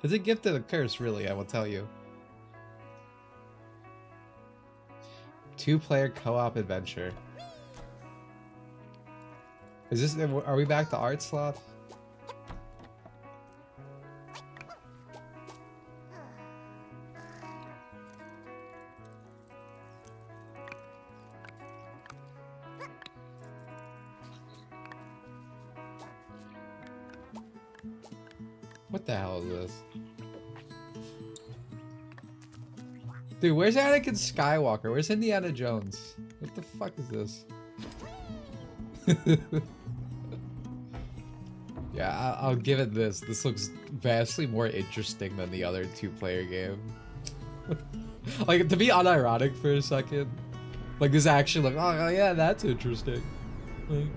It's a gift and a curse, really, I will tell you. 2-player co-op adventure. Is this? Are we back to Art Slop? What the hell is this? Dude, where's Anakin Skywalker? Where's Indiana Jones? What the fuck is this? Yeah, I'll give it this. This looks vastly more interesting than the other 2-player game. Like, to be unironic for a second. Like, this actually like, oh yeah, that's interesting. Like,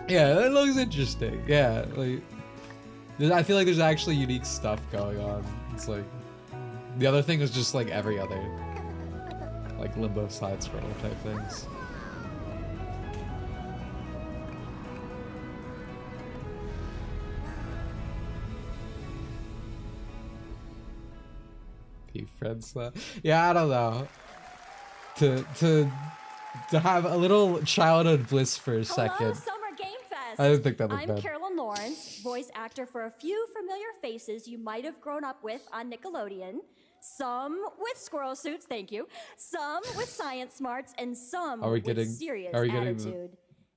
yeah, that looks interesting. Yeah, like, I feel like there's actually unique stuff going on. It's like, the other thing is just like every other, like, limbo side scroll type things. Friends, yeah, I don't know. To have a little childhood bliss for a second. Hello, Summer Game Fest. I didn't think that was I'm bad. Carolyn Lawrence, voice actor for a few familiar faces you might have grown up with on Nickelodeon. Some with squirrel suits, thank you. Some with science smarts, and some with serious attitude.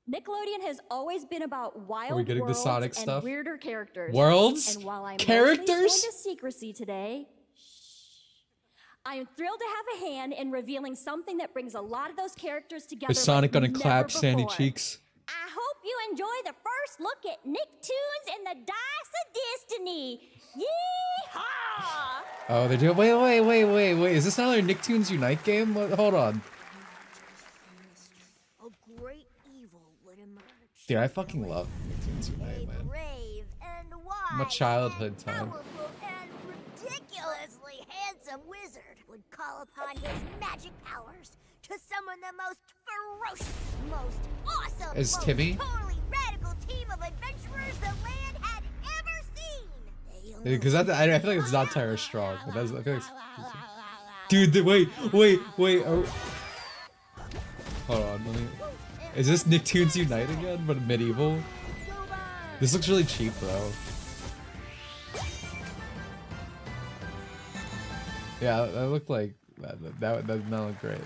Nickelodeon has always been about wild Are we getting the worlds Sonic and stuff? weirder characters. Worlds? And while I'm Characters? mostly sworn to secrecy today, I am thrilled to have a hand in revealing something that brings a lot of those characters together. Is Sonic like gonna never clap Sandy before. cheeks? I hope you enjoy the first look at Nicktoons and the Dice of Destiny. Yeehaw! Oh, they're doing. Wait. Is this another Nicktoons Unite game? Hold on. A great evil would emerge. Dude, I fucking love Nicktoons Unite, man. Brave and My wise childhood time. powerful and ridiculously handsome wizard would call upon his magic powers to summon the most ferocious, most awesome, Is most Timmy? totally radical team of adventurers the land had ever seen. Because I feel like it's not Terror Strong. But that's, I feel like dude, wait. Hold on, let me. Is this Nicktoons Unite again, but medieval? This looks really cheap, though. Yeah, that looked like that looked great.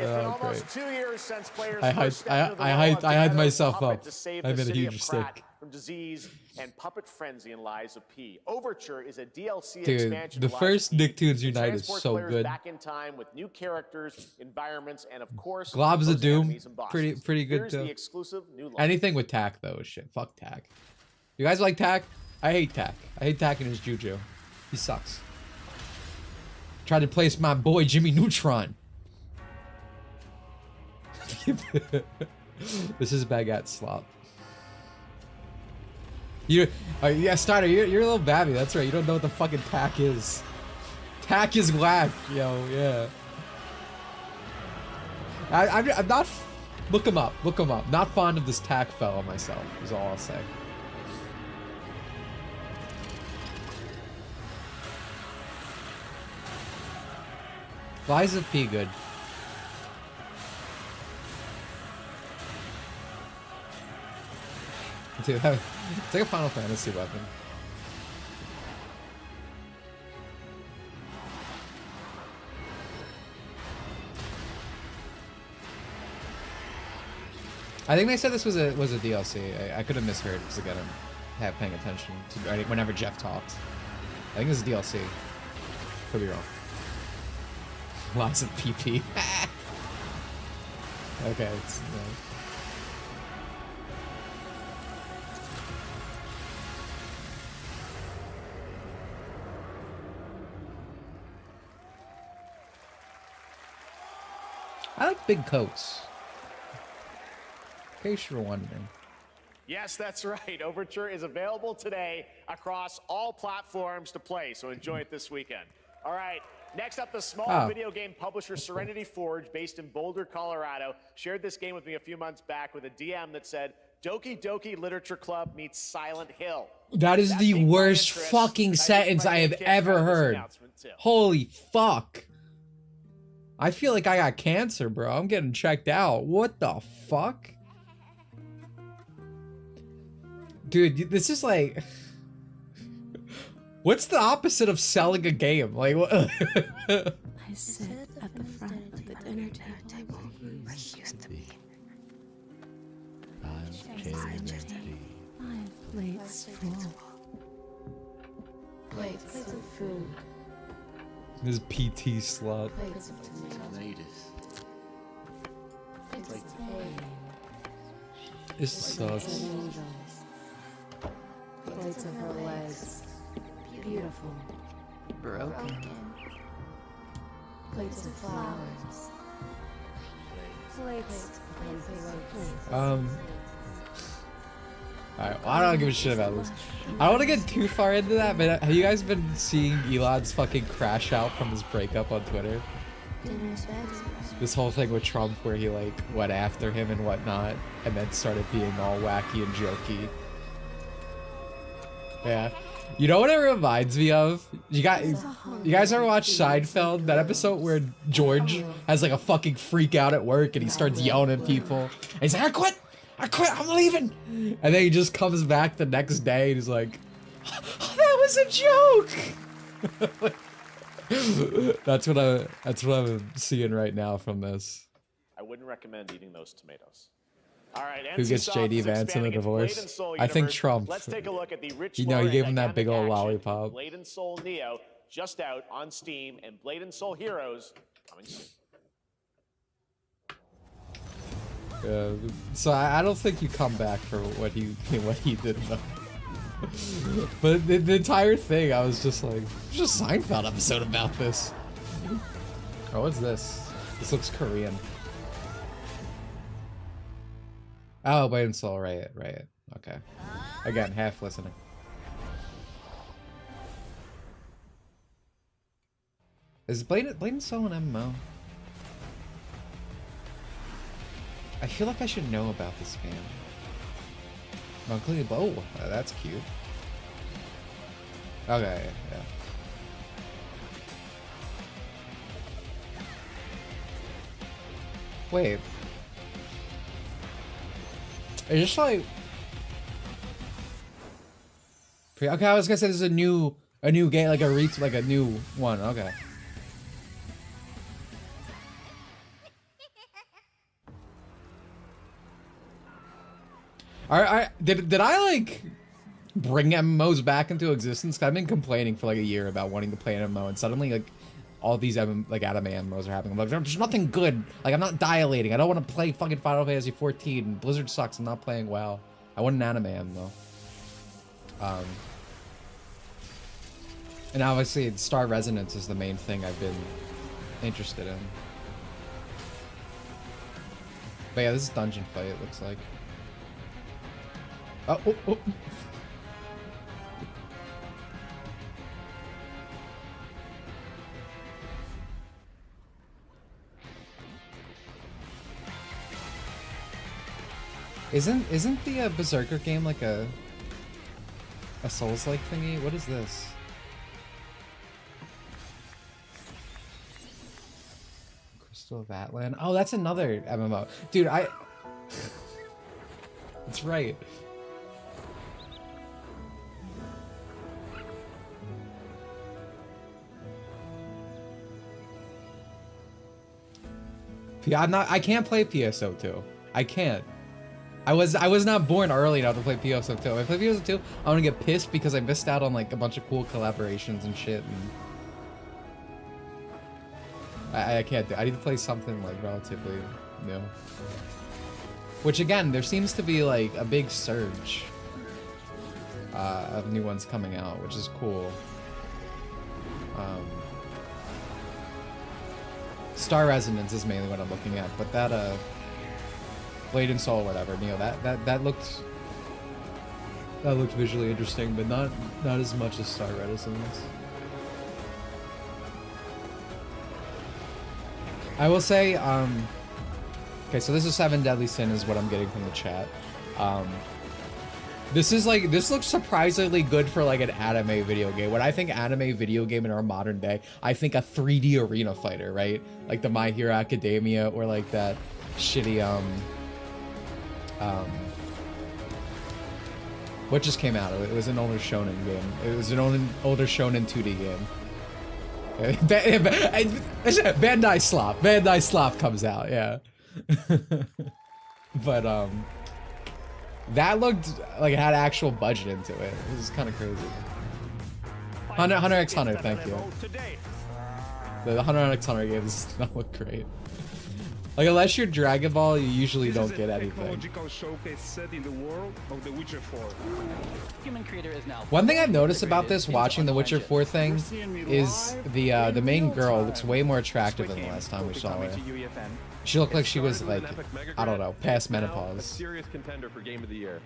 It's been almost 2 years since players I first stepped into the role of hyped Meadows myself puppet up. to save I the made a city huge of Pratt mistake. from disease and puppet frenzy in Lies of P. Overture is a DLC Dude, expansion. the to Lies first of P. Nicktoons It Unite is transports so players good. back in time with new characters, environments, and of course, Globs of those Doom, enemies and bosses. pretty good Here's too. the exclusive new look. Anything with Tack though is shit. Fuck Tack. You guys like Tack? I hate Tack. I hate Tack and his juju. He sucks. Tried to place my boy Jimmy Neutron. This is Baguette Slop. Yeah, Starter, you're a little babby. That's right. You don't know what the fucking Tack is. Tack is whack, yo. Yeah. I'm not. Look him up. Look him up. Not fond of this Tack fella myself. Is all I'll say. Lies of P good. Dude, it's like a Final Fantasy weapon. I think they said this was a DLC. I could have misheard because again I'm half paying attention to whenever Jeff talks. I think this is DLC. Could be wrong. Lots of PP. Okay, it's I like big coats. In case you're wondering. Yes, that's right. Overture is available today across all platforms to play, so enjoy it this weekend. All right, next up, the small video game publisher Serenity Forge, based in Boulder, Colorado, shared this game with me a few months back with a DM that said, Doki Doki Literature Club meets Silent Hill. That is the worst fucking sentence I have ever heard. Holy fuck. I feel like I got cancer, bro. I'm getting checked out. What the fuck? Dude, this is like... What's the opposite of selling a game? Like, what? I sit at the front of the dinner table. I used to be. My plate's full. Plates of food. This PT slut. Plates of tomatoes. Plates of hay. This sucks. Plates of her legs. Beautiful. Broken. Plates of flowers. Plates of Alright, well, I don't give a shit about this. I don't want to get too far into that, but have you guys been seeing Elon's fucking crash out from his breakup on Twitter? This whole thing with Trump where he like went after him and whatnot, and then started being all wacky and jokey. Yeah. You know what it reminds me of? You guys ever watch Seinfeld? That episode where George has like a fucking freak out at work and he starts yelling at people. And he's like, I quit, I'm leaving. And then he just comes back the next day and he's like, that was a joke. That's what I'm seeing right now from this. I wouldn't recommend eating those tomatoes. All right, Who gets NCSoft JD is Vance in the expanding its divorce? Blade and Soul I think universe. Trump. Let's take a look at the rich You know, he lore gave and him that big dynamic old action. lollipop. Blade and Soul Neo just out on Steam, and Blade and Soul Heroes coming soon. So I don't think you come back for what he did though. But the entire thing, I was just like, there's just a Seinfeld episode about this. Oh, what's this? This looks Korean. Oh, Blade and Soul, right. Okay. Again, half listening. Is Blade and Soul an MMO? I feel like I should know about this game. Monthly bow. Oh, that's cute. Okay, yeah. Wait. It's just like. Okay, I was gonna say this is a new game, like a new one. Okay. Did I like bring MMOs back into existence? 'Cause I've been complaining for like a year about wanting to play an MMO, and suddenly like all these anime MMOs are happening. I'm like, there's nothing good. Like, I'm not dilating. I don't want to play fucking Final Fantasy 14. Blizzard sucks. I'm not playing WoW. I want an anime MMO. And obviously, Star Resonance is the main thing I've been interested in. But yeah, this is Dungeon Fight, it looks like. Oh. Isn't the Berserker game like a Souls-like thingy? What is this? Crystal of Atlan? Oh, that's another MMO. Dude, That's right. I can't play PSO2. I can't. I was not born early enough to play PSO2. If I play PSO2, I'm gonna get pissed because I missed out on like a bunch of cool collaborations and shit, and I can't do it. I need to play something like relatively new. Which again, there seems to be like a big surge of new ones coming out, which is cool. Star Resonance is mainly what I'm looking at, but that Blade and Soul, whatever, Neo, that looked visually interesting, but not as much as Star Resonance. I will say, okay, so this is 7 Deadly Sin is what I'm getting from the chat. This looks surprisingly good for like an anime video game. When I think anime video game in our modern day, I think a 3D arena fighter, right? Like the My Hero Academia, or like that shitty what just came out? It was an older shonen game. It was an older shonen 2D game. Bandai Slop. Bandai Slop comes out, yeah. But that looked like it had actual budget into it. It was kind of crazy. Hunter x Hunter, thank you. The Hunter x Hunter game does not look great. Like, unless you're Dragon Ball, you usually don't get anything. One thing I've noticed about this, watching the Witcher 4 thing, is the main girl looks way more attractive than the last time we saw her. She looked like she was like, I don't know, past menopause. Serious contender for Game of the Year.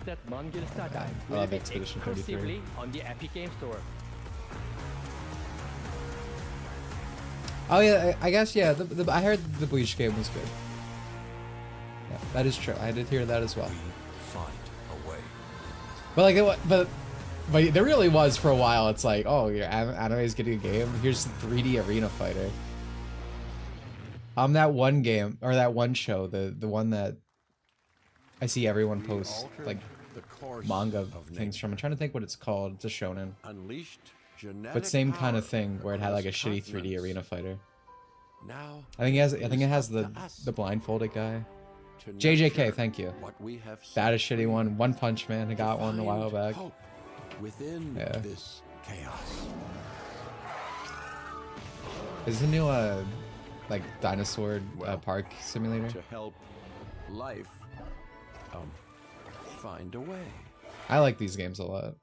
I love Expedition 33. On the Epic Game Store. Oh yeah, I guess, yeah, I heard the Bleach game was good. Yeah, that is true. I did hear that as well. Find a way. But like, but there really was for a while. It's like, oh, your anime is getting a game. Here's the 3D arena fighter. That one game, or that one show, the one that I see everyone post like manga things from. I'm trying to think what it's called. It's a shonen. Unleashed. But same kind of thing, where it had like a shitty 3D arena fighter. Now, I think it has the blindfolded guy. JJK, thank you. What we have That is shitty one. One Punch Man, I got one a while back. hope within Yeah. this chaos. Is the new like dinosaur park simulator? To help life find a way. I like these games a lot.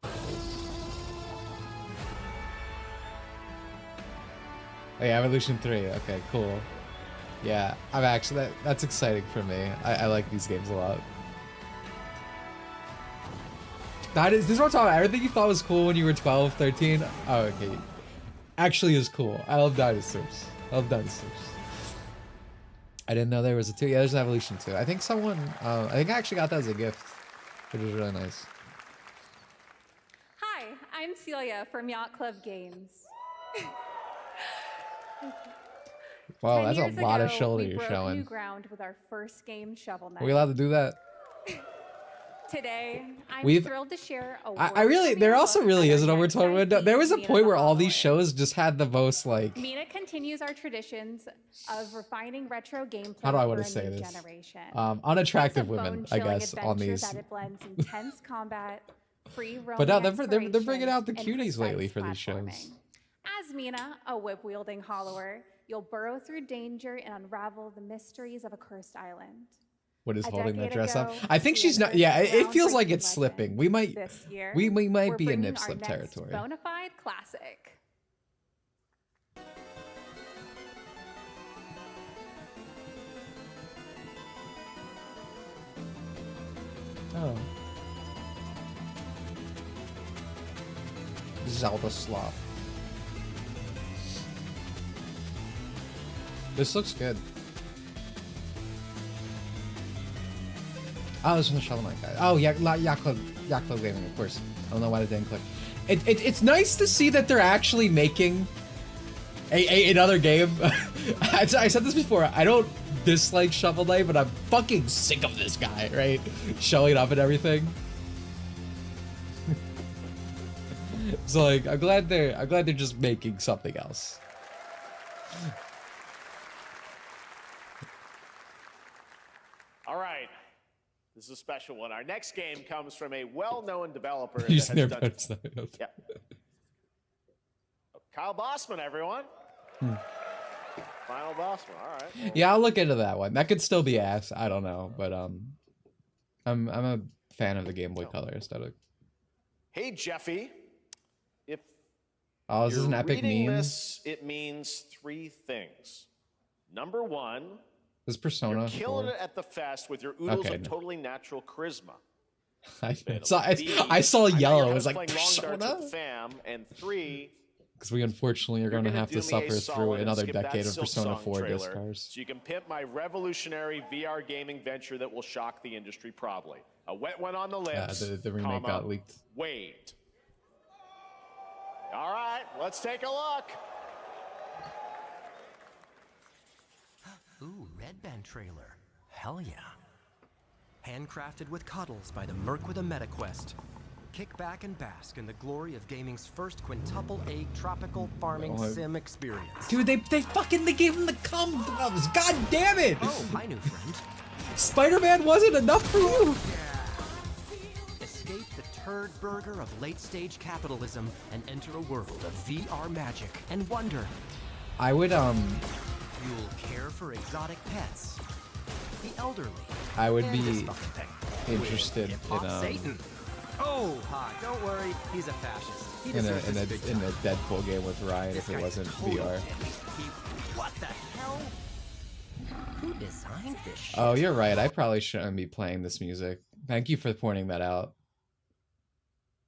Oh yeah, Evolution 3. Okay, cool. Yeah, I'm actually that's exciting for me. I like these games a lot. This is what I'm talking about. Everything you thought was cool when you were 12, 13. Oh, okay. Actually is cool. I love dinosaurs. I love dinosaurs. I didn't know there was a 2. Yeah, there's an Evolution 2. I think someone, I think I actually got that as a gift, which is really nice. Hi, I'm Celia from Yacht Club Games. Wow, that's a 10 years lot of ago, shoulder we you're broke showing. new ground with our first game, Shovel Knight. Are we allowed to do that? Today, I'm We've- thrilled to share a I really, there also really is an overtone window. There was a point where all these shows just had the most like, Mina continues our traditions of refining retro gameplay how do I for want a to say new this? generation. Unattractive It's a women, I bone-chilling guess, on adventure these. That it blends intense combat, free roaming But no, they're bringing out the exploration, cuties and lately for precise these platforming. shows. As Mina, a whip-wielding hollower, you'll burrow through danger and unravel the mysteries of a cursed island. What is A holding that decade dress up? ago, I think we she's not. unearthed Yeah, a it feels like groundbreaking it's slipping. legend. We might, This year, we might we're be a bringing nip our slip next territory. bona fide classic. Oh. Zelda Slop. This looks good. Oh, this is from the Shovel Knight guy. Oh, yeah, Yacht Club Gaming, of course. I don't know why it didn't click. It's nice to see that they're actually making another game. I said this before. I don't dislike Shovel Knight, but I'm fucking sick of this guy, right? Showing up and everything. So like, I'm glad they're just making something else. All right. This is a special one. Our next game comes from a well-known developer. You that just has never done- noticed that. Yeah. Kyle Bossman, everyone. Final Bossman. All right. Well, Yeah, I'll look into that one. That could still be ass. I don't know, but I'm a fan of the Game Boy Color aesthetic. Hey, Jeffy. If Oh, is this you're an epic reading meme? this, it means 3 things. Number 1, This Persona you're killing 4. it at the fest with your oodles Okay, of no. totally natural charisma. I saw yellow. It was like Playing long darts Persona. with fam. And 3, Because we unfortunately are going to gonna have do to me a suffer through solid and another skip that decade of Silk Persona Song 4 trailer, discards. So you can pimp my revolutionary VR gaming venture that will shock the industry probably. A wet one on the lips. The remake got leaked. Wait. All right, let's take a look. Ooh, Red Band trailer. Hell yeah. Handcrafted with cuddles by the Merc with a MetaQuest. Kick back and bask in the glory of gaming's first quintuple A tropical farming Oh, sim experience. Dude, they gave him the cum gloves. God damn it! Oh, hi, new friend. Spider-Man wasn't enough for you. Escape the turd burger of late-stage capitalism and enter a world of VR magic and wonder. I would You'll care for exotic pets. The elderly. I would and this be fucking thing. interested Hip-hop in Satan. Oh, hi, don't worry. He's a fascist. He in deserves his a big in a time. Deadpool game with Ryan This if it guy's wasn't total VR. What the hell? Who designed this shit? Oh, you're right. I probably shouldn't be playing this music. Thank you for pointing that out.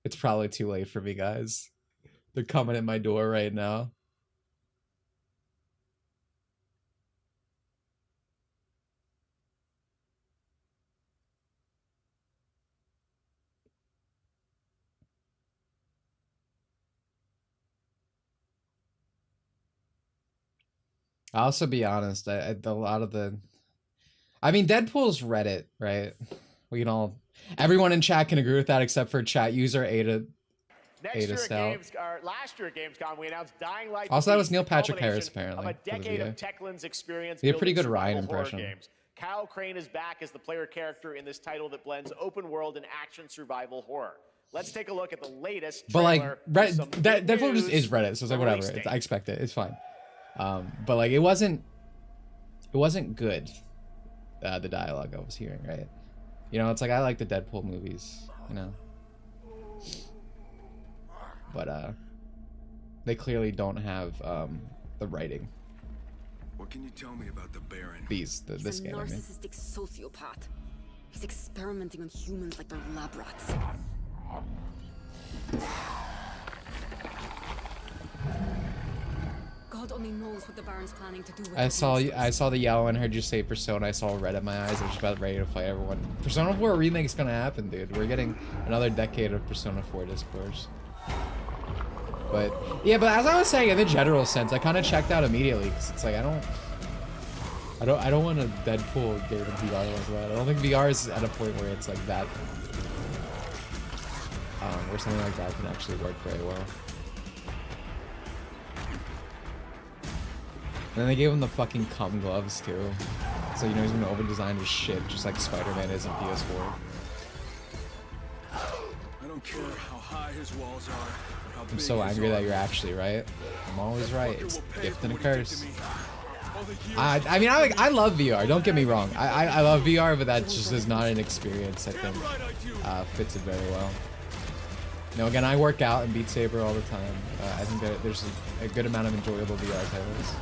It's probably too late for me, guys. They're coming at my door right now. I'll also be honest, a lot of the... I mean, Deadpool's Reddit, right? We can all... Everyone in chat can agree with that except for chat user Ada Stout. Last year at Gamescom, we announced Dying Light. Also, that was 3, Neil Patrick culmination Harris, apparently, Of a for the decade VA. of Techland's experience. He had a pretty building good Ryan survival horror impression. games. Kyle Crane is back as the player character in this title that blends open world and action survival horror. Let's take a look at the latest trailer. But like, Deadpool just is Reddit, so it's like whatever. I expect it. It's fine. But like, it wasn't good. The dialogue I was hearing, right? You know, it's like I like the Deadpool movies, you know. But they clearly don't have the writing. What can you tell me about the Baron? This game, I mean. Narcissistic sociopath. He's experimenting on humans like they're lab rats. God only knows what the Baron's planning to do with I saw the yellow and heard you say Persona. I saw red in my eyes. I was about ready to fight everyone. Persona 4 remake's gonna happen, dude. We're getting another decade of Persona 4 discourse. But yeah, but as I was saying, in the general sense, I kind of checked out immediately because it's like I don't want a Deadpool game in VR like that. I don't think VR is at a point where it's like that, where something like that can actually work very well. And then they gave him the fucking cum gloves too, so you know he's gonna over-design his shit just like Spider-Man is in PS4. I don't care how high his walls are. I'm so angry that you're actually right. I'm always right. It's a gift and a curse. I mean, I love VR. Don't get me wrong. I love VR, but that just is not an experience I think fits it very well. You know, again, I work out and Beat Saber all the time. I think that there's a good amount of enjoyable VR titles.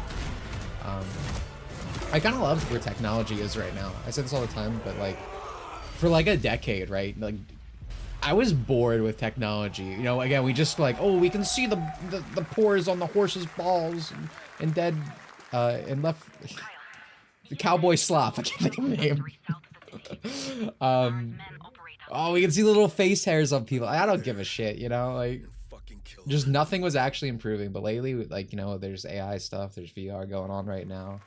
I kind of love where technology is right now. I say this all the time, but like, for like a decade, right? Like, I was bored with technology. You know, again, we just like, oh, we can see the pores on the horse's balls and dead and left the cowboy Slop. I can't think of the name. Oh, we can see the little face hairs on people. I don't give a shit, you know, like just nothing was actually improving. But lately, like, you know, there's AI stuff, there's VR going on right now.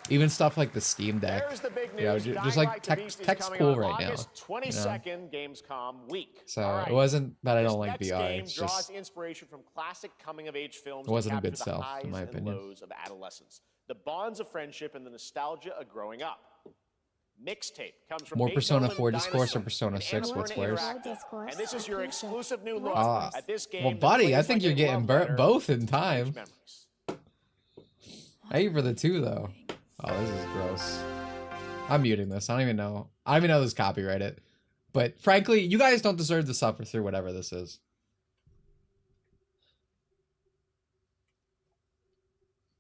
Even stuff like the Steam Deck, you know, just like tech's cool right now. August 22nd, Gamescom week. So it wasn't that I don't like VR. It's draws just inspiration from classic coming-of-age films. it wasn't a good that capture the sell, in my highs and opinion. lows of adolescence, the bonds of friendship, and the nostalgia of growing up. Mixtape comes from More Persona Beethoven 4 discourse or Dinosaur, Persona an 6? What's Amber worse? Interactive. And this is your exclusive new look at this game. Well, that buddy, plays I think like you're a getting love letter both in to time. teenage memories. Thank you for the 2 though. Oh, this is gross. I'm muting this. I don't even know this copyrighted. But frankly, you guys don't deserve to suffer through whatever this is.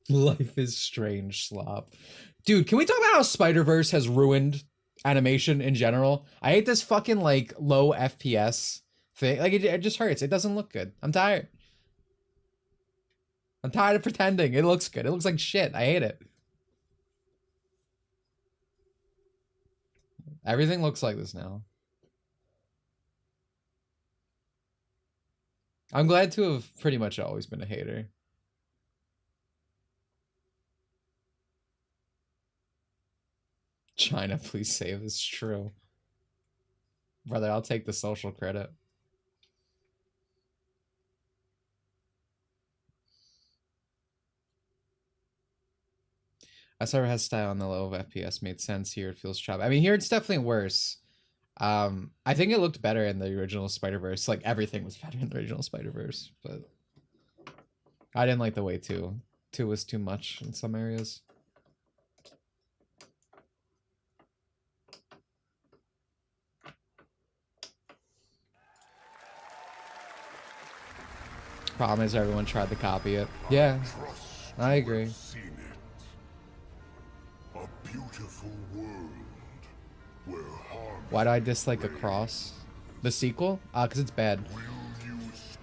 Life is strange, Slop. Dude, can we talk about how Spider-Verse has ruined animation in general? I hate this fucking like low FPS thing. Like it just hurts. It doesn't look good. I'm tired. I'm tired of pretending. It looks good. It looks like shit. I hate it. Everything looks like this now. I'm glad to have pretty much always been a hater. China, please save us. True. Brother, I'll take the social credit. SR has style on the low of FPS made sense. Here it feels choppy. I mean, here it's definitely worse. I think it looked better in the original Spider-Verse. Like everything was better in the original Spider-Verse, but I didn't like the way 2 was too much in some areas. Problem is everyone tried to copy it. Yeah, I agree. A beautiful world where harm. Why do I dislike Across? The sequel? Because it's bad.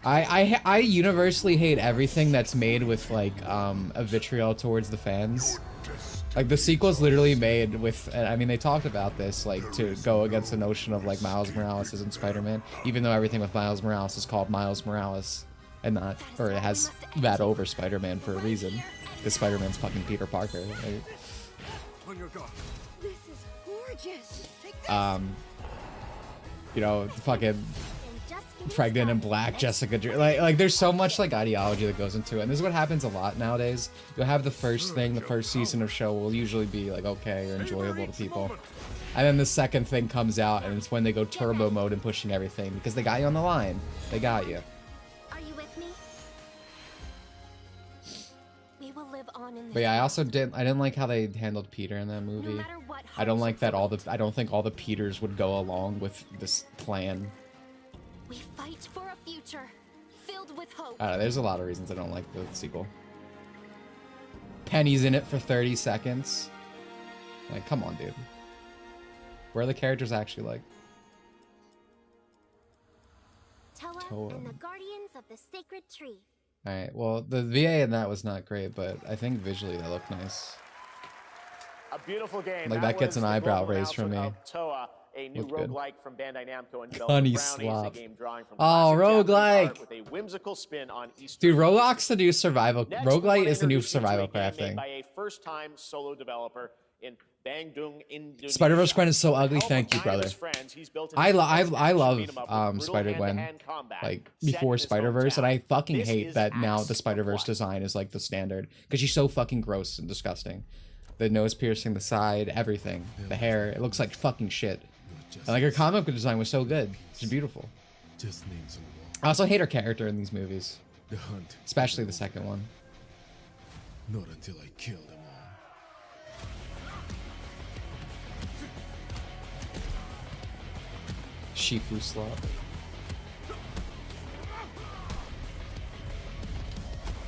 I universally hate everything that's made with like a vitriol towards the fans. Like the sequel's literally made with, I mean they talked about this, like to go against the notion of like Miles Morales isn't Spider-Man, even though everything with Miles Morales is called Miles Morales and not, or it has that over Spider-Man for a reason, because Spider-Man's fucking Peter Parker. Right? This is gorgeous. You know, fucking pregnant and black Jessica like there's so much like ideology that goes into it, and this is what happens a lot nowadays. You'll have the first thing, the first season of show will usually be like okay or enjoyable to people, and then the second thing comes out and it's when they go turbo mode and pushing everything because they got you on the line. They got you. Are you with me? We will live on in this. But yeah, I didn't like how they handled Peter in that movie. I don't like that I don't think all the Peters would go along with this plan. We fight for a future filled with hope. I don't know, there's a lot of reasons I don't like the sequel. Penny's in it for 30 seconds. Like, come on, dude. Where are the characters actually like? Toa and the guardians of the sacred tree. Alright, well, the VA in that was not great, but I think visually that looked nice. A beautiful game. Like, that gets an eyebrow raised from me. Toa, a new Looked good. roguelike from Bandai Namco and Honey Brownies, Slop. a game drawing from Oh, classic Japanese roguelike! art with a whimsical spin on Eastern Dude, Roblox's the new survival. Next, Roguelite we is the new introduce you to a survival game craft made thing. by a first-time solo developer in Bandung, Indonesia. Spider-Verse Gwen is so ugly. With the help Thank you, of nine of brother. his friends, he's built an I impressive action love beat 'em up with brutal Spider-Gwen hand-to-hand combat like set before in his Spider-Verse, and I hometown. fucking This hate is that now Acts the of Spider-Verse One. design is like the standard because she's so fucking gross and disgusting. The nose piercing, the side, everything, the hair, it looks like fucking shit. And like her comic book design was so good. It's beautiful. Just need some I also hate her character in these movies, The hunt. especially the second one. Not until I kill them all. Shifu Slop.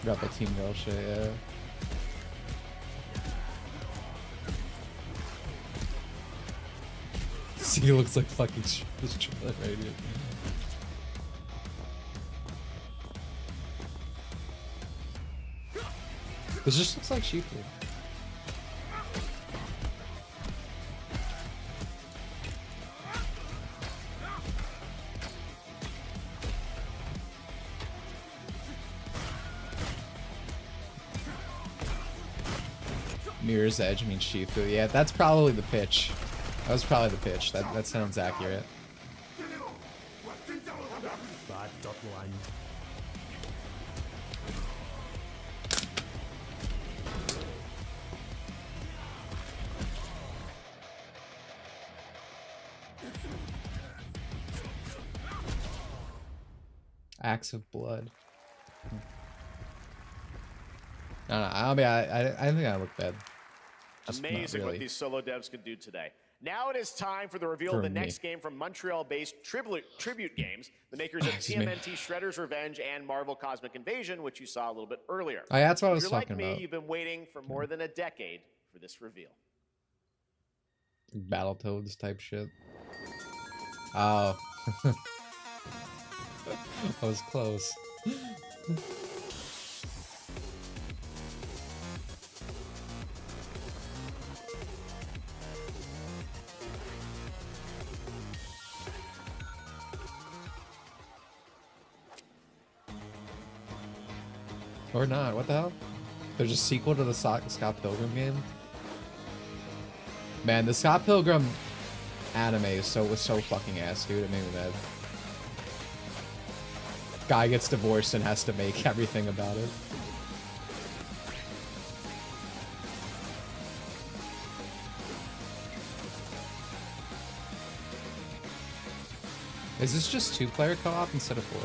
Rebel Team Girl shit, yeah. See, he looks like fucking this trailer right here. This just looks like Shifu. Mirror's Edge means Shifu. Yeah, that's probably the pitch. That was probably the pitch. That sounds accurate. Acts of Blood. I mean, I think I look bad. Just not Amazing really. what these solo devs can do today. Now it is time for the reveal of the next game from Montreal-based Tribute Games, the makers of Excuse me. TMNT Shredder's Revenge and Marvel Cosmic Invasion, which you saw a little bit earlier. Oh, yeah, that's what I If was you're talking like me, about. you've been waiting for more than a decade for this reveal. Battletoads type shit. Oh. I was close. Or not, what the hell? There's a sequel to the Scott Pilgrim game? Man, the Scott Pilgrim anime was so fucking ass, dude. It made me mad. Guy gets divorced and has to make everything about it. Is this just 2-player co-op instead of 4?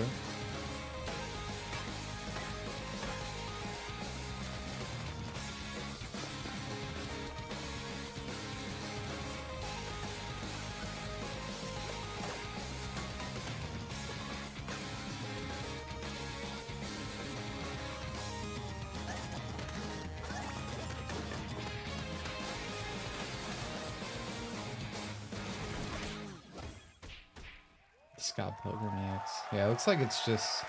Scott Pilgrim EX. Yeah, it looks like it's just.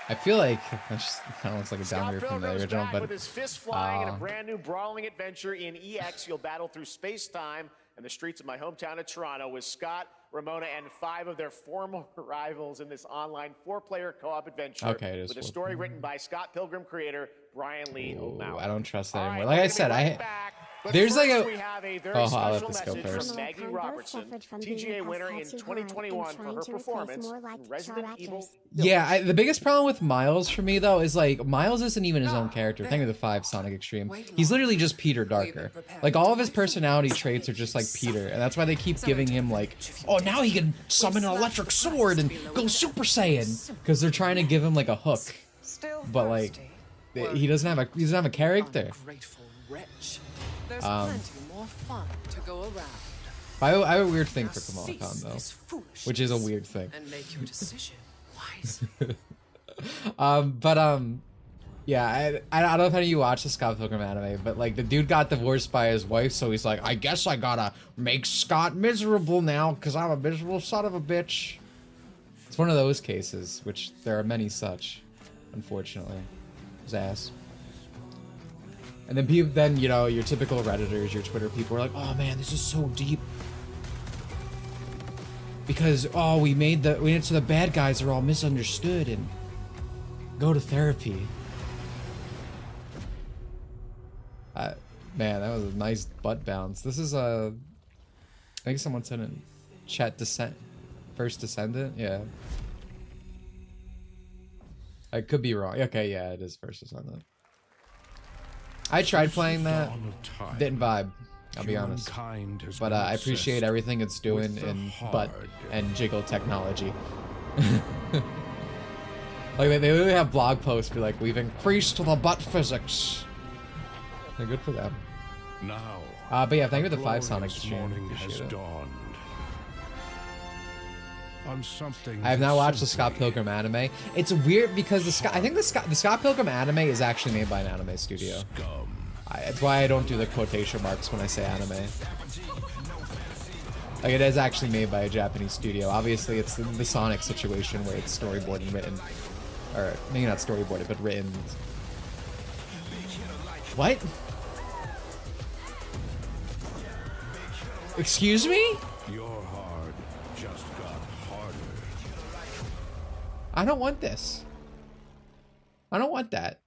I feel like that just kind of looks like a downgrade from the Pilgrim's original, back but with his fist flying in a brand new brawling adventure in EX. You'll battle through space-time and the streets of my hometown of Toronto with Scott, Ramona, and 5 of their former rivals in this online 4-player co-op adventure. Okay, it is with a 4. story written by Scott Pilgrim creator Brian Lee O'Malley. I don't trust that All anymore. right, Like I we're said, gonna be right back But There's like first a... we have a very I'll special let this go message first. from Maggie Robertson, TGA winner in 2021 for her performance in Resident Evil. Yeah, the biggest problem with Miles for me, though, is like, Miles isn't even his own character. Thank you to the 5 Sonic Extreme. He's literally just Peter Darker. Like, all of his personality traits are just like Peter, and that's why they keep giving him like, oh, now he can summon an electric sword and go Super Saiyan, because they're trying to give him like a hook. But like, he doesn't have a character. There's plenty more fun to go around. I have a weird thing for Kamala Khan, though, which is a weird thing. And make your decision wisely. Yeah, I don't know if any of you watch the Scott Pilgrim anime, but like the dude got divorced by his wife, so he's like, I guess I gotta make Scott miserable now, because I'm a miserable son of a bitch. It's one of those cases, which there are many such, unfortunately. His ass. And then people, you know, your typical Redditors, your Twitter people are like, oh man, this is so deep. Because, oh, we made it so the bad guys are all misunderstood and go to therapy. Man, that was a nice butt bounce. This is I think someone said in chat, first Descendant? Yeah. I could be wrong. Okay, yeah, it is first Descendant. I tried playing that, didn't vibe, I'll be honest. But I appreciate everything it's doing in butt and jiggle technology. Like they literally have blog posts be like, we've increased the butt physics. They're good for them. Now, but yeah, thank you for the 5 Sonic stream. I have not watched the Scott Pilgrim anime. It's weird because I think the Scott Pilgrim anime is actually made by an anime studio. That's why I don't do the quotation marks when I say anime. Like, it is actually made by a Japanese studio. Obviously, it's the Sonic situation where it's storyboarded and written. Or, maybe not storyboarded, but written. What? Excuse me? Your heart just got harder. I don't want this. I don't want that.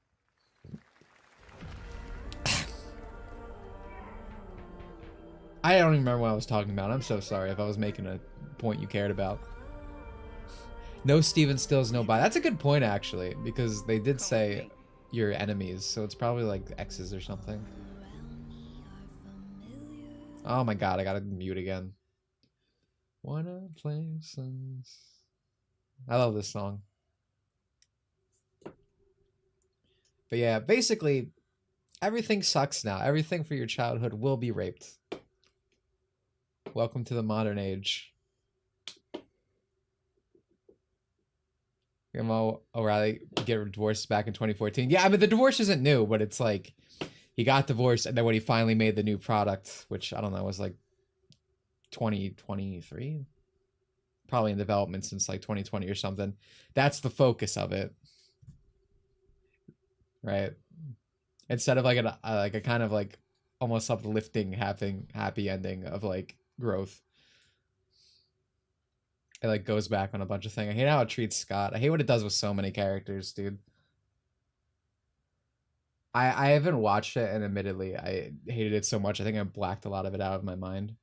I don't even remember what I was talking about. I'm so sorry if I was making a point you cared about. No Steven Stills, no buy. That's a good point, actually, because they did say your enemies, so it's probably like X's or something. Oh my god, I gotta mute again. Wanna play songs. I love this song. But yeah, basically, everything sucks now. Everything for your childhood will be raped. Welcome to the modern age. Grandma O'Reilly get divorced back in 2014. Yeah, I mean, the divorce isn't new, but it's like, he got divorced, and then when he finally made the new product, which, I don't know, was like 2023? Probably in development since like 2020 or something. That's the focus of it. Right? Instead of like a kind of like almost uplifting, happy ending of like growth. It like goes back on a bunch of things. I hate how it treats Scott. I hate what it does with so many characters, dude. I haven't watched it, and admittedly, I hated it so much. I think I blacked a lot of it out of my mind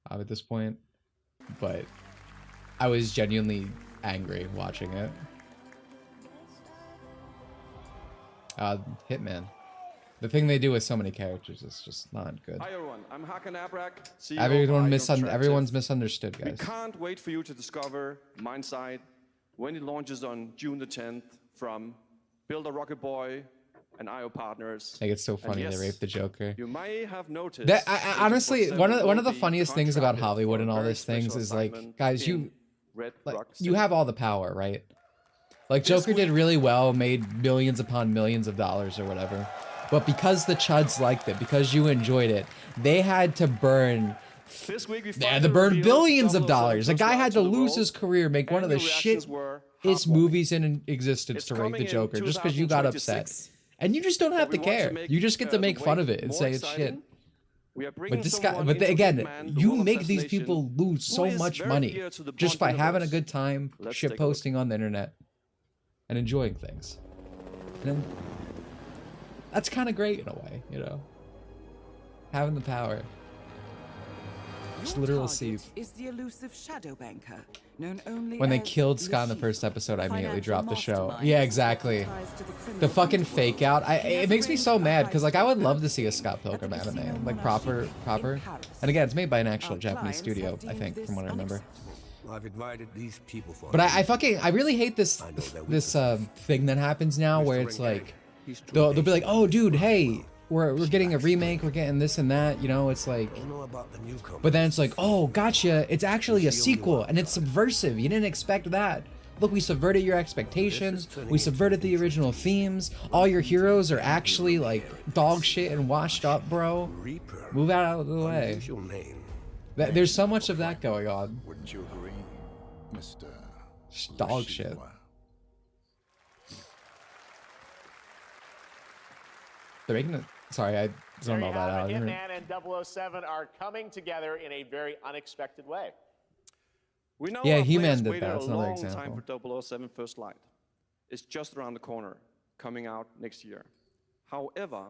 at this point. But I was genuinely angry watching it. Hitman. The thing they do with so many characters is just not good. Hi everyone, I'm Hakan Abrak, CEO Everyone's misunderstood, guys. We can't wait for you to discover Mindside when it launches on June the 10th from Builder Rocket Boy and IO partners. Like, it's so funny yes, they raped the Joker. You may have noticed that honestly, one of the funniest things about Hollywood and all these things is like, guys, you have all the power, right? Like, Joker did really well, made millions upon millions of dollars or whatever. But because the chuds liked it, because you enjoyed it, they had to burn. They had to burn billions of dollars. A guy had to lose his career, make one of the shittest movies in existence to rape the Joker, just because you got upset. And you just don't have to care. You just get to make fun of it and say it's shit. But this guy, again, you make these people lose so much money just by having a good time, shit posting on the internet, and enjoying things. And then, that's kind of great in a way, you know. Having the power. Just literal Steve. Is the elusive shadow banker, known only When they as killed Scott in the first episode, I immediately dropped the show. Yeah, exactly. The fucking fake out. It makes me so mad because like I would love to see a Scott Pilgrim anime, like proper. And again, it's made by an actual Japanese studio, I think, from what I remember. I've invited these people for. But I really hate this thing that happens now where it's like they'll be like, oh dude, hey, we're getting a remake, we're getting this and that, you know, it's like, but then it's like, oh gotcha, it's actually a sequel and it's subversive, you didn't expect that. Look, we subverted your expectations, we subverted the original themes, all your heroes are actually like dog shit and washed up, bro. Move out of the way. There's so much of that going on. Wouldn't you agree, Mr. Dog shit. They're making it. Sorry, I zoned all that out. Hitman and 007 are coming together in a very unexpected way. We know yeah, our He-Man players did waited that. That's a another long example. time for 007 First Light. It's just around the corner, coming out next year. However,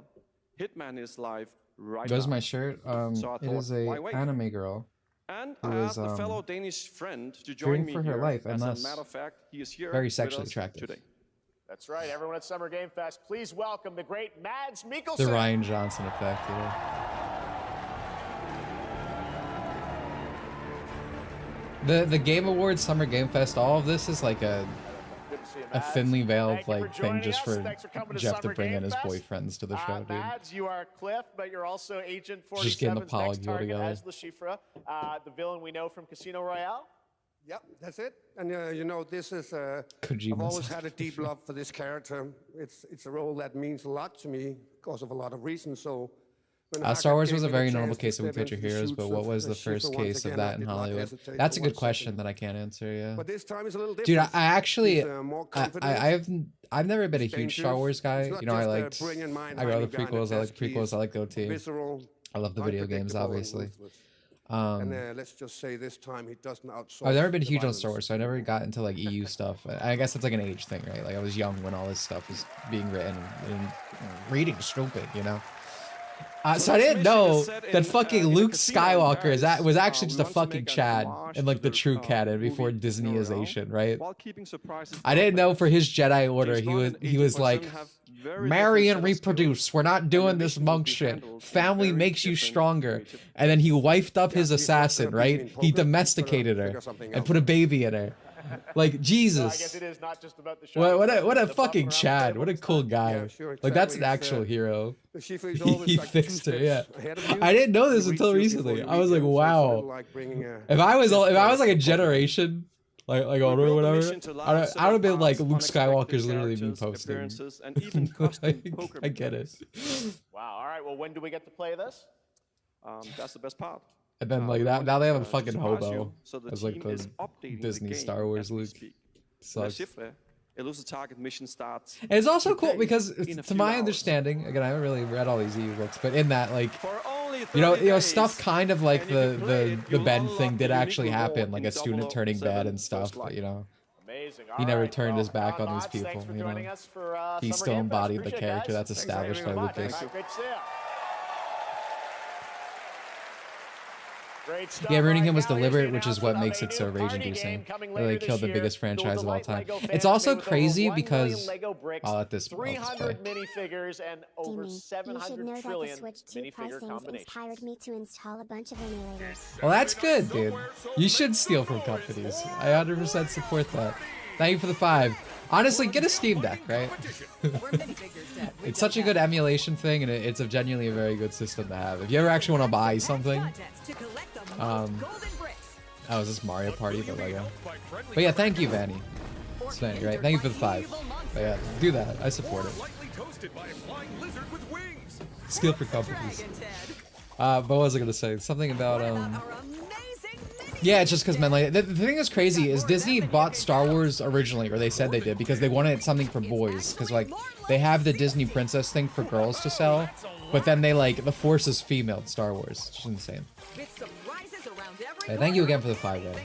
Hitman is live right There's now. my shirt. So I It thought, is a why wait? anime girl. And who I is, asked a fellow Danish friend to fearing join me for her here. life, As a unless matter of fact, he is here very with sexually us attractive. today. That's right, everyone at Summer Game Fest, please welcome the great Mads Mikkelsen. The Ryan Johnson effect, yeah. The Game Awards, Summer Game Fest, all of this is like a thinly veiled like thing just for Jeff to bring in his boyfriends to the show, dude. Mads, you are Cliff, but you're also Agent Just getting the 47's next polygon target together. as Le Chiffre, the villain we know from Casino Royale. Yep, that's it. And you know, this is Kojima I've always said had a deep love for this character. It's a role that means a lot to me because of a lot of reasons. So when Star Wars Ark was a gave me very the notable chance to case of We step Picture into the Heroes, shoes but what of was the Schiffer first once case of again, that I in did not Hollywood? hesitate That's a for good 1 question second. that I can't answer, yeah. But this time is a little different. Dude, I actually, He's, more confident. I've never been a huge Star Wars guy. It's not You know, I just a liked, brilliant mind I got the hiding behind a prequels, I like desk. the prequels, He's I like OT. visceral, I love the video games, unpredictable, and obviously. ruthless. Let's just say this time he doesn't outsource. I've never been the huge on violence. Star Wars, so I never got into like EU stuff. I guess it's like an age thing, right? Like I was young when all this stuff was being written and reading stupid, you know? So I didn't know that fucking Luke Skywalker was actually just a fucking Chad in like the true canon before Disneyization, right? I didn't know for his Jedi Order he was like, marry and reproduce. We're not doing this monk shit. Family makes you stronger. And then he wifed up his assassin, right? He domesticated her and put a baby in her. Like Jesus. I guess it is not just about the show. What a fucking Chad. What a cool guy. Like that's an actual hero. He fixed her, yeah. I didn't know this until recently. I was like, wow. If I was like a generation like older or whatever, I would have been like Luke Skywalker's literally me posting. Like, I get it. Wow. All right. Well, when do we get to play this? That's the best part. And then like now they have a fucking hobo So the as like team the is updating the Disney game Star Wars as we Luke. speak. Sucks. Chiffre, elusive target mission starts. And it's also cool today because in a to few my hours. understanding, again I haven't really read all these EU books, but in that like only you know 30 days, stuff kind of like the Ben level thing up did the actually unique happen, reward like in a student turning 007 bad and stuff, First but Light. you know. Amazing. He All never right, turned his well, back on Ron these Moss, people, thanks for you joining know. us for, He Summer still Game Fest. embodied the Appreciate it, character guys. that's Thanks established by very much. Lucas. All right, great to see you. Great stuff. Yeah, ruining him was All right, now here's the deliberate, which is what announcement makes of it a so new party rage-inducing. game coming Really later this killed the year. biggest You'll franchise of all delight time. Lego It's fans also with over crazy 1 million because Lego bricks, I'll let this play. 300 minifigures, and over Dimi, you should 700 know that the trillion Switch 2 minifigure pricings combinations. inspired me to install a bunch of emulators. Well, that's good, dude. You should steal from companies. I 100% support that. Thank you for the 5. Honestly, get a Steam Deck, right? It's such a good emulation thing, and it's a genuinely a very good system to have. If you ever actually want to buy something, oh, is this Mario Party, but Lego? But yeah, thank you, Vanny. It's Vanny, right? Thank you for the 5. But yeah, do that. I support it. Steal for companies. But what was I gonna say? Something about yeah, it's just because, man, like, the thing that's crazy is Disney bought Star Wars originally, or they said they did, because they wanted something for boys. Because, like, they have the Disney Princess thing for girls to sell, but then they, like, the Force is female Star Wars. It's just insane. Hey, thank you again for the 5, man.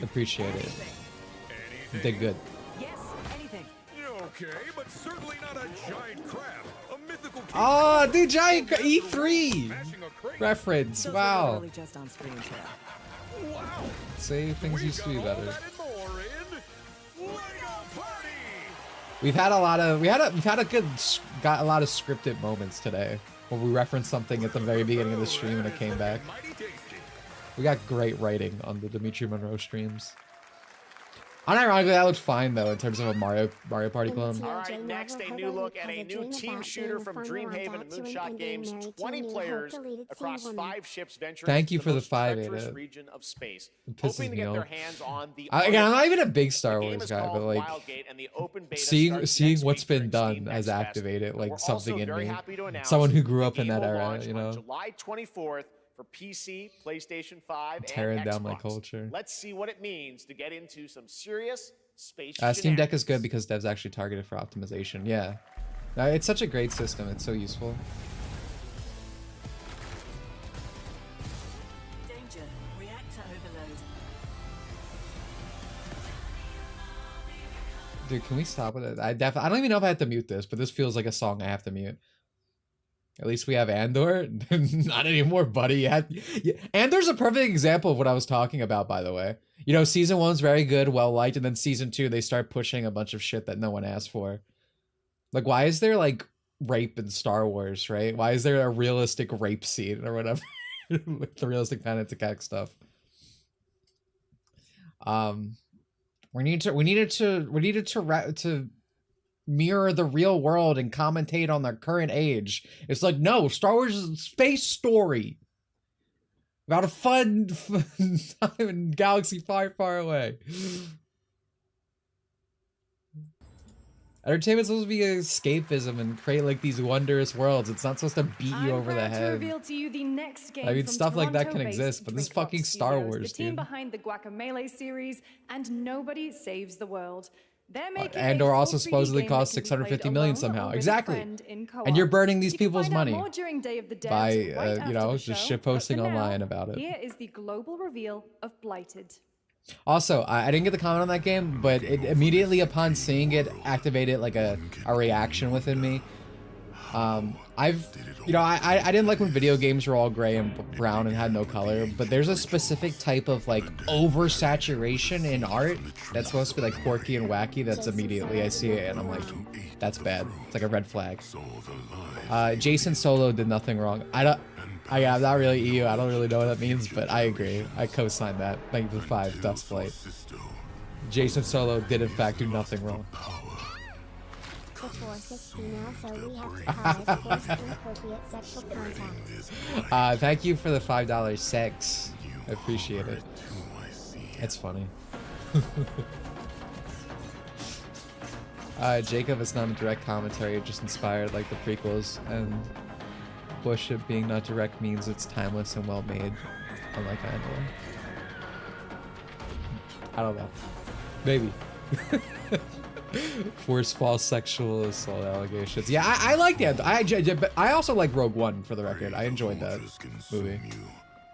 Appreciate it. You did good. Okay, but certainly not a giant crab. A mythical Oh, dude, giant E3 reference. Wow. Really just on screen chat. Wow. See, things used to be better. We've had a lot of got a lot of scripted moments today where we referenced something at the very beginning of the stream and it came back. We got great writing on the Dimitri Monroe streams. Unironically, that looks fine though in terms of a Mario Party clone. All right, next a new look at a new team shooter from Dreamhaven and Moonshot Games. 20 players across 5 ships venturing Thank you into for the the most 5 treacherous Ada. region of space, It pisses hoping to me get their off. hands on the Again, I'm not even a big The Star game Wars is guy, called but like Wildgate, and the open beta seeing starts next what's week been during done Steam has Next Fest. activated We're like something also in very me. happy to announce Someone who grew the up in game that will era, launch you on know. July 24th for PC, PlayStation 5, Tearing and down my Xbox. culture. Let's see what it means to get into some serious space Steam Deck is shenanigans. good because devs actually targeted for optimization. Yeah, it's such a great system. It's so useful. Danger. Reactor overload. Dude, can we stop with it? I don't even know if I have to mute this, but this feels like a song I have to mute. At least we have Andor. Not anymore, buddy. Andor's a perfect example of what I was talking about, by the way. You know, season 1's very good, well liked, and then season 2 they start pushing a bunch of shit that no one asked for. Like, why is there like rape in Star Wars, right? Why is there a realistic rape scene or whatever? Like the realistic Panic Attack stuff. We needed to mirror the real world and commentate on their current age. It's like, no, Star Wars is a space story about a fun time in galaxy far, far away. Entertainment's supposed to be escapism and create like these wondrous worlds. It's not supposed to beat you over the To head. reveal to you the next game I mean, from stuff like that can Toronto-based exist, but this is Drinkbox fucking Star Studios, Wars, the team dude. behind the Guacamelee series, and Nobody Saves the World. They're making Andor a also full 3D supposedly game cost that can be played $650 million alone somehow. or with a Exactly. friend in co-op. And you're burning these You can people's find out money more during Day of the Dead, by, right you after know, the just show. shitposting But for now, online about it. Here is the global reveal of Blighted. Also, I didn't get the comment on that game, but it immediately upon seeing it activated like a reaction within me. I didn't like when video games were all gray and brown and had no color, but there's a specific type of like oversaturation in art that's supposed to be like quirky and wacky that's immediately I see it and I'm like, that's bad. It's like a red flag. Jason Solo did nothing wrong. I'm not really EU. I don't really know what that means, but I agree. I co-sign that. Thank you for 5, Dustlight. Jason Solo did in fact do nothing wrong. The Force is female, so we have to call it force-inappropriate sexual contact. Thank you for the $5 sex. I appreciate it. It's funny. Jacob, it's not a direct commentary, it just inspired like the prequels, and Bush it being not direct means it's timeless and well made, unlike Andor. I don't know. Maybe. Force false sexual assault allegations. Yeah, I like that. I also like Rogue One, for the record. I enjoyed that movie.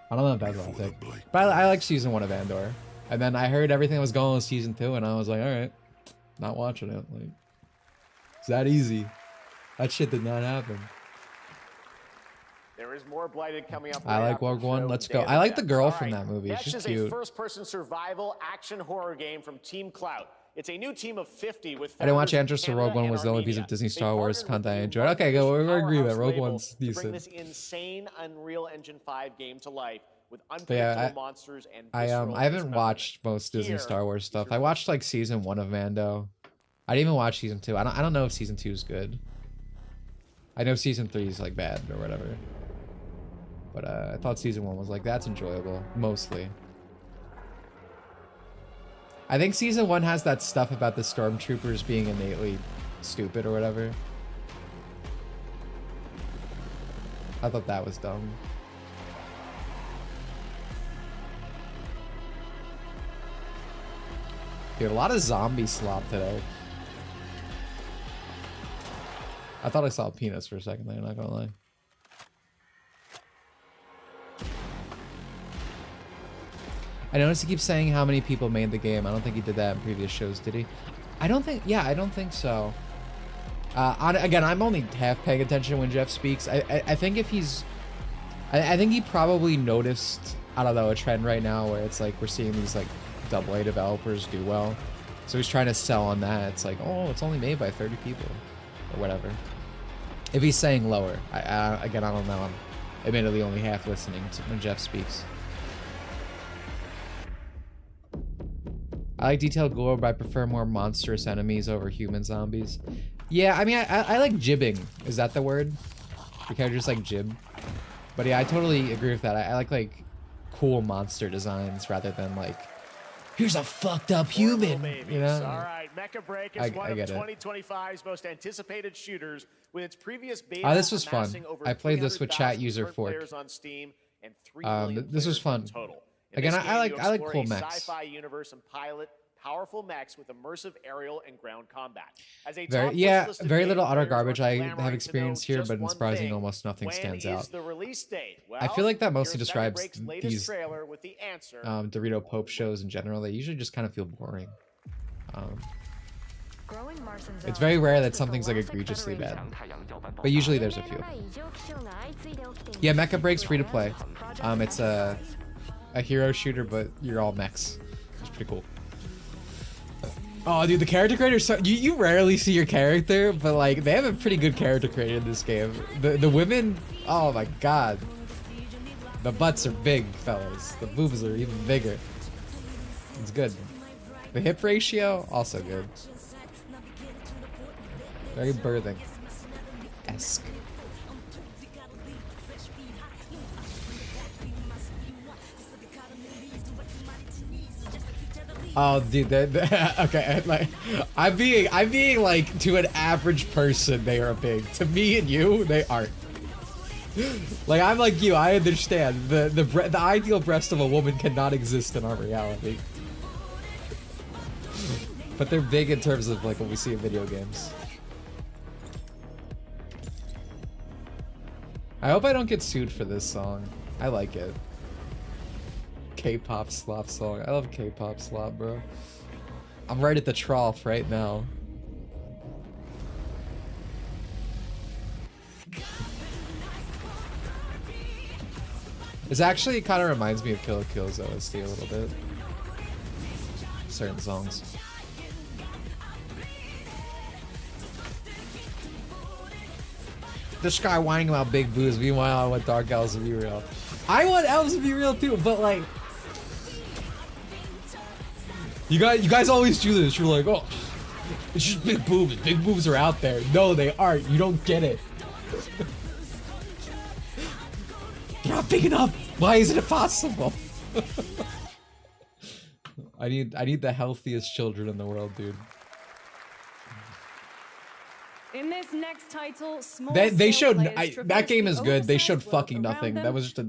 I don't know if that's authentic, but I like season 1 of Andor. And then I heard everything was going with season 2, and I was like, all right, not watching it. Like, it's that easy. That shit did not happen. There is more Blighted coming up. I like Rogue One. Let's go. I like the girl from that movie. Next She's is cute. a first-person survival action horror game from Team Clout. It's a new team of 50 with. I didn't watch founders Andor, so from Rogue Canada One and was the only piece Armenia. of Disney They Star Wars partnered content I with enjoyed. Okay, go. We agree that powerhouse Rogue label One's to bring decent. this insane Unreal Engine 5 game to life with But unpredictable yeah, monsters and I visceral haven't watched most Disney Here Star Wars stuff. I watched like season 1 of Mando. I didn't even watch season 2. I don't know if season 2 is good. I know season 3 is like bad or whatever. But I thought season 1 was like, that's enjoyable, mostly. I think season 1 has that stuff about the stormtroopers being innately stupid or whatever. I thought that was dumb. Dude, a lot of zombie slop today. I thought I saw a penis for a second there, not gonna lie. I noticed he keeps saying how many people made the game. I don't think he did that in previous shows, did he? I don't think, yeah, I don't think so. Again, I'm only half paying attention when Jeff speaks. I think if he's... I think he probably noticed, I don't know, a trend right now where it's like we're seeing these like AA developers do well. So he's trying to sell on that. It's like, oh, it's only made by 30 people or whatever. If he's saying lower, again, I don't know. I'm admittedly only half listening to when Jeff speaks. I like detailed gore, but I prefer more monstrous enemies over human zombies. Yeah, I mean, I like jibbing. Is that the word? You kind of just like jib. But yeah, I totally agree with that. I like cool monster designs rather than like, here's a fucked up human, you know? All right, Mecha Break is one of 2025's most anticipated shooters with its previous beta. This was fun. I played this with chat user Fork. On Steam and 3 million this was fun. Total. Again, I like cool mechs. Sci-fi universe and pilot powerful mechs with immersive aerial and ground combat. As a very little utter garbage I have experienced here, but in surprising almost nothing stands out. The release date? Well, I feel like that mostly describes these with the answer. Dorito Pope shows in general. They usually just kind of feel boring. It's very rare that something's like egregiously bad, but usually there's a few. Yeah, Mecha Break's free to play. It's a hero shooter, but you're all mechs. It's pretty cool. Oh, dude, the character creator, so you rarely see your character, but like they have a pretty good character creator in this game. The women, oh my god, the butts are big, fellas. The boobs are even bigger. It's good. The hip ratio, also good. Very birthing-esque. Oh, dude, okay, like, I'm being like, to an average person, they are big. To me and you, they aren't. Like, I'm like you, I understand. The ideal breast of a woman cannot exist in our reality. But they're big in terms of, like, what we see in video games. I hope I don't get sued for this song. I like it. K-pop slop song. I love K-pop slop, bro. I'm right at the trough right now. This actually kind of reminds me of Kill la Kill's OST a little bit. Certain songs. This guy whining about big boobs, meanwhile I want Dark Elves to be real. I want elves to be real too, but like... You guys always do this. You're like, oh, it's just big boobs. Big boobs are out there. No, they aren't. You don't get it. They're not big enough. Why isn't it possible? I need the healthiest children in the world, dude. In this next title, they showed that game is good. They showed fucking nothing. That was just a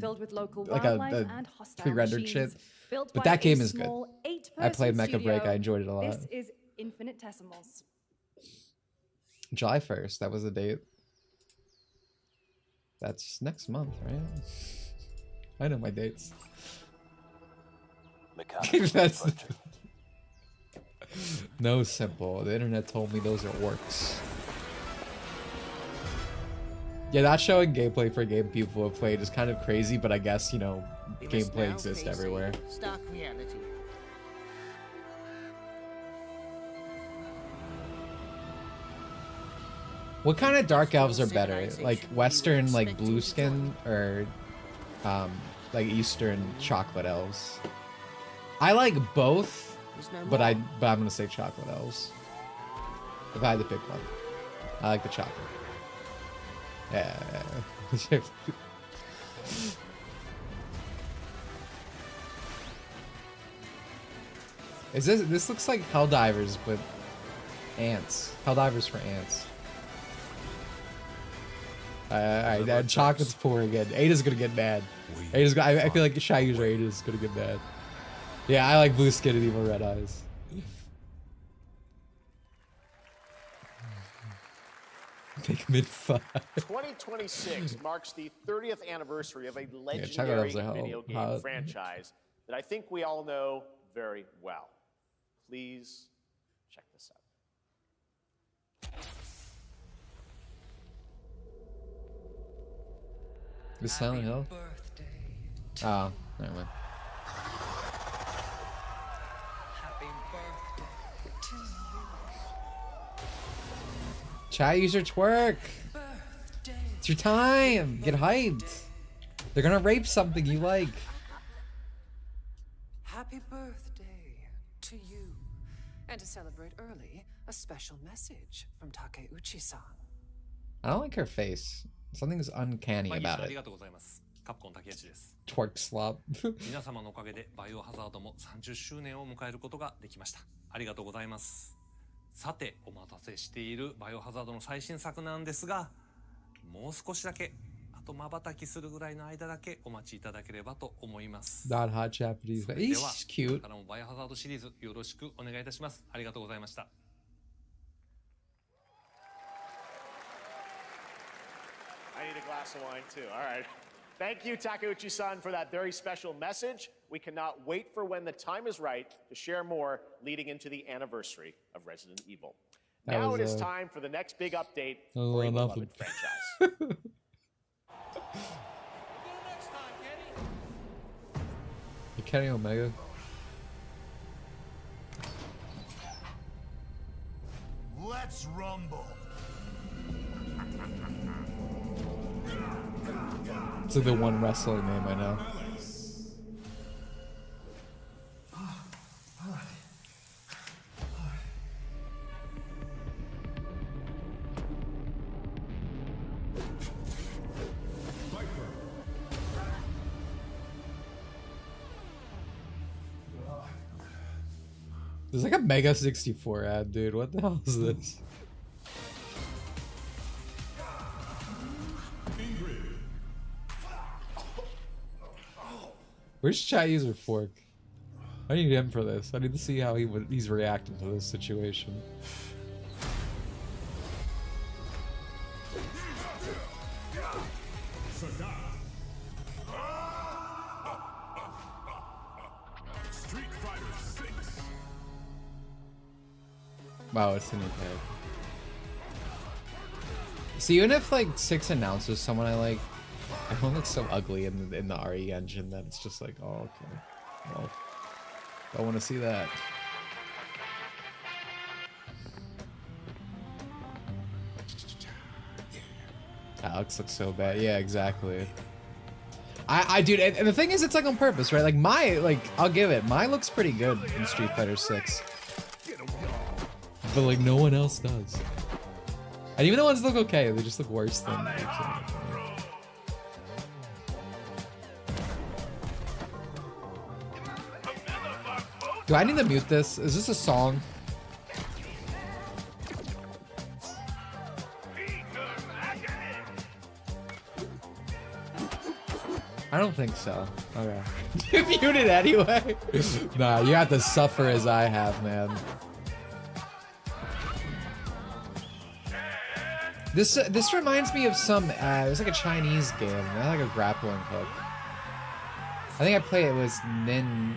pre-rendered shit. But that game is good. I played Mecha Break. I enjoyed it a lot. This is Infinitesimals. July 1st. That was the date. That's next month, right? I know my dates. That's no simple. The internet told me those are works. Yeah, not showing gameplay for a game people have played is kind of crazy, but I guess, you know, gameplay exists everywhere. Stock reality. What kind of dark elves are better? Like Western, like blue skin, or like Eastern chocolate elves? I like both, but I'm gonna say chocolate elves. If I had to pick one, I like the chocolate. Yeah. This looks like Helldivers, but ants. Helldivers for ants. Alright, that chocolate's pouring in. Ada's gonna get mad. I feel like Shy User Ada's gonna get mad. Yeah, I like blue skin and evil red eyes. Pikmin 5. 2026 marks the 30th anniversary of a legendary video game franchise that I think we all know very well. Please check this out. The Silent Hill? Oh, never mind. Chat user twerk. It's your time. Get hyped. They're gonna rape something you like. Happy birthday to you. And to celebrate early, a special message from Takeuchi-san. I don't like her face. Something's uncanny about it. Twerk slop. 皆様のおかげでバイオハザードも30周年を迎えることができました。ありがとうございます。さて、お待たせしているバイオハザードの最新作なんですが、もう少しだけ、あと瞬きするぐらいの間だけお待ちいただければと思います。Not hot Japanese, but he's cute. これからもバイオハザードシリーズよろしくお願いいたします。ありがとうございました。I need a glass of wine too. All right. Thank you, Takeuchi-san, for that very special message. We cannot wait for when the time is right to share more leading into the anniversary of Resident Evil. Now it is time for the next big update for a beloved franchise. Kenny Omega. Let's rumble. It's like the one wrestling name I know. There's like a Mega 64 ad, dude. What the hell is this? Where's chat user Fork? I need him for this. I need to see how he's reacting to this situation. Wow, it's a new tag. See, even if like 6 announces someone I like, everyone looks so ugly in the RE engine that it's just like, oh, okay. Well, I want to see that. Alex looks so bad. Yeah, exactly. I dude, and the thing is, it's like on purpose, right? Like I'll give it. Mine looks pretty good in Street Fighter 6. But like no one else does. And even the ones that look okay, they just look worse than Do I need to mute this? Is this a song? I don't think so. Okay. You muted anyway? Nah, you have to suffer as I have, man. This reminds me of some, it was like a Chinese game, not like a grappling hook. I think I played it was Ninako?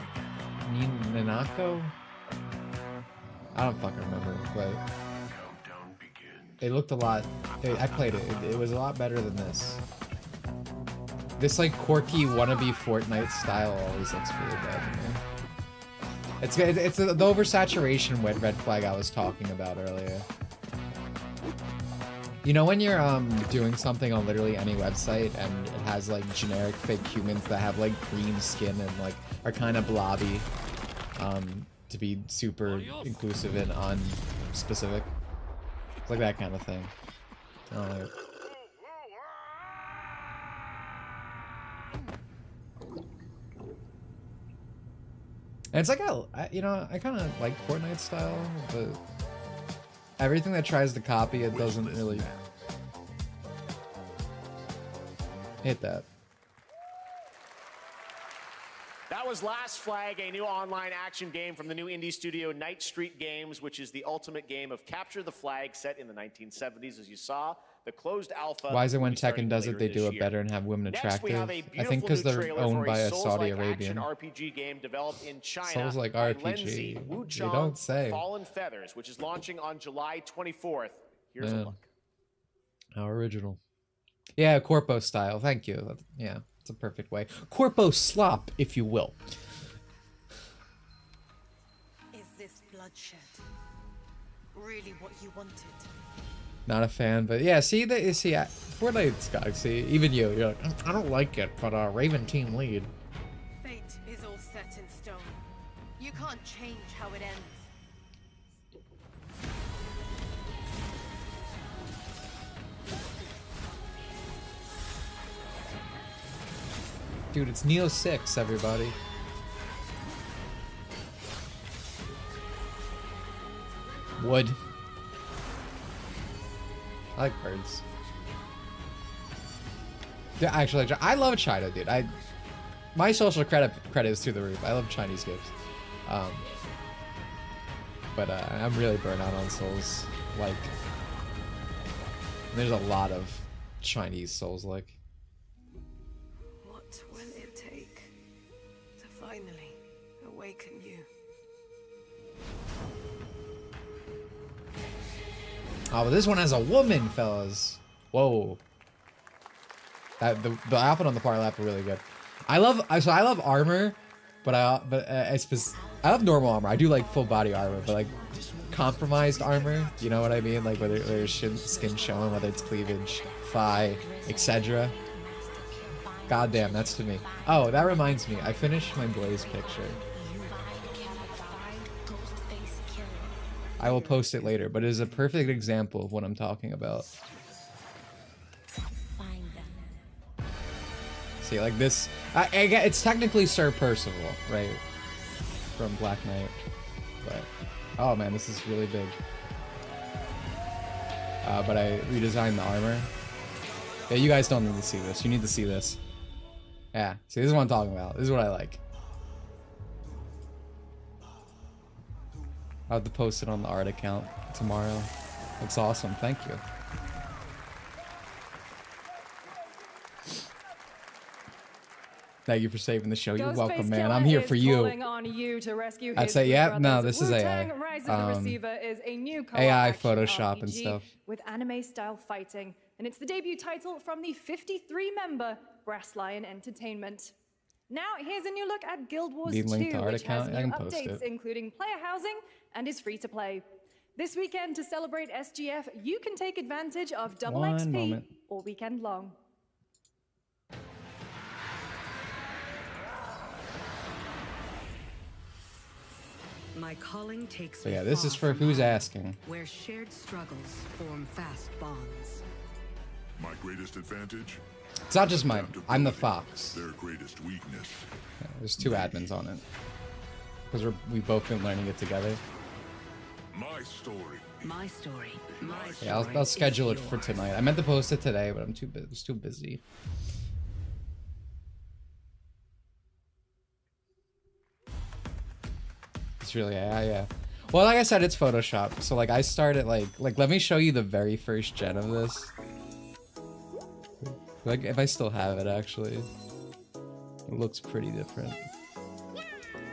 I don't fucking remember, but it looked a lot, I played it, it was a lot better than this. This like quirky wannabe Fortnite style always looks really bad to me. It's the oversaturation red flag I was talking about earlier. You know when you're doing something on literally any website and it has like generic fake humans that have like green skin and like are kind of blobby to be super inclusive and unspecific? It's like that kind of thing. And it's like you know, I kind of like Fortnite style, but everything that tries to copy it doesn't really hit that. That was Last Flag, a new online action game from the new indie studio Night Street Games, which is the ultimate game of capture the flag set in the 1970s, as you saw. The closed alpha. Why is it when Tekken does it, they do it better and have women attractive? I think because they're owned by a Saudi Arabian. RPG game developed in China. Souls like RPG. You don't say. Fallen Feathers, which is launching on July 24th. Here's a look. How original. Yeah, corpo style. Thank you. Yeah, it's a perfect way. Corpo slop, if you will. Is this bloodshed really what you wanted? Not a fan, but yeah. See that? See, Fortnite's got. See, even you're like, I don't like it, but Raven team lead. Fate is all set in stone. You can't change how it ends. Dude, it's Neo 6, everybody. Wood. I like birds. Yeah, actually, I love China, dude. My social credit is through the roof. I love Chinese gifts. But I'm really burnt out on Souls. Like, there's a lot of Chinese Souls like. What will it take to finally awaken you? Oh, but this one has a woman, fellas. Whoa. The outfit on the far left are really good. I love armor, but I love normal armor. I do like full body armor, but like compromised armor, you know what I mean? Like whether there's skin showing, whether it's cleavage, thigh, etc. God damn, that's to me. Oh, that reminds me. I finished my Blaze picture. I will post it later, but it is a perfect example of what I'm talking about. See, like this, it's technically Sir Percival, right? From Black Knight, but oh man, this is really big. But I redesigned the armor. Yeah, you guys don't need to see this. You need to see this. Yeah, see, this is what I'm talking about. This is what I like. I'll have to post it on the art account tomorrow. Looks awesome. Thank you. Thank you for saving the show. You're welcome, man. I'm here for you. I'd say, yeah, no, this is AI. AI Photoshop and stuff. With anime-style fighting, and it's the debut title from the 53-member Brass Lion Entertainment. Now, here's a new look at Guild Wars 2, which has new updates, including player housing, and is free to play. This weekend, to celebrate SGF, you can take advantage of double XP all weekend long. My calling takes So yeah, this is for who's asking. Where shared struggles form fast bonds. My greatest advantage? It's not just mine. I'm the fox. Their greatest weakness. Yeah, there's two admins on it. Because we've both been learning it together. My story. My story. My story. Yeah, I'll schedule it for tonight. I meant to post it today, but I'm too busy. It's really AI, yeah. Well, like I said, it's Photoshop. So like I started like let me show you the very first gen of this. Like if I still have it actually. It looks pretty different.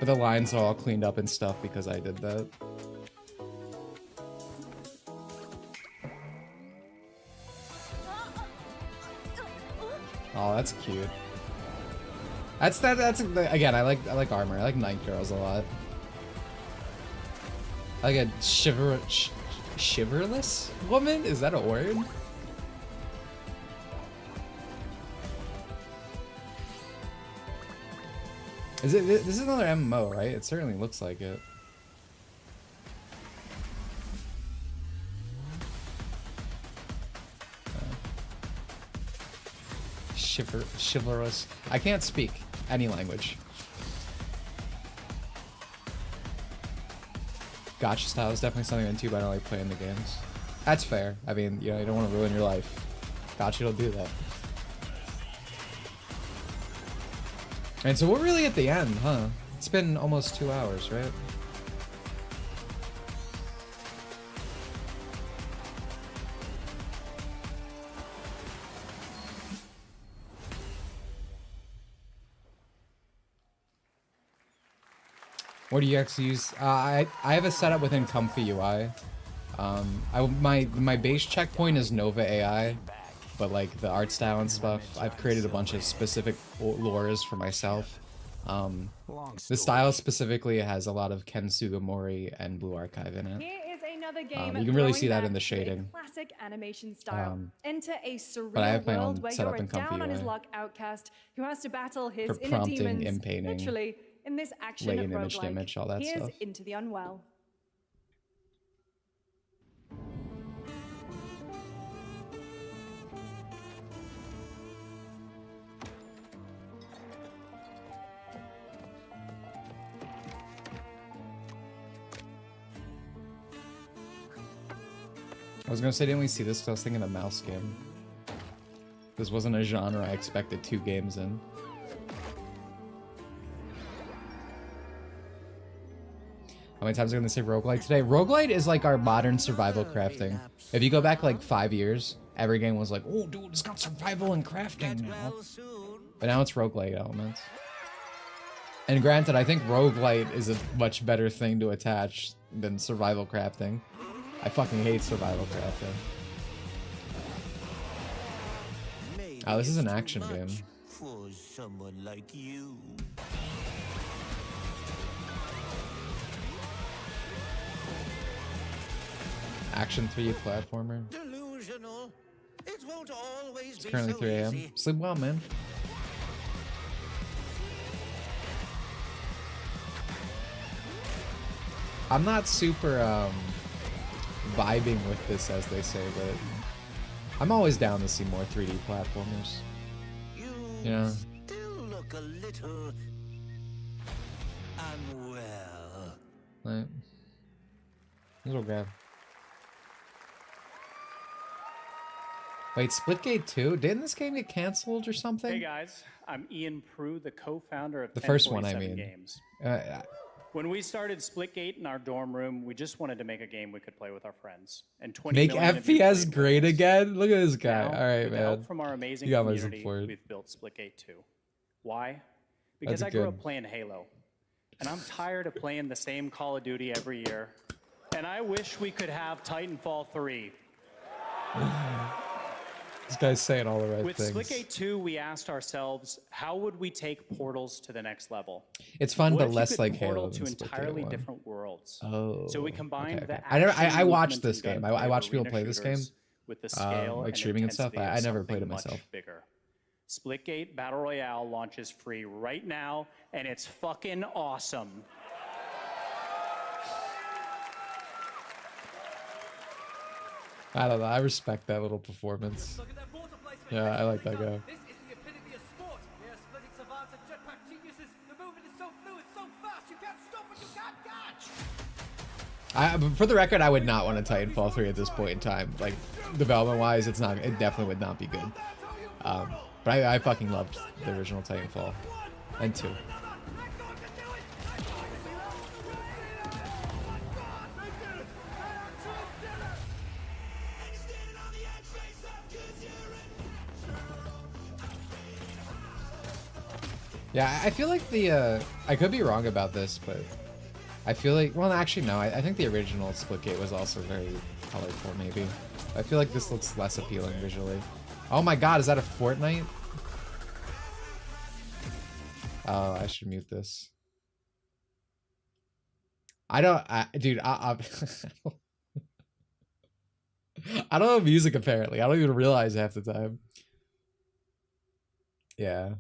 But the lines are all cleaned up and stuff because I did that. Oh, that's cute. That's again, I like armor. I like night girls a lot. Like a shiverless woman? Is that a word? Is it? This is another MMO, right? It certainly looks like it. Chivalrous. I can't speak any language. Gotcha style is definitely something into, but I don't like playing the games. That's fair. I mean, you know, you don't want to ruin your life. Gotcha will do that. And so we're really at the end, huh? It's been almost 2 hours, right? What do you actually use? I have a setup within Comfy UI. My base checkpoint is Nova AI, but like the art style and stuff, I've created a bunch of specific lores for myself. The style specifically has a lot of Ken Sugimori and Blue Archive in it. Here is another game. You can really throwing see that back in the to a shading. classic animation style. Enter a surreal but I have my own world where setup you're a in Comfy down on his UI. luck outcast who has to battle his For inner prompting, demons. in-painting, Literally, in this action lay in image to roguelike. image, all that Here's stuff. Into the Unwell. I was gonna say, didn't we see this? 'Cause I was thinking a mouse game. This wasn't a genre I expected 2 games in. How many times am I gonna say roguelite today? Roguelite is like our modern survival crafting. If you go back like 5 years, every game was like, oh dude, it's got survival and crafting now. But now it's roguelite elements. And granted, I think roguelite is a much better thing to attach than survival crafting. I fucking hate survival crafting. Oh, this is an action game. For someone like you. Action 3D platformer. Delusional. It won't always It's be currently so 3 a.m. easy. Sleep well, man. I'm not super vibing with this, as they say, but I'm always down to see more 3D platformers. You know? Still look a little unwell. Right. This will grab. Wait, Splitgate 2? Didn't this game get canceled or something? Hey guys, I'm Ian Prue, the co-founder of The first one, I 1047 mean. Games. When we started Splitgate in our dorm room, we just wanted to make a game we could play with our friends. And 20 Make million of you FPS played great again? Look at this guy. Now, Alright, with the man. help from our amazing You got my community, support. we've built Splitgate 2. Why? Because That's I grew good. up playing Halo. And I'm tired of playing the same Call of Duty every year. And I wish we could have Titanfall 3. This guy's saying all the right With things. Splitgate 2, we asked ourselves, how would we take Portals to the next level? It's fun, What but if you less could like portal Halo to than Splitgate entirely 1? different worlds. Oh. So we combined okay. the I never. action, I watched movement, this and game. gunplay I of watched people play arena this game. shooters with the scale Like and streaming and stuff. intensity I of never played it something much myself. Bigger. Splitgate Battle Royale launches free right now, and it's fucking awesome. I don't know. I respect that little performance. Yeah, I like that guy. This is the epitome of sport. We are splitting savants and jetpack geniuses. The movement is so fluid, so fast, you can't stop and you can't catch. But for the record, I would not want a Titanfall 3 at this point in time. Like, development-wise, it's not. It definitely would not be good. But I fucking loved the original Titanfall and 2. Yeah, I feel like the, I could be wrong about this, but I feel like, well, actually, no, I think the original Splitgate was also very colorful, maybe. I feel like this looks less appealing visually. Oh my god, is that a Fortnite? Oh, I should mute this. Dude, I don't know music, apparently. I don't even realize half the time. Yeah.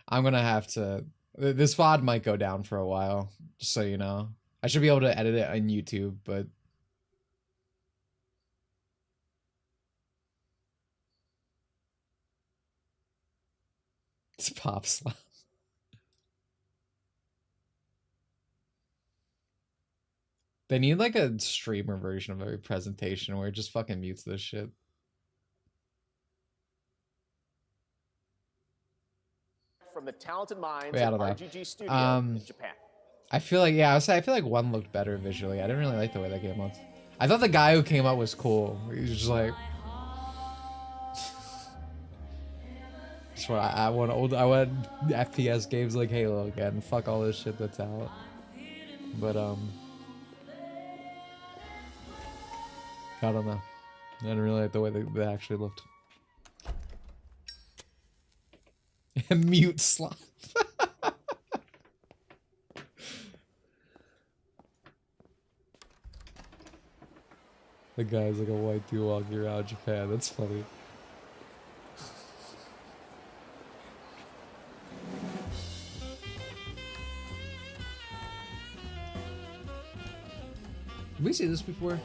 I'm gonna have to... This VOD might go down for a while, just so you know. I should be able to edit it on YouTube, but... It's Pop Slop. They need like a streamer version of every presentation where it just fucking mutes this shit. From the talented minds Wait, I of don't know. RGG Studio in Japan. I feel like, yeah, I feel like one looked better visually. I didn't really like the way that game looked. I thought the guy who came up was cool. He was just like... That's what I want FPS games like Halo again. Fuck all this shit that's out. But I don't know. I didn't really like the way they actually looked. Mute Slop. The guy's like a white dude walking around Japan. That's funny. Did we see this before?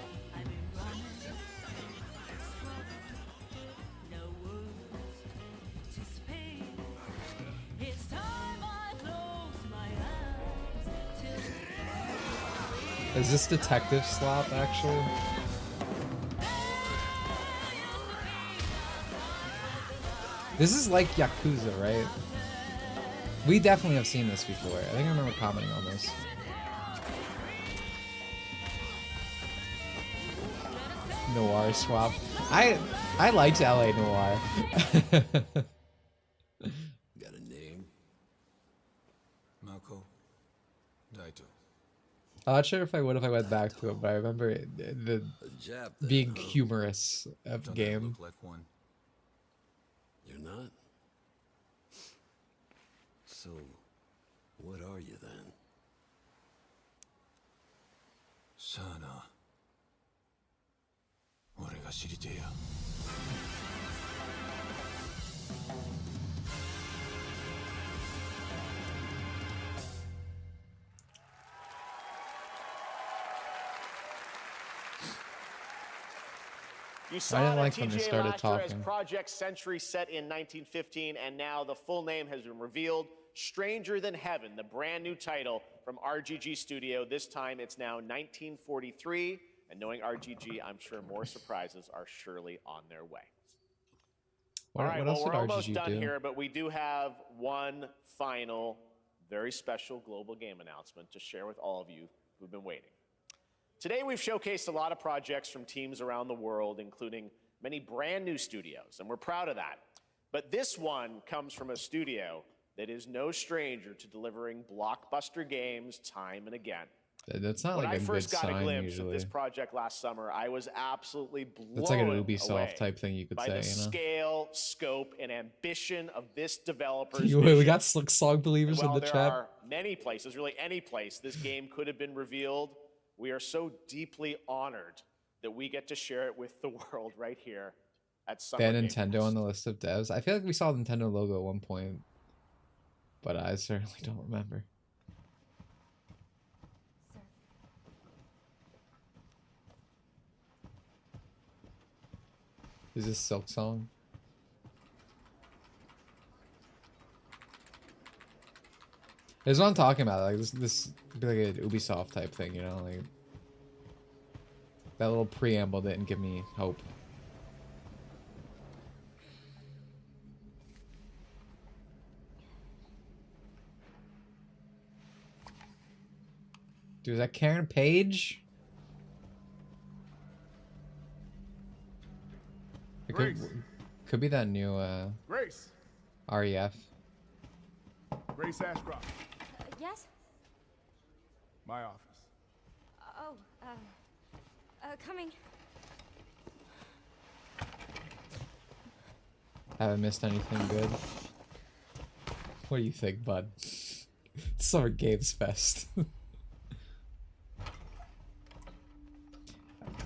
Is this Detective Slop actually? This is like Yakuza, right? We definitely have seen this before. I think I remember commenting on this. Noir swap. I liked LA Noir. Got a name? Marco Daito. I'm not sure if I would if I went back to it, but I remember the being humorous of the game. Look like one. You're not? So, what are you then? Sana. 俺が知りてえや。You saw I didn't it like at when they TGA started last year as talking. Project Century set in 1915, and now the full name has been revealed. Stranger Than Heaven, the brand new title from RGG Studio. This time it's now 1943, and knowing RGG, I'm sure more surprises are surely on their way. All right, well, we're almost done here, but we do have one final, very special global game announcement to share with all of you who've been waiting. Today, we've showcased a lot of projects from teams around the world, including many brand new studios, and we're proud of that. But this one comes from a studio that is no stranger to delivering blockbuster games time and again. That's not When like I a good first got a sign glimpse usually. of this project last summer, I was absolutely blown That's like an away Ubisoft type thing you could by say, the you know? scale, scope, and ambition of this developer's We vision. got Slick Song Believers in While the there chat. are many places, really any place, this game could have been revealed. We are so deeply honored that we get to share it with the world right here at Summer They had Game Nintendo Fest. on the list of devs. I feel like we saw the Nintendo logo at one point, but I certainly don't remember. Is this Silk Song? This is what I'm talking about. Like this could be like an Ubisoft type thing, you know? Like that little preamble didn't give me hope. Dude, is that Karen Page? It could be that new Grace. REF. Grace Ashcroft. Yes? My office. Oh, coming. Haven't missed anything good. What do you think, bud? Summer Games Fest.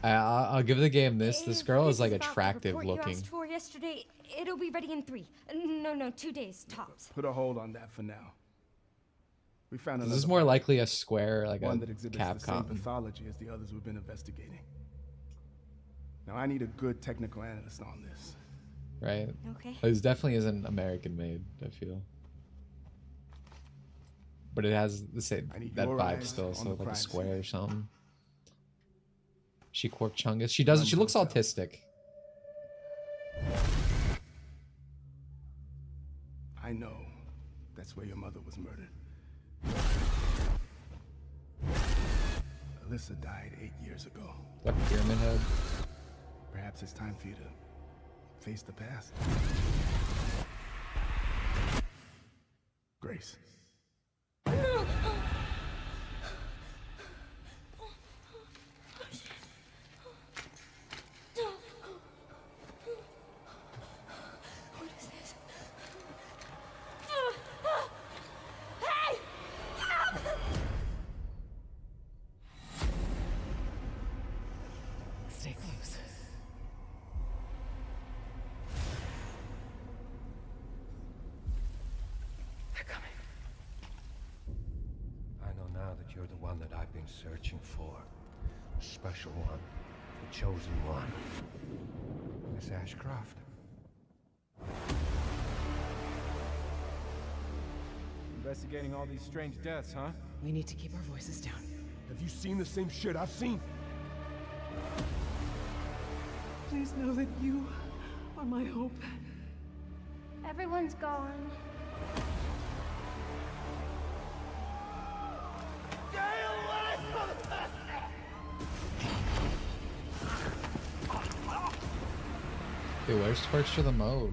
I'll give the game this. This girl is like attractive You looking. asked for yesterday. It'll be ready in 3. No, 2 days tops. Put a hold on that for now. We found This another is more likely a Square, like one a that exhibits the same Capcom. pathology as the others we've been investigating. Now I need a good technical analyst on this. Right? Okay. This definitely isn't American made, I feel. But it has the same that your vibe eyes still, on so the like a prize. Square or something. She Quark Chungus. She doesn't. She looks autistic. I know that's where your mother was murdered. Alyssa died 8 years ago. That Pyramid Head. Perhaps it's time for you to face the past. Grace. Stay close. They're coming. I know now that you're the one that I've been searching for. The special one. The chosen one. Miss Ashcroft. Investigating all these strange deaths, huh? We need to keep our voices down. Have you seen the same shit I've seen? Please know that you are my hope. Everyone's gone. Dude, where's Torch for the mode?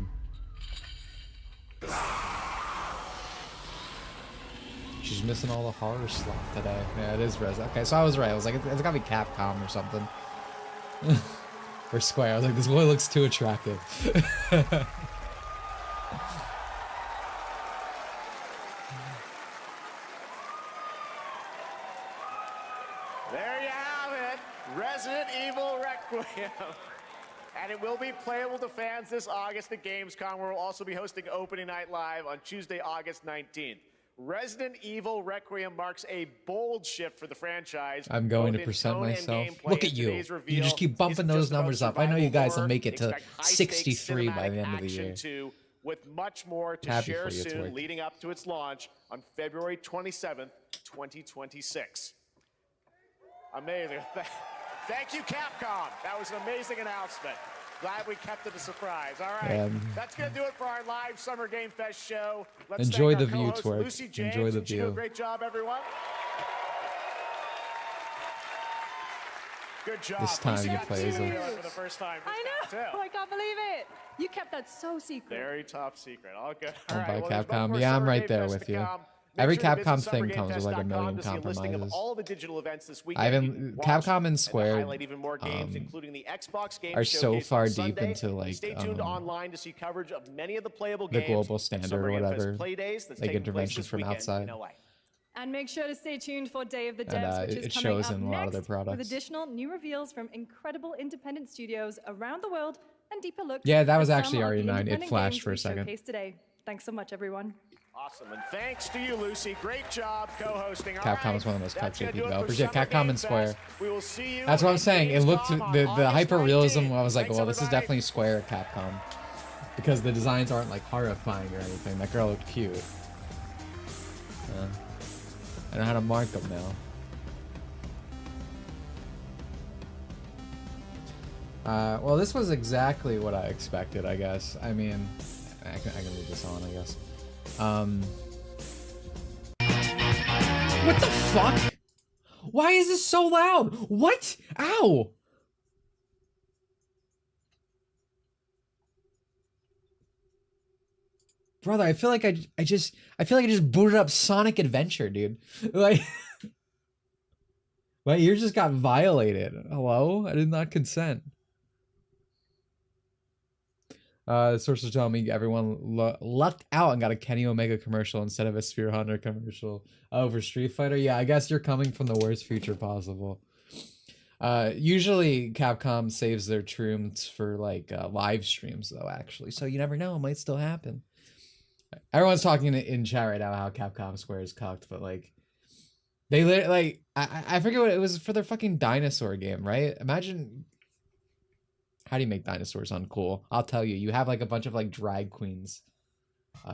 She's missing all the horror slot today. Yeah, it is Res. Okay, so I was right. I was like, it's gotta be Capcom or something. Or Square. I was like, this boy looks too attractive. There you have it, Resident Evil Requiem. And it will be playable to fans this August at Gamescom, where we'll also be hosting Opening Night Live on Tuesday, August 19th. Resident Evil Requiem marks a bold shift for the franchise. I'm going to present myself. Look at you. You just keep bumping those numbers up. I know you guys will make it to 63 by the end of the year. With much more to share soon, leading up to its launch on February 27th, 2026. Amazing. Thank you, Capcom. That was an amazing announcement. Glad we kept it a surprise. All right, that's going to do it for our live Summer Game Fest show. Let's enjoy thank the our view, co-host, Twerk. Lucy James. Enjoy the She did a view. great job, everyone. Good job. This time Lucy you got play to as see a- the trailer for the first time. I know. I can't believe it. You kept that so secret. Very top secret. All good. All Owned right. by Well, there's much Capcom. more Yeah, I'm Summer right Game there Fest with to you. come. Every Make sure to Capcom visit thing comes with like a summergamefest.com million to see a listing of compromises. all the digital events this weekend. I You haven't. can watch Capcom and to Square highlight even more games, including the Xbox Game are so Showcase far on deep Sunday. into like Stay tuned online to see coverage of many of the playable the games. global at standard Summer or Game Fest whatever, play days that's like taking place interventions this from weekend outside. in LA. And make sure to stay tuned for Day of the And, Devs, which is it coming shows up in a lot of their next products. with additional new reveals from incredible independent studios around the world and deeper looks. Yeah, that was at some actually of the RE9. It independent flashed games for a we second. showcased today. Thanks so much, everyone. Awesome, and thanks to you, Lucy. Great job co-hosting. All Capcom right, is one of the most that's top gonna do it for developers. Yeah, Summer Capcom Game and Square. Fest. We will see you That's what I'm at saying. It looked Gamescom the on August hyper realism. 19th. I was like, Thanks, well, this is everybody. definitely Square or Capcom, because the designs aren't like horrifying or anything. That girl looked cute. I know how to mark them now. Well, this was exactly what I expected, I guess. I mean, I can leave this on, I guess. What the fuck? Why is this so loud? What? Ow! Brother, I feel like I just booted up Sonic Adventure, dude. Like, my ear just got violated. Hello? I did not consent. Sources tell me everyone lucked out and got a Kenny Omega commercial instead of a Sphere Hunter commercial. Oh, for Street Fighter? Yeah, I guess you're coming from the worst future possible. Usually Capcom saves their troops for like live streams though, actually. So you never know, it might still happen. Everyone's talking in chat right now how Capcom Square is cucked, but like they like I forget what it was for their fucking dinosaur game, right? Imagine, how do you make dinosaurs uncool? I'll tell you. You have like a bunch of like drag queens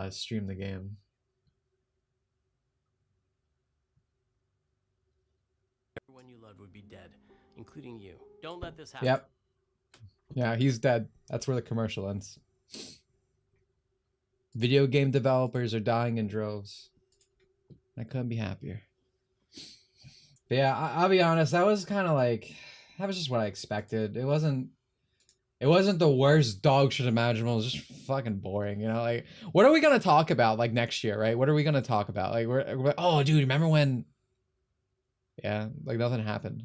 stream the game. Everyone you loved would be dead, including you. Don't let this happen. Yep. Yeah, he's dead. That's where the commercial ends. Video game developers are dying in droves. I couldn't be happier. But yeah, I'll be honest. That was kind of like, that was just what I expected. It wasn't the worst dog shit imaginable. It was just fucking boring, you know? Like, what are we gonna talk about like next year, right? What are we gonna talk about? Like, we're oh, dude, remember when? Yeah, like nothing happened.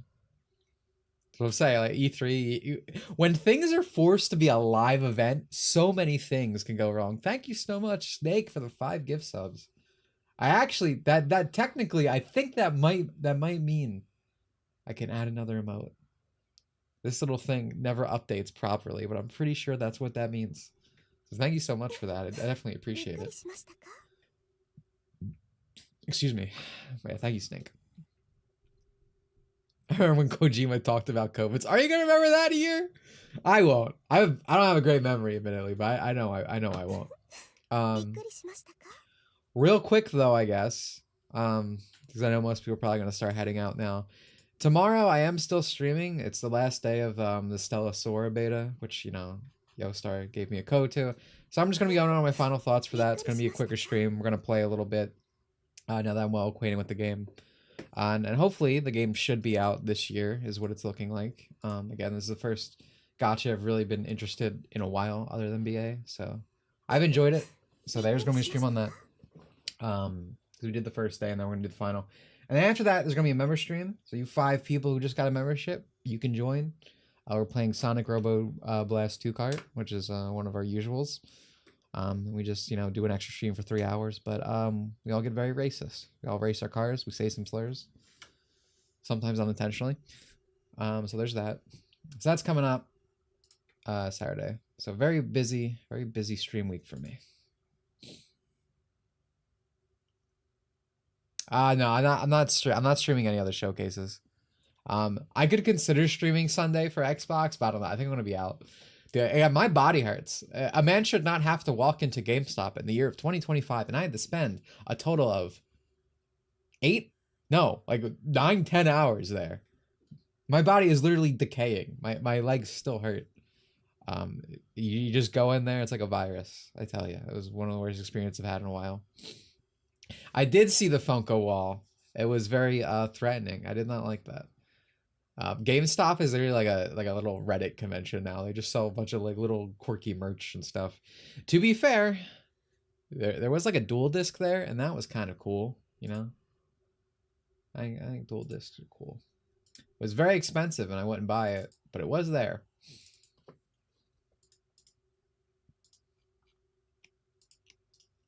So I'm saying, like E3, when things are forced to be a live event, so many things can go wrong. Thank you so much, Snake, for the 5 gift subs. I actually that technically I think that might mean I can add another emote. This little thing never updates properly, but I'm pretty sure that's what that means. So thank you so much for that. I definitely appreciate it. Excuse me. Yeah, thank you, Snake. I remember when Kojima talked about COVID. Are you gonna remember that year? I won't. I don't have a great memory, admittedly, but I know I won't. Real quick though, I guess, because I know most people are probably gonna start heading out now. Tomorrow I am still streaming. It's the last day of the Stella Sora beta, which, you know, Yostar gave me a code to. So I'm just gonna be going on my final thoughts for that. It's gonna be a quicker stream. We're gonna play a little bit now that I'm well acquainted with the game. And hopefully the game should be out this year, is what it's looking like. Again, this is the first gacha I've really been interested in a while, other than BA. So I've enjoyed it. So there's gonna be a stream on that. We did the first day, and then we're gonna do the final. And then after that, there's gonna be a member stream. So you 5 people who just got a membership, you can join. We're playing Sonic Robo Blast 2 Kart, which is one of our usuals. We just, you know, do an extra stream for 3 hours, but we all get very racist. We all race our cars. We say some slurs, sometimes unintentionally. So there's that. So that's coming up Saturday. So very busy stream week for me. No, I'm not streaming any other showcases. I could consider streaming Sunday for Xbox, but I don't know. I think I'm gonna be out. Yeah, my body hurts. A man should not have to walk into GameStop in the year of 2025, and I had to spend a total of 9-10 hours there. My body is literally decaying. My legs still hurt. You just go in there, it's like a virus. I tell you, it was one of the worst experiences I've had in a while. I did see the Funko wall. It was very threatening. I did not like that. GameStop is literally like a little Reddit convention now. They just sell a bunch of like little quirky merch and stuff. To be fair, there was like a dual disc there, and that was kind of cool, you know. I think dual discs are cool. It was very expensive, and I wouldn't buy it, but it was there.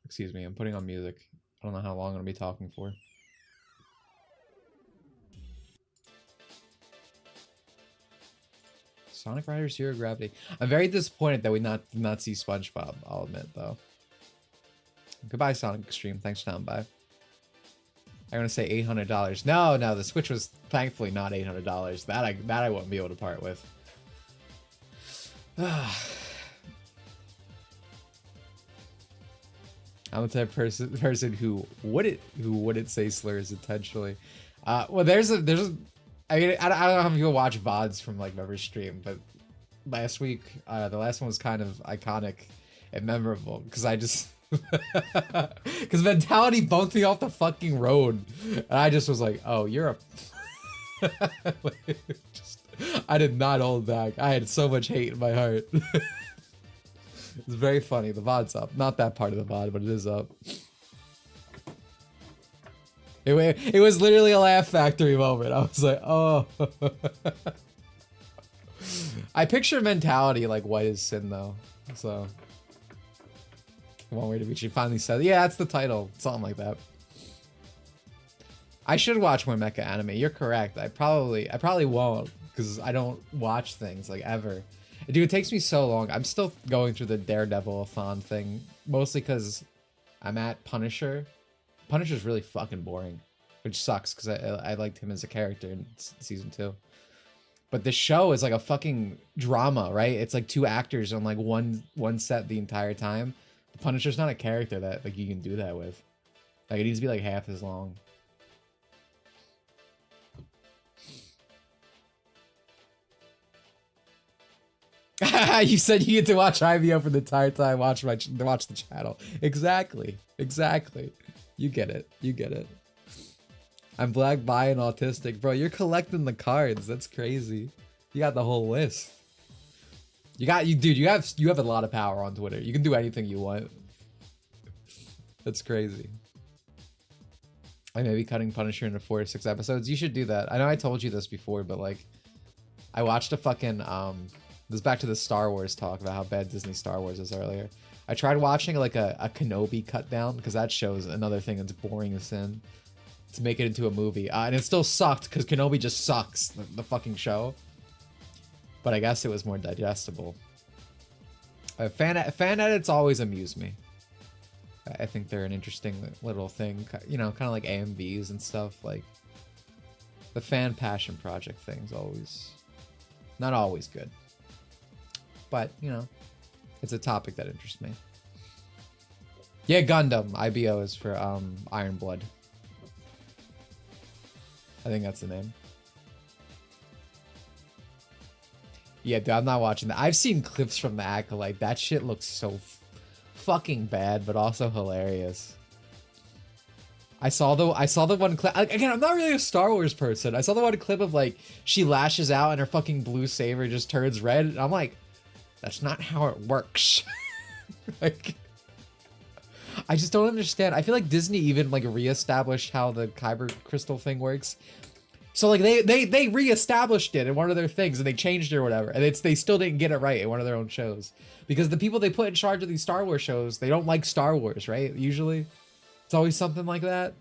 Excuse me, I'm putting on music. I don't know how long I'm gonna be talking for. Sonic Riders Zero Gravity. I'm very disappointed that we did not see SpongeBob, I'll admit, though. Goodbye, Sonic Extreme. Thanks for stopping by. I'm gonna say $800. No, the Switch was thankfully not $800. That I wouldn't be able to part with. I'm the type of person who wouldn't say slurs intentionally. Well, there's a I mean, I don't know how many people watch VODs from like member stream, but last week, the last one was kind of iconic and memorable because I just because Mentality bumped me off the fucking road, and I just was like, "Oh, you're a." I did not hold back. I had so much hate in my heart. It's very funny. The VOD's up. Not that part of the VOD, but it is up. It was literally a Laugh Factory moment. I was like, oh. I picture Mentality like white as sin, though. So, one way Dimitri finally said, yeah, that's the title. Something like that. I should watch more mecha anime. You're correct. I probably won't, because I don't watch things, like, ever. Dude, it takes me so long. I'm still going through the Daredevil-a-thon thing, mostly because I'm at Punisher. Punisher's really fucking boring, which sucks because I liked him as a character in season 2. But the show is like a fucking drama, right? It's like 2 actors on like one set the entire time. The Punisher's not a character that like you can do that with. Like it needs to be like half as long. You said you get to watch IVO for the entire time, watch the channel. Exactly. You get it. I'm black, bi, and autistic. Bro, you're collecting the cards. That's crazy. You got the whole list. You have a lot of power on Twitter. You can do anything you want. That's crazy. I may be cutting Punisher into 4 to 6 episodes. You should do that. I know I told you this before, but like, I watched a fucking this is back to the Star Wars talk about how bad Disney Star Wars is earlier. I tried watching like a Kenobi cut down because that shows another thing that's boring as sin to make it into a movie, and it still sucked because Kenobi just sucks, the fucking show. but I guess it was more digestible. Fan edits always amuse me. I think they're an interesting little thing, you know, kind of like AMVs and stuff. Like the fan passion project thing's always not always good, but you know, it's a topic that interests me. Yeah, Gundam IBO is for Iron Blood. I think that's the name. Yeah, dude, I'm not watching that. I've seen clips from the Acolyte. That shit looks so fucking bad, but also hilarious. I saw the one clip. Again, I'm not really a Star Wars person. I saw the one clip of like she lashes out and her fucking blue saber just turns red. And I'm like, that's not how it works. Like, I just don't understand. I feel like Disney even like reestablished how the Kyber crystal thing works. So like they reestablished it in one of their things and they changed it or whatever, and they still didn't get it right in one of their own shows because the people they put in charge of these Star Wars shows, they don't like Star Wars, right? Usually, it's always something like that.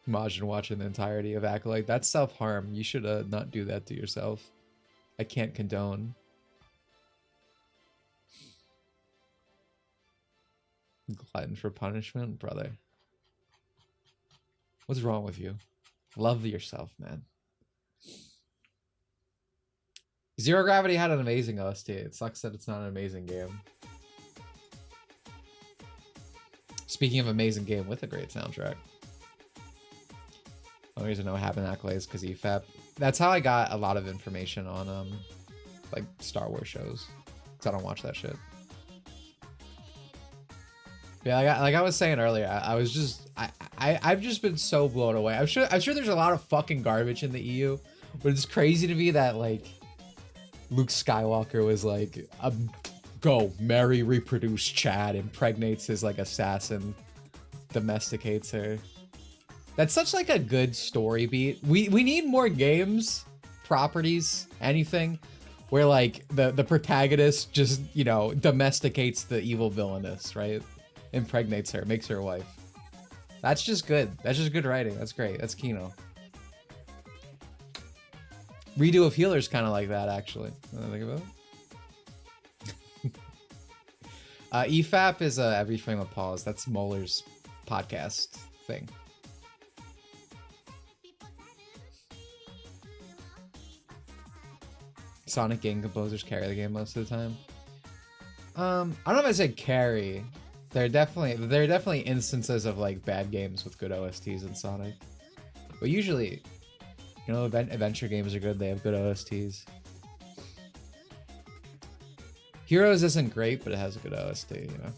Imagine watching the entirety of Acolyte. That's self-harm. You should not do that to yourself. I can't condone. Glutton for punishment, brother. What's wrong with you? Love yourself, man. Zero Gravity had an amazing OST. It sucks that it's not an amazing game. Speaking of amazing game with a great soundtrack. The only reason I know what happened in Accolades because EFAP. That's how I got a lot of information on like Star Wars shows. Because I don't watch that shit. Yeah, like I was saying earlier, I've just been so blown away. I'm sure there's a lot of fucking garbage in the EU, but it's crazy to me that like Luke Skywalker was like, go marry, reproduce Chad, impregnates his like assassin, domesticates her. That's such like a good story beat. We need more games, properties, anything where like the protagonist just, you know, domesticates the evil villainess, right? Impregnates her, makes her a wife. That's just good. That's just good writing. That's great. That's Kino. Redo of Healer's kind of like that, actually. What do I think about? EFAP is Every Frame of Pause. That's Moeller's podcast thing. Sonic game composers carry the game most of the time. I don't know if I said carry. There are definitely instances of like bad games with good OSTs in Sonic, but usually, you know, adventure games are good. They have good OSTs. Heroes isn't great, but it has a good OST. You know,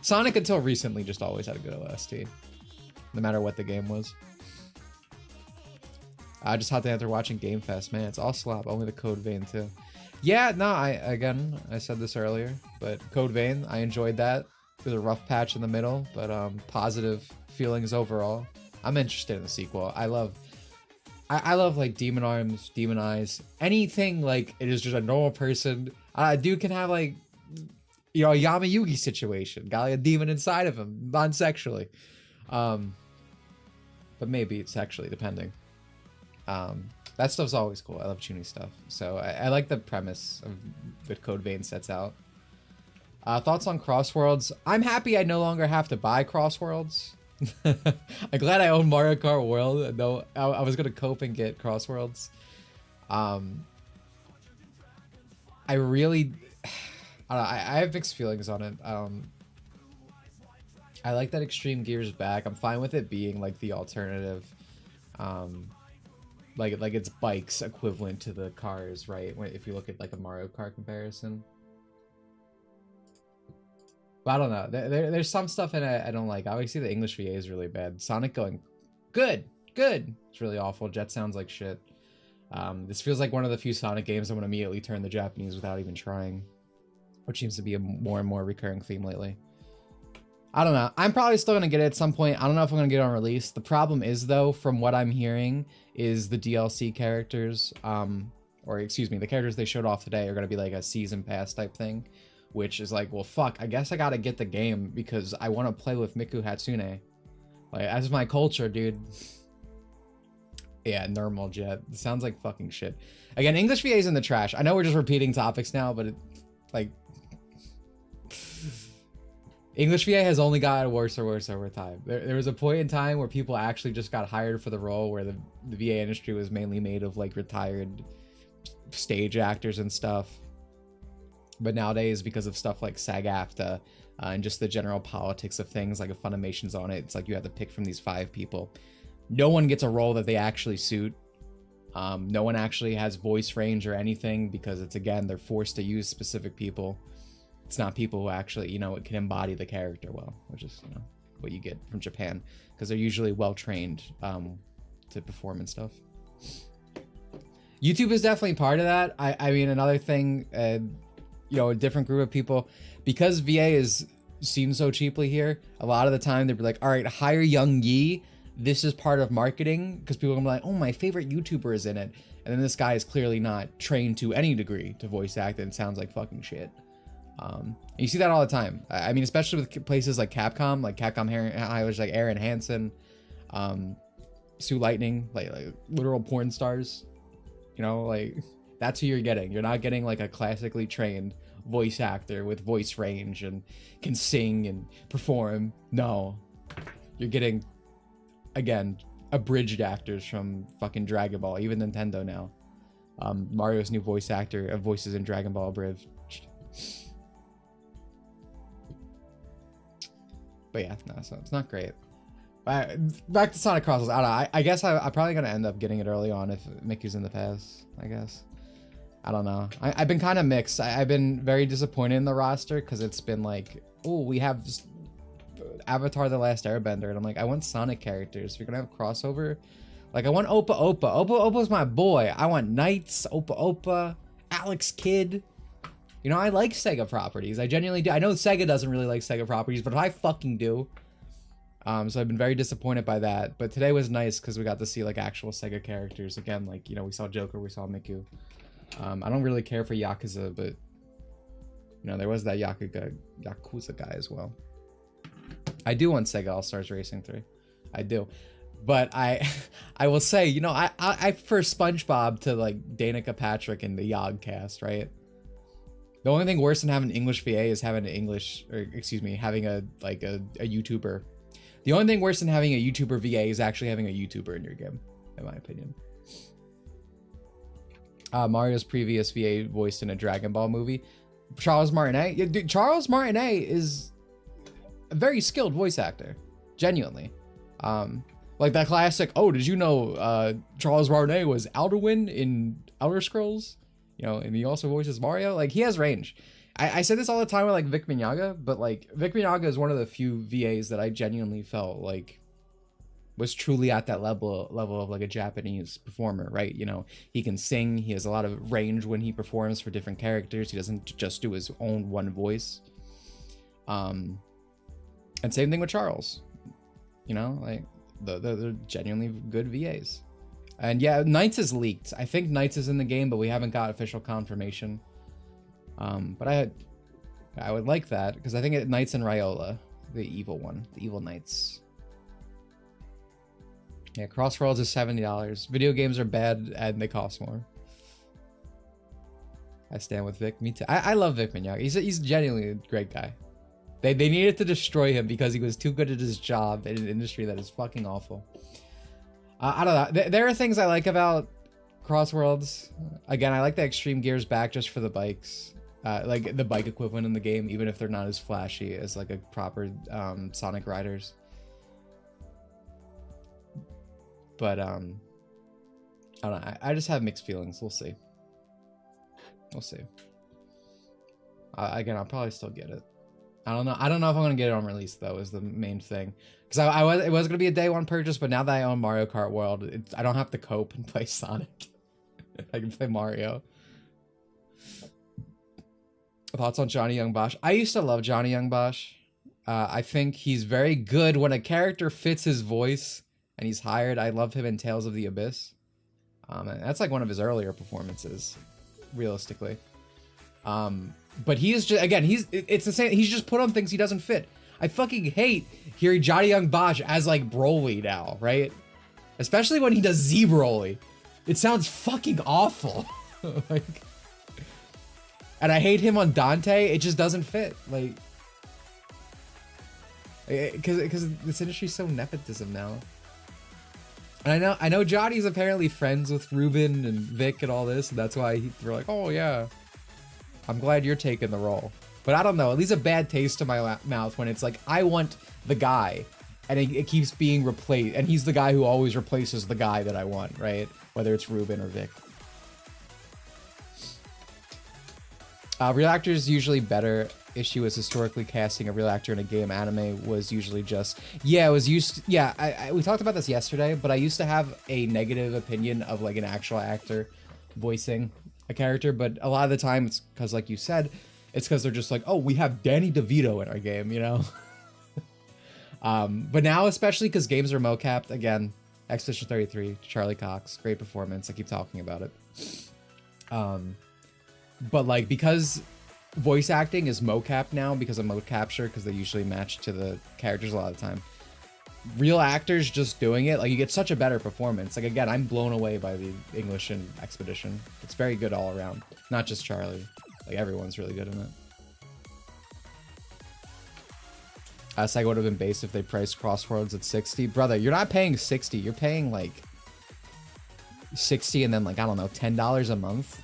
Sonic until recently just always had a good OST, no matter what the game was. I just had to after watching Game Fest, man. It's all slop. Only the Code Vein too. Yeah, no, I said this earlier, but Code Vein, I enjoyed that. It was a rough patch in the middle, but positive feelings overall. I'm interested in the sequel. I love like Demon Arms, Demon Eyes, anything like it is just a normal person. Dude can have like, you know, a Yamayugi situation. Got like a demon inside of him, non-sexually. But maybe sexually, depending. That stuff's always cool. I love Chuny stuff. So I like the premise of that Code Vein sets out. Thoughts on Crossworlds? I'm happy I no longer have to buy Crossworlds. I'm glad I own Mario Kart World. No, I was gonna cope and get Crossworlds. I really, I have mixed feelings on it. I like that Extreme Gear's back. I'm fine with it being like the alternative. Like it's bikes equivalent to the cars, right? If you look at like a Mario Kart comparison. But I don't know. There's some stuff in it I don't like. Obviously the English VA is really bad. Sonic going, good. It's really awful. Jet sounds like shit. This feels like one of the few Sonic games I'm gonna immediately turn the Japanese without even trying, which seems to be a more and more recurring theme lately. I don't know. I'm probably still going to get it at some point. I don't know if I'm going to get it on release. The problem is, though, from what I'm hearing, is the DLC characters, or excuse me, the characters they showed off today are going to be like a season pass type thing, which is like, well, fuck, I guess I got to get the game because I want to play with Miku Hatsune. Like, that's my culture, dude. Yeah, normal jet. It sounds like fucking shit. Again, English VA is in the trash. I know we're just repeating topics now, but like, English VA has only gotten worse and worse over time. There was a point in time where people actually just got hired for the role, where the VA industry was mainly made of like retired stage actors and stuff. But nowadays, because of stuff like SAG-AFTRA and just the general politics of things, like if Funimation's on it, it's like you have to pick from these 5 people. No one gets a role that they actually suit. No one actually has voice range or anything, because it's, again, they're forced to use specific people. It's not people who actually, you know, can embody the character well, which is, you know, what you get from Japan, because they're usually well trained to perform and stuff. YouTube is definitely part of that. I mean, another thing, you know, a different group of people, because VA is seen so cheaply here, a lot of the time they'd be like, all right, hire Young Yi. This is part of marketing, because people are gonna be like, oh, my favorite YouTuber is in it. And then this guy is clearly not trained to any degree to voice act and sounds like fucking shit. And you see that all the time. I mean, especially with places like Capcom hires like Aaron Hansen, Sue Lightning, like literal porn stars. You know, like, that's who you're getting. You're not getting like a classically trained voice actor with voice range and can sing and perform. No, you're getting, again, abridged actors from fucking Dragon Ball, even Nintendo now. Mario's new voice actor voices in Dragon Ball abridged. But yeah, no, so it's not great. Back to Sonic Crossroads. I don't know. I guess I'm probably gonna end up getting it early on if Mickey's in the pass, I guess. I don't know. I've been kind of mixed. I've been very disappointed in the roster, because it's been like, oh, we have Avatar: The Last Airbender, and I'm like, I want Sonic characters. If you're gonna have crossover, like, I want Opa's my boy. I want Knights, Opa, Alex Kidd. You know, I like Sega properties. I genuinely do. I know Sega doesn't really like Sega properties, but I fucking do. So I've been very disappointed by that. But today was nice because we got to see like actual Sega characters again. Like, you know, we saw Joker, we saw Miku. I don't really care for Yakuza, but you know, there was that Yakuza guy as well. I do want Sega All Stars Racing 3. I do. But I will say, you know, I prefer SpongeBob to like Danica Patrick in the Yacht cast, right? The only thing worse than having English VA is having having a YouTuber. The only thing worse than having a YouTuber VA is actually having a YouTuber in your game, in my opinion. Mario's previous VA voiced in a Dragon Ball movie. Charles Martinet. Yeah, dude, Charles Martinet is a very skilled voice actor. Genuinely. Like that classic, oh, did you know Charles Martinet was Alduin in Elder Scrolls? You know, and he also voices Mario. Like, he has range. I say this all the time with like Vic Miyaga, but like Vic Miyaga is one of the few VAs that I genuinely felt like was truly at that level of like a Japanese performer, right? You know, he can sing, he has a lot of range when he performs for different characters. He doesn't just do his own one voice. And same thing with Charles. You know, like they're genuinely good VAs. And yeah, Knights is leaked. I think Knights is in the game, but we haven't got official confirmation. But I would like that, because I think Knights and Ryola, the evil one, the evil Knights. Yeah, Crossroads is $70. Video games are bad and they cost more. I stand with Vic. Me too. I love Vic Miyaga. He's genuinely a great guy. They needed to destroy him because he was too good at his job in an industry that is fucking awful. I don't know. There are things I like about Crossworlds. Again, I like the Extreme Gears back just for the bikes. Like the bike equivalent in the game, even if they're not as flashy as like a proper Sonic Riders. But I don't know. I just have mixed feelings. We'll see. We'll see. Again, I'll probably still get it. I don't know if I'm gonna get it on release though, is the main thing. Because it was gonna be a day one purchase, but now that I own Mario Kart World, I don't have to cope and play Sonic. I can play Mario. Thoughts on Johnny Young Bosch? I used to love Johnny Young Bosch. I think he's very good when a character fits his voice and he's hired. I love him in Tales of the Abyss. And that's like one of his earlier performances, realistically. But he is just, again, it's the same. He's just put on things he doesn't fit. I fucking hate hearing Johnny Young Bosch as like Broly now, right? Especially when he does Z Broly. It sounds fucking awful. Like, and I hate him on Dante. It just doesn't fit. Like, because this industry's so nepotism now. And I know Johnny's apparently friends with Ruben and Vic and all this, and that's why they're like, oh yeah, I'm glad you're taking the role. But I don't know, it leaves a bad taste in my mouth when it's like, I want the guy, and it keeps being replaced, and he's the guy who always replaces the guy that I want, right? Whether it's Ruben or Vic. Real actors usually better. Issue is historically casting a real actor in a game anime was usually just, yeah, it was used, yeah, we talked about this yesterday, but I used to have a negative opinion of like an actual actor voicing a character, but a lot of the time it's because, like you said, it's because they're just like, oh, we have Danny DeVito in our game, you know? But now, especially because games are mocapped, again, Expedition 33, Charlie Cox, great performance, I keep talking about it. But like, because voice acting is mocap now because of mode capture, because they usually match to the characters a lot of the time. Real actors just doing it, like, you get such a better performance. Like, again, I'm blown away by the English in Expedition. It's very good all around, not just Charlie. Like, everyone's really good in it. Sega would have been based if they priced Crossworlds at 60. Brother, you're not paying 60. You're paying like 60 and then like, I don't know, $10 a month.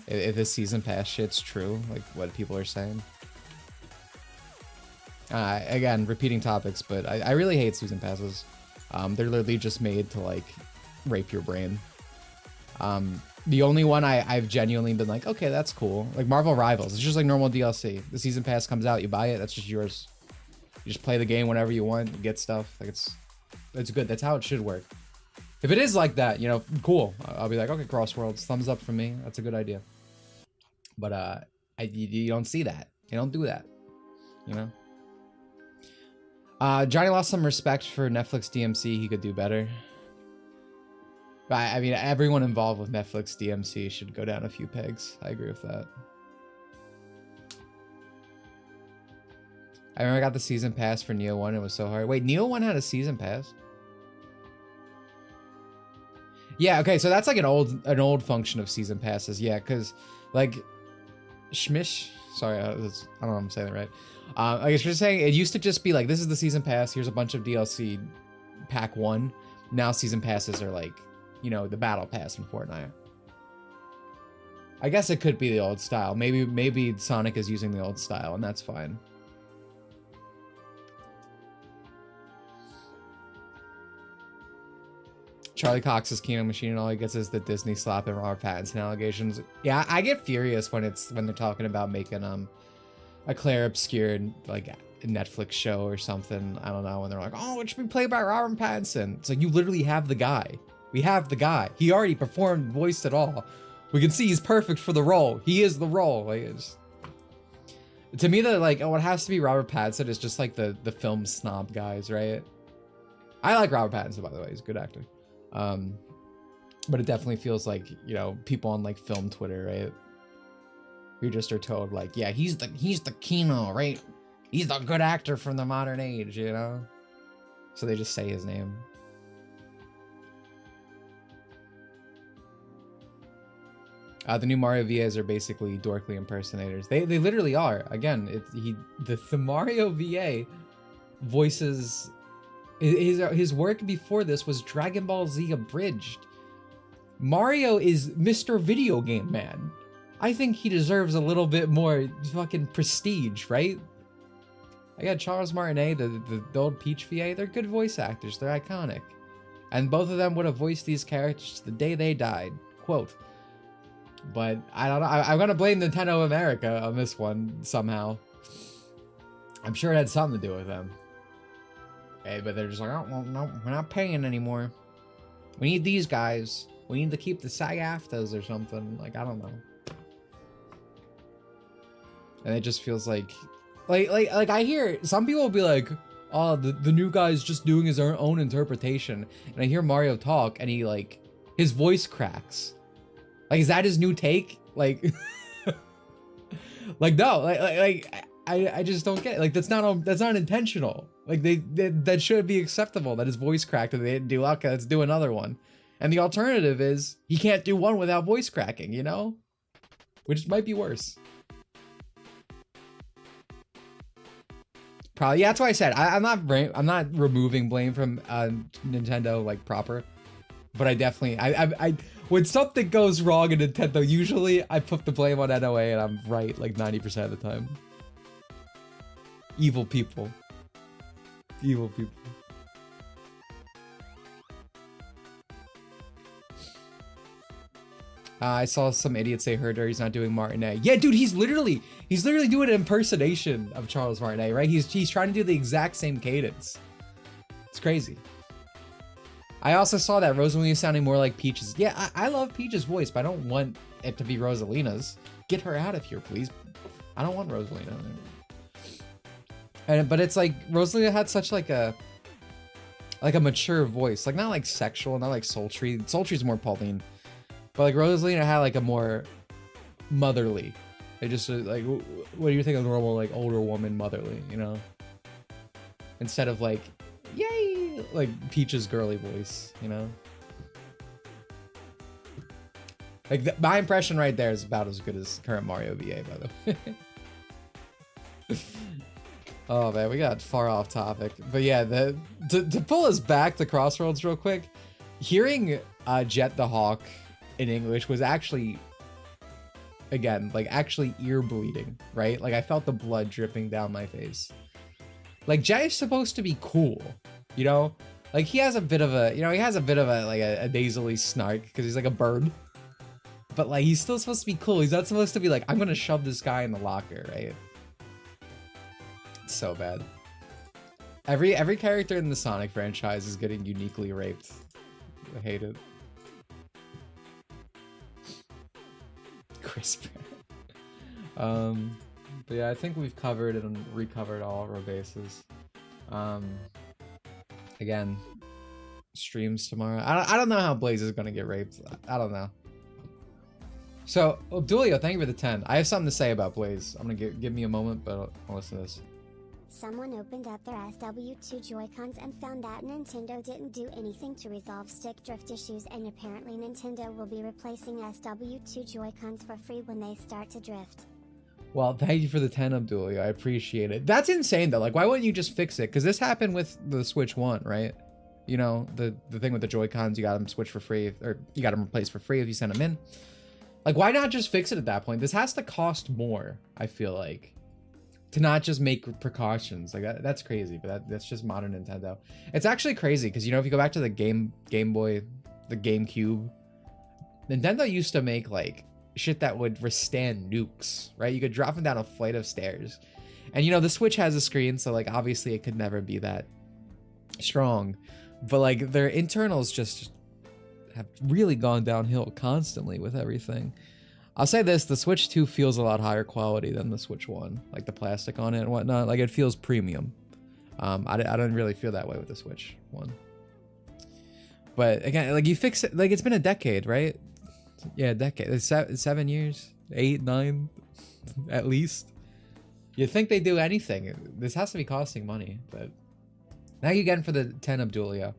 If this season pass shit's true, like what people are saying. Again, repeating topics, but I really hate season passes. They're literally just made to like rape your brain. The only one I've genuinely been like, okay, that's cool. Like Marvel Rivals, it's just like normal DLC. The season pass comes out, you buy it, that's just yours. You just play the game whenever you want, you get stuff. Like it's good. That's how it should work. If it is like that, you know, cool. I'll be like, okay, Crossworlds, thumbs up from me. That's a good idea. But you don't see that. You don't do that. You know? Johnny lost some respect for Netflix DMC. He could do better. I mean, everyone involved with Netflix DMC should go down a few pegs. I agree with that. I remember I got the season pass for Neo 1. It was so hard. Wait, Neo 1 had a season pass? Yeah, okay, so that's like an old function of season passes. Yeah, because like Schmish, sorry, I don't know if I'm saying it right. I guess you're saying it used to just be like, this is the season pass, here's a bunch of DLC pack 1. Now season passes are like, you know, the battle pass in Fortnite. I guess it could be the old style. Maybe Sonic is using the old style, and that's fine. Charlie Cox's Kino Machine, and all he gets is the Disney slap and Robert Pattinson allegations. Yeah, I get furious when they're talking about making a Claire obscure like Netflix show or something. I don't know, when they're like, oh, it should be played by Robert Pattinson. It's like, you literally have the guy. We have the guy. He already performed, voiced it all. We can see he's perfect for the role. He is the role. Like, to me, that like, oh, it has to be Robert Pattinson. It's just like the film snob guys, right? I like Robert Pattinson, by the way. He's a good actor. But it definitely feels like, you know, people on like film Twitter, right? Who just are told like, yeah, he's the Kino, right? He's the good actor from the modern age, you know? So they just say his name. The new Mario VAs are basically dorkly impersonators. They literally are. Again, the Mario VA voices. His work before this was Dragon Ball Z Abridged. Mario is Mr. Video Game Man. I think he deserves a little bit more fucking prestige, right? I got Charles Martinet, the old Peach VA. They're good voice actors. They're iconic. And both of them would have voiced these characters the day they died. Quote. But I don't know. I'm going to blame Nintendo of America on this one somehow. I'm sure it had something to do with them. Okay, but they're just like, oh, well, no, we're not paying anymore. We need these guys. We need to keep the SAG-AFTRAs or something. Like, I don't know. And it just feels like I hear some people will be like, oh, the new guy's just doing his own interpretation. And I hear Mario talk and he like, his voice cracks. Like, is that his new take? Like, like no, like I just don't get it. Like that's not intentional. Like that should be acceptable. That his voice cracked and they didn't do okay, let's do another one. And the alternative is he can't do one without voice cracking, you know? Which might be worse. Probably, yeah, that's why I said I'm not removing blame from Nintendo like proper, but I definitely I when something goes wrong in Nintendo, usually I put the blame on NOA and I'm right like 90% of the time. Evil people. Evil people. I saw some idiot say Herder, he's not doing Martinet. Yeah, dude, he's literally doing an impersonation of Charles Martinet, right? He's trying to do the exact same cadence. It's crazy. I also saw that Rosalina sounding more like Peach's. Yeah, I love Peach's voice, but I don't want it to be Rosalina's. Get her out of here, please. I don't want Rosalina. But it's like Rosalina had such like a mature voice, like not like sexual, not like sultry. Sultry's more Pauline. But like Rosalina had like a more motherly. They just like, what do you think of normal like older woman motherly, you know? Instead of like, yay, like Peach's girly voice, you know? Like my impression right there is about as good as current Mario VA, by the way. Oh man, we got far off topic. But yeah, to pull us back to Crossroads real quick, hearing Jet the Hawk in English was actually, again, like actually ear bleeding, right? Like I felt the blood dripping down my face. Like Jet is supposed to be cool, you know? Like he has a bit of a, like a nasally snark because he's like a bird. But like he's still supposed to be cool. He's not supposed to be like, I'm gonna shove this guy in the locker, right? It's so bad. Every character in the Sonic franchise is getting uniquely raped. I hate it. Crisp. But yeah, I think we've covered and recovered all of our bases. Again, streams tomorrow. I don't know how Blaze is gonna get raped. I don't know. So, Dulio, thank you for the 10. I have something to say about Blaze. I'm gonna give me a moment, but I'll listen to this. Someone opened up their SW2 Joy-Cons and found that Nintendo didn't do anything to resolve stick drift issues, and apparently Nintendo will be replacing SW2 Joy-Cons for free when they start to drift. Well, thank you for the 10, Abdulio. I appreciate it. That's insane though. Like, why wouldn't you just fix it? Because this happened with the Switch 1, right? You know, the thing with the Joy-Cons, you got them switch for free, or you got them replaced for free if you send them in. Like, why not just fix it at that point? This has to cost more, I feel like, to not just make precautions. Like that's crazy, but that's just modern Nintendo. It's actually crazy because, you know, if you go back to the Game Boy, the GameCube, Nintendo used to make like shit that would withstand nukes, right? You could drop them down a flight of stairs. And, you know, the Switch has a screen, so like obviously it could never be that strong, but like their internals just have really gone downhill constantly with everything. I'll say this, the Switch 2 feels a lot higher quality than the Switch 1. Like the plastic on it and whatnot, like it feels premium. I don't really feel that way with the Switch 1. But again, like you fix it, like it's been a decade, right? Yeah, a decade. It's 7 years, 8, 9, at least. You'd think they do anything. This has to be costing money, but thank you again for the 10, Abdulia.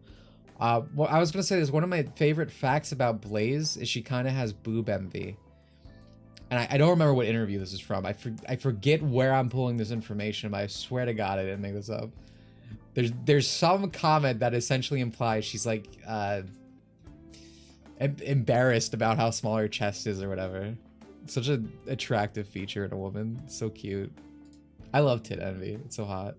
Well, I was gonna say this, one of my favorite facts about Blaze is she kind of has boob envy. And I don't remember what interview this is from. I forget where I'm pulling this information, but I swear to God I didn't make this up. There's some comment that essentially implies she's like embarrassed about how small her chest is or whatever. Such an attractive feature in a woman. So cute. I love tit envy. It's so hot.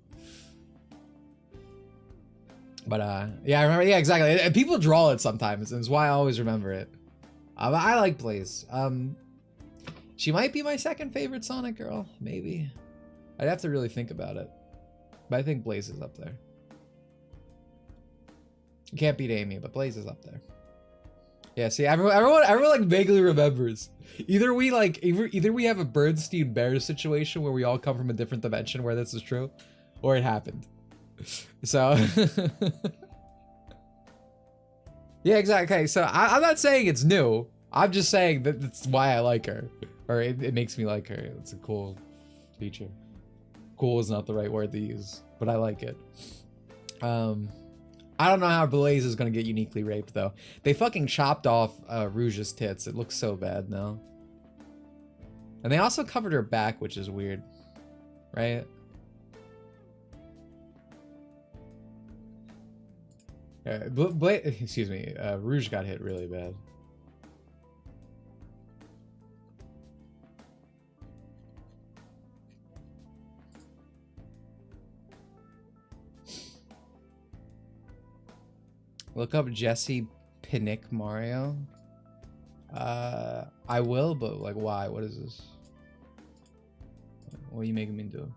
But yeah, I remember. Yeah, exactly. And people draw it sometimes, and it's why I always remember it. I like Blaze. She might be my second favorite Sonic girl, maybe. I'd have to really think about it. But I think Blaze is up there. You can't beat Amy, but Blaze is up there. Yeah, see, everyone like vaguely remembers. Either we have a Bernstein Bears situation where we all come from a different dimension where this is true, or it happened. So yeah, exactly. Okay, so I'm not saying it's new. I'm just saying that that's why I like her. Or it makes me like her. It's a cool feature. Cool is not the right word to use, but I like it. I don't know how Blaze is gonna get uniquely raped though. They fucking chopped off Rouge's tits. It looks so bad now. And they also covered her back, which is weird, right? Excuse me. Rouge got hit really bad. Look up Jesse Pinnick Mario. I will, but like, why? What is this? What are you making me do?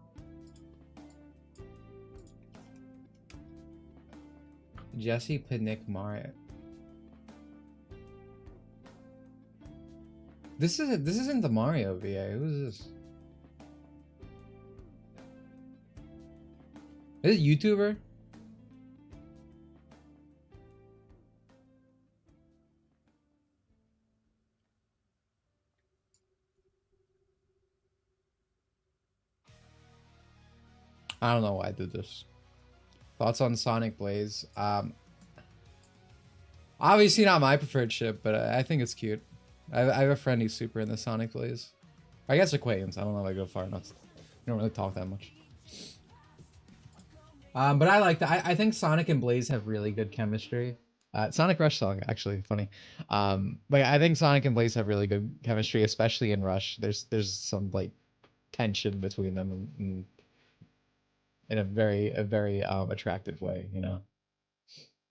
Jesse Pinnick Mario. This isn't the Mario VA. Who is this? Is it a YouTuber? I don't know why I did this. Thoughts on Sonic Blaze? Obviously not my preferred ship, but I think it's cute. I have a friend who's super into Sonic Blaze. I guess acquaintance. I don't know if I go far enough. We don't really talk that much. But I like that. I think Sonic and Blaze have really good chemistry. Sonic Rush song, actually, funny. But I think Sonic and Blaze have really good chemistry, especially in Rush. There's some like tension between them in a very attractive way, you know,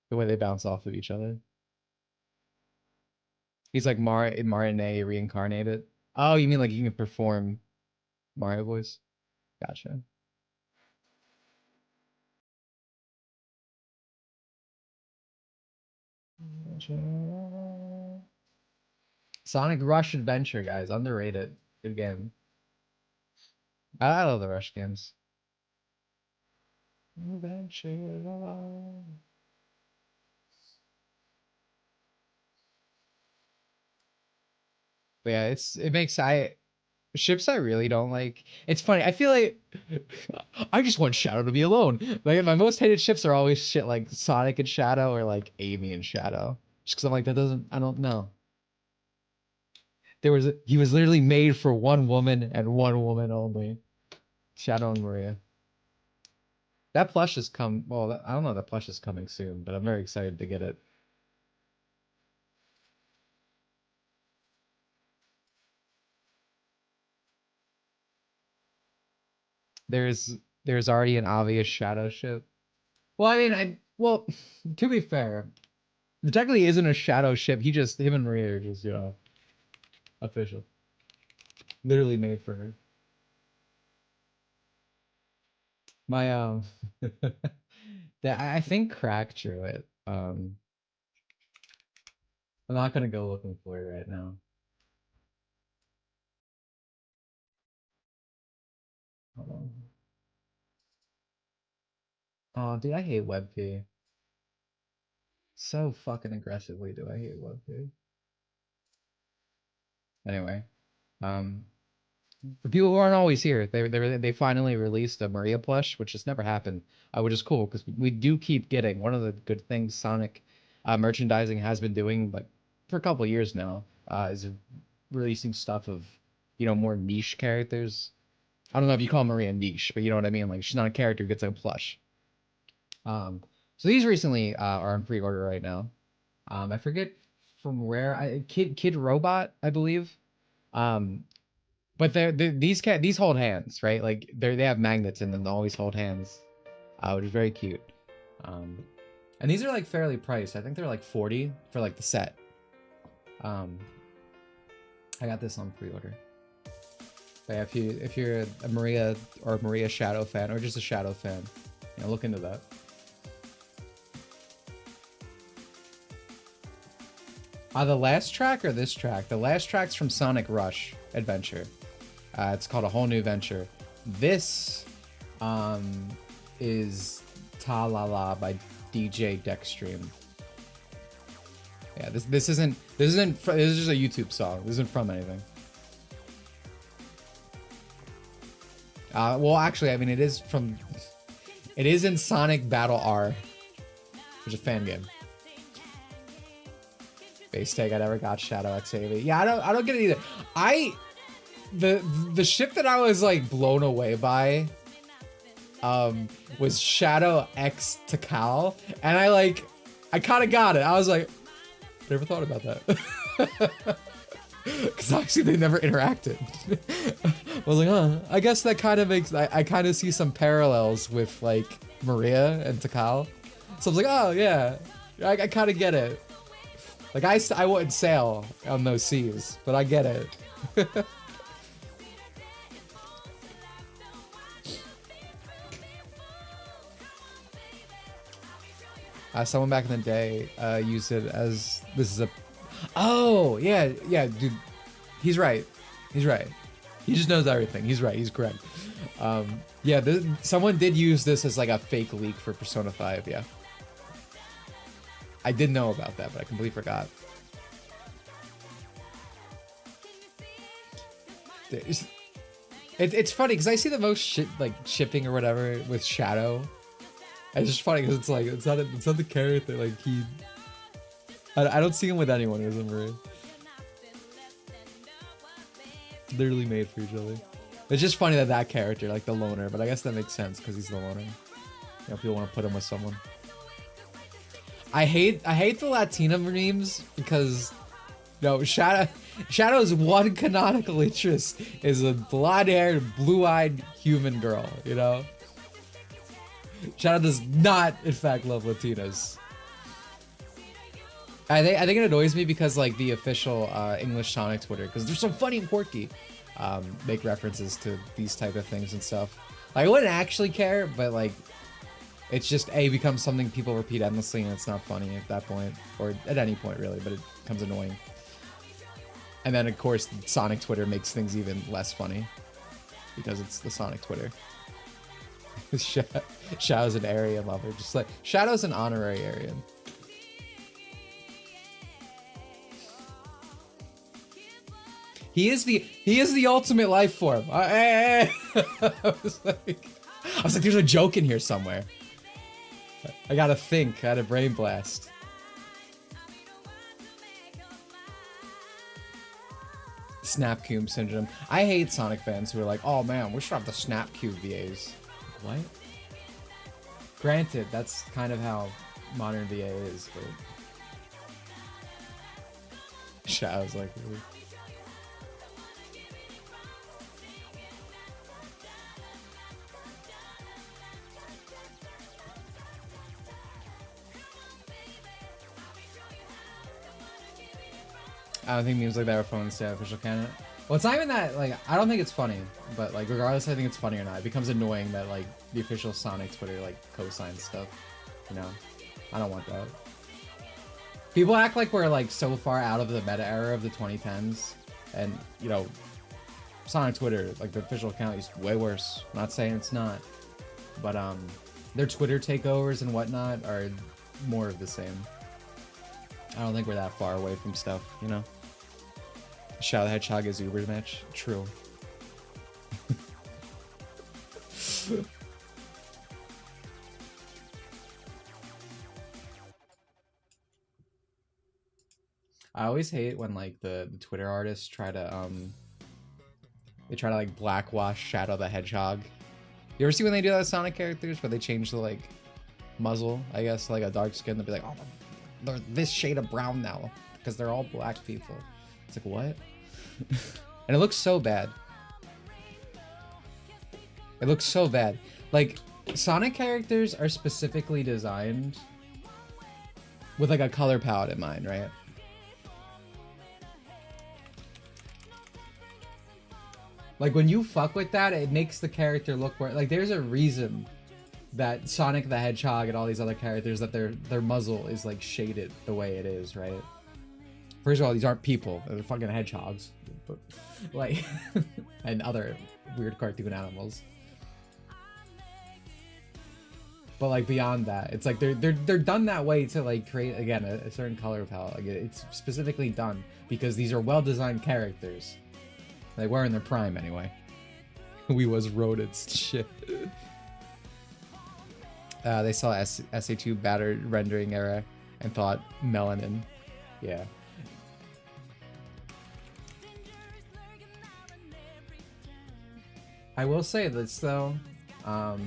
the way they bounce off of each other. He's like Martinet reincarnated. Oh, you mean like you can perform Mario voice? Gotcha. Sonic Rush Adventure, guys, underrated. Good game. I love the Rush games. Adventure. But yeah, it makes ships I really don't like. It's funny. I feel like I just want Shadow to be alone. Like my most hated ships are always shit like Sonic and Shadow or like Amy and Shadow. Just because I'm like I don't know. He was literally made for one woman and one woman only. Shadow and Maria. That plush has come. Well, I don't know. That plush is coming soon, but I'm very excited to get it. There's already an obvious Shadow ship. Well, I mean, to be fair, there technically isn't a Shadow ship. Him and Maria are just, you know, official. Literally made for her. My that I think Crack drew it. I'm not gonna go looking for it right now. Hold on. Oh, dude, I hate WebP. So fucking aggressively do I hate WebP. Anyway, for people who aren't always here, they finally released a Maria plush, which has never happened, which is cool because we do keep getting one of the good things Sonic merchandising has been doing, like for a couple of years now, is releasing stuff of, you know, more niche characters. I don't know if you call Maria niche, but you know what I mean. Like she's not a character who gets a plush. So these recently are on pre-order right now. I forget from where. Kid Robot, I believe. But these hold hands, right? Like they have magnets in them. They always hold hands, which is very cute. And these are like fairly priced. I think they're like 40 for like the set. I got this on pre-order. But yeah, if you're a Maria or Maria Shadow fan or just a Shadow fan, you know, look into that. The last track or this track? The last track's from Sonic Rush Adventure. It's called A Whole New Venture. This is Ta La La by DJ Dexstream. Yeah, this is just a YouTube song. This isn't from anything. Well, actually, I mean, it is in Sonic Battle R, which is a fan game. Base tag I never got Shadow XAV. Yeah, I don't get it either. The ship that I was like blown away by was Shadow X Takal, and I kind of got it. I was like, never thought about that. Because obviously they never interacted. I was like, huh, I guess that kind of makes, I kind of see some parallels with like Maria and Takal. So I was like, oh yeah, I kind of get it. Like I wouldn't sail on those seas, but I get it. Someone back in the day used it as, this is a, oh yeah, dude, he's right. He just knows everything. He's right. He's correct. Yeah, someone did use this as like a fake leak for Persona 5. Yeah, I did know about that, but I completely forgot. It's funny because I see the most shipping or whatever with Shadow. It's just funny because it's like it's not the character, like I don't see him with anyone who's a Marie. Literally made for each other. It's just funny that character, like the loner, but I guess that makes sense because he's the loner. You know, people want to put him with someone. I hate the Latina memes because Shadow's one canonical interest is a blonde-haired, blue-eyed human girl, you know? Shadow does not, in fact, love Latinas. I think it annoys me because like the official English Sonic Twitter, because they're so funny and quirky, make references to these type of things and stuff. Like, I wouldn't actually care, but like, it's just becomes something people repeat endlessly, and it's not funny at that point, or at any point really, but it becomes annoying. And then of course Sonic Twitter makes things even less funny because it's the Sonic Twitter. Shadow's an Aryan lover, just like Shadow's an honorary Aryan. He is the ultimate life form. I was like, there's a joke in here somewhere. I gotta think. I had a brain blast. Snap Cube syndrome. I hate Sonic fans who are like, oh man, we should have the Snap Cube VAs. What? Granted, that's kind of how modern VA is, but Shadow's like, really? I don't think memes like that are fun instead of official canon. Well, it's not even that, like, I don't think it's funny, but like, regardless, I think it's funny or not, it becomes annoying that like the official Sonic Twitter like co-signs stuff, you know? I don't want that. People act like we're like so far out of the meta era of the 2010s, and you know, Sonic Twitter, like the official account, is way worse. I'm not saying it's not, but their Twitter takeovers and whatnot are more of the same. I don't think we're that far away from stuff, you know? Shadow the Hedgehog is Uber match. True. I always hate when like the Twitter artists try to like blackwash Shadow the Hedgehog. You ever see when they do that with Sonic characters where they change the like muzzle, I guess, like a dark skin, they'll be like, oh, they're this shade of brown now because they're all black people. It's like, what? And it looks so bad. It looks so bad. Like, Sonic characters are specifically designed with like a color palette in mind, right? Like, when you fuck with that, it makes the character look more like, there's a reason that Sonic the Hedgehog and all these other characters, that their muzzle is like shaded the way it is, right? First of all, these aren't people, they're fucking hedgehogs, but like and other weird cartoon animals. But like beyond that, it's like they're done that way to like create again a certain color palette. Like, it's specifically done because these are well-designed characters. They were in their prime anyway. We was rodents. Shit. They saw SA2 battered rendering error and thought melanin. Yeah. I will say this though. I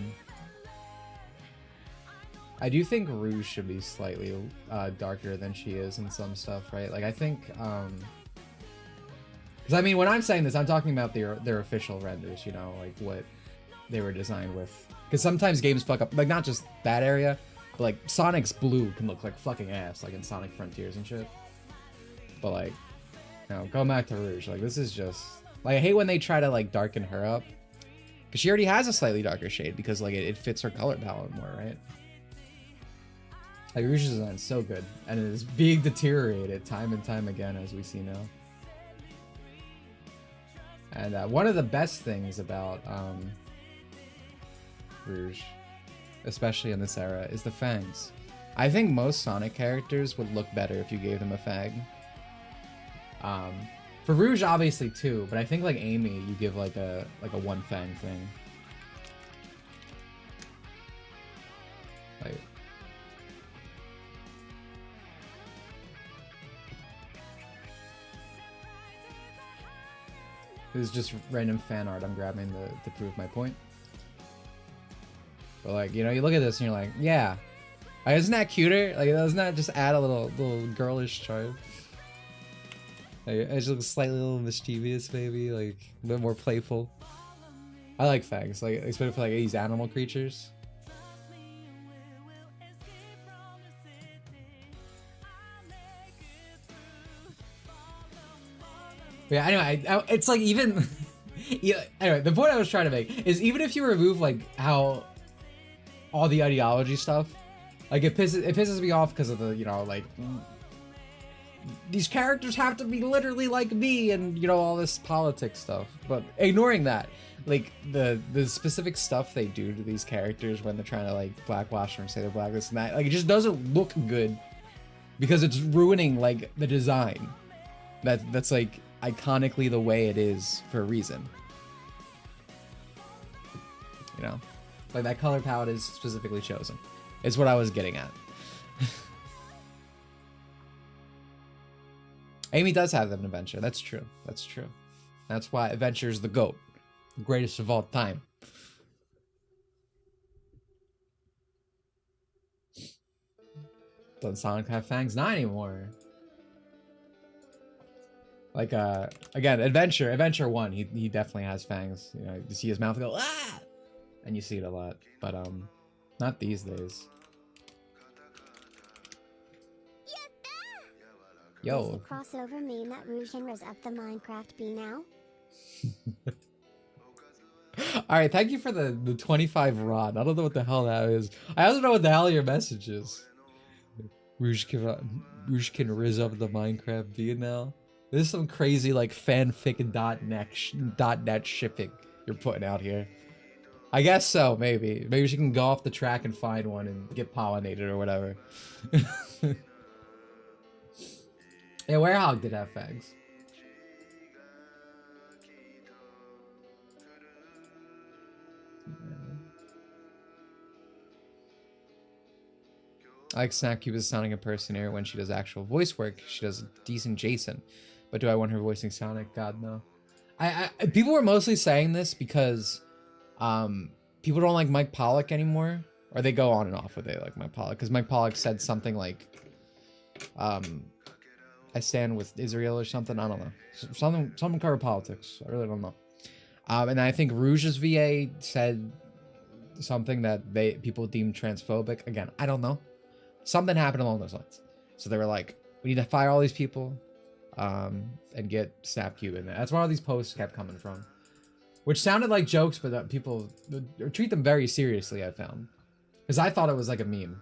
do think Rouge should be slightly darker than she is in some stuff, right? Like I think, because I mean, when I'm saying this, I'm talking about their official renders, you know, like what they were designed with. Because sometimes games fuck up, like not just that area, but like Sonic's blue can look like fucking ass, like in Sonic Frontiers and shit. But like, you know, going back to Rouge, like this is just like I hate when they try to like darken her up, because she already has a slightly darker shade because like it fits her color palette more, right? Like Rouge's design is so good, and it is being deteriorated time and time again, as we see now. And one of the best things about Rouge, especially in this era, is the fangs. I think most Sonic characters would look better if you gave them a fang. For Rouge, obviously too, but I think like Amy, you give like a one fang thing. Like. This is just random fan art I'm grabbing to prove my point. But like, you know, you look at this and you're like, yeah. Like, isn't that cuter? Like, doesn't that just add a little girlish charm? Like, it just looks slightly a little mischievous, maybe, like a bit more playful. I like fangs, like especially for like these animal creatures. Yeah, anyway, it's like even yeah, anyway, the point I was trying to make is even if you remove like how all the ideology stuff, like it pisses me off because of the, you know, like these characters have to be literally like me and, you know, all this politics stuff. But ignoring that, like the specific stuff they do to these characters when they're trying to like blackwash them and say they're black, this and that, like it just doesn't look good because it's ruining like the design. That's like iconically the way it is for a reason. You know, like that color palette is specifically chosen. Is what I was getting at. Amy does have an adventure. That's true. That's true. That's why Adventure is the GOAT. The greatest of all time. Doesn't Sonic have fangs? Not anymore. Like, again, Adventure 1, he definitely has fangs. You know, you see his mouth go, ah! And you see it a lot. But, not these days. Yo. Does the crossover mean that Rouge is up the Minecraft bee now? Alright, thank you for the 25 rod. I don't know what the hell that is. I also know what the hell your message is. Rouge can riz up the Minecraft bee now. This is some crazy like fanfic.net shipping you're putting out here. I guess so, maybe. Maybe she can go off the track and find one and get pollinated or whatever. Yeah, Werehog did have fangs. I like Snapcube as a Sonic impersonator when she does actual voice work. She does decent Jason. But do I want her voicing Sonic? God, no. People were mostly saying this because people don't like Mike Pollock anymore. Or they go on and off with it, like Mike Pollock. Because Mike Pollock said something like, I stand with Israel or something. I don't know. Something cover politics. I really don't know. And I think Rouge's VA said something that people deemed transphobic. Again, I don't know. Something happened along those lines. So they were like, we need to fire all these people and get Snapcube in there. That's where all these posts kept coming from. Which sounded like jokes, but people treat them very seriously, I found. Because I thought it was like a meme.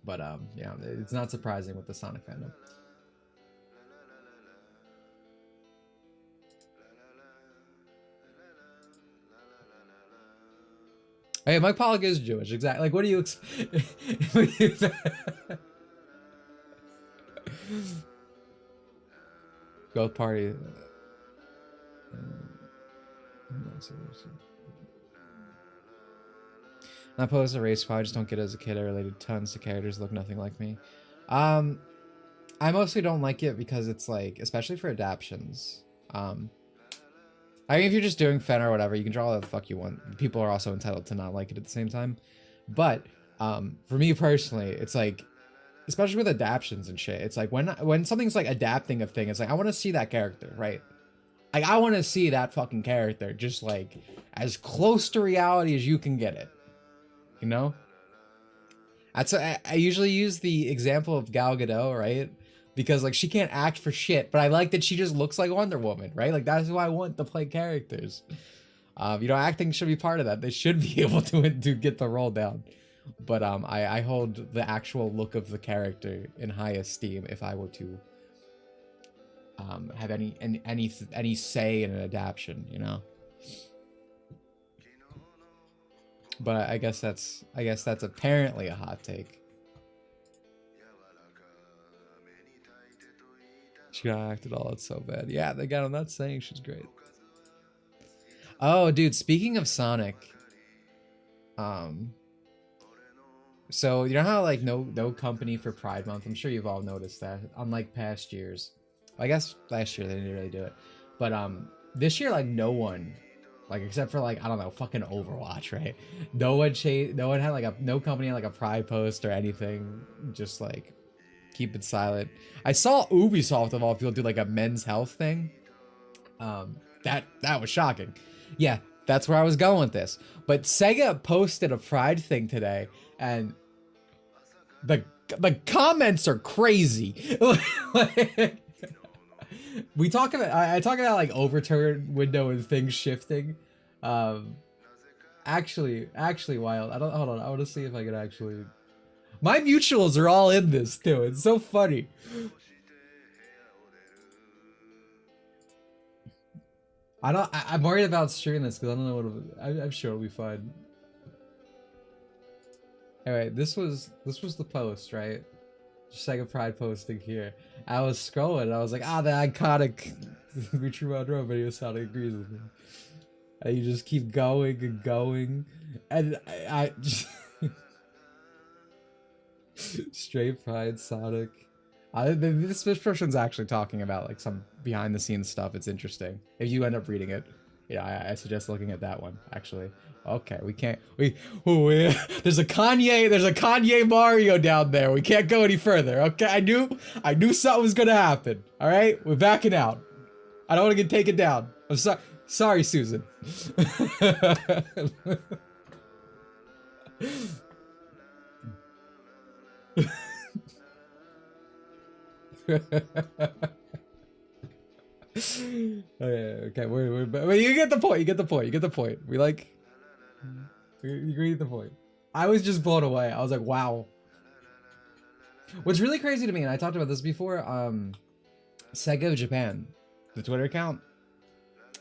But, yeah, it's not surprising with the Sonic fandom. Hey, Mike Pollock is Jewish, exactly. Like, what do you Goat party. Not opposed to race squad, I just don't get it as a kid. I related tons to characters that look nothing like me. I mostly don't like it because it's like, especially for adaptions. I mean, if you're just doing Fen or whatever, you can draw all the fuck you want. People are also entitled to not like it at the same time. But for me personally, it's like, especially with adaptions and shit, it's like when something's like adapting a thing, it's like I want to see that character, right? Like I want to see that fucking character just like as close to reality as you can get it. You know? That's I usually use the example of Gal Gadot, right? Because like she can't act for shit, but I like that she just looks like Wonder Woman, right? Like that's who I want to play characters. You know, acting should be part of that. They should be able to get the role down. But I hold the actual look of the character in high esteem if I were to have any say in an adaptation, you know. But I guess that's apparently a hot take. She got acted all. It's so bad. Yeah, again, I'm not saying she's great. Oh, dude, speaking of Sonic, so you know how like no company for Pride Month? I'm sure you've all noticed that. Unlike past years, I guess last year they didn't really do it, but this year like no one, like except for like I don't know, fucking Overwatch, right? No one had like no company had like a Pride post or anything. Just like keep it silent. I saw Ubisoft of all people do like a men's health thing. That was shocking. Yeah, that's where I was going with this. But Sega posted a Pride thing today, and the comments are crazy. We talk about I talk about like overturn window and things shifting. Actually, Wild. Hold on. I want to see if I can actually. My mutuals are all in this too. It's so funny. I'm worried about streaming this because I don't know what I'm sure it'll be fun. Anyway, this was the post, right? Just like a Pride posting here. I was scrolling and I was like, the iconic Dimitri Monroe video Sonic agrees with me. And you just keep going and going. And I just straight Pride Sonic. This person's actually talking about like some behind the scenes stuff. It's interesting. If you end up reading it, yeah, I suggest looking at that one actually. Okay, there's a Kanye Mario down there. We can't go any further. Okay, I knew something was gonna happen. All right, we're backing out. I don't want to get taken down. I'm sorry, Susan. Okay, but you get the point. You get the point. You get the point. I was just blown away. I was like, wow. What's really crazy to me, and I talked about this before, Sega Japan, the Twitter account,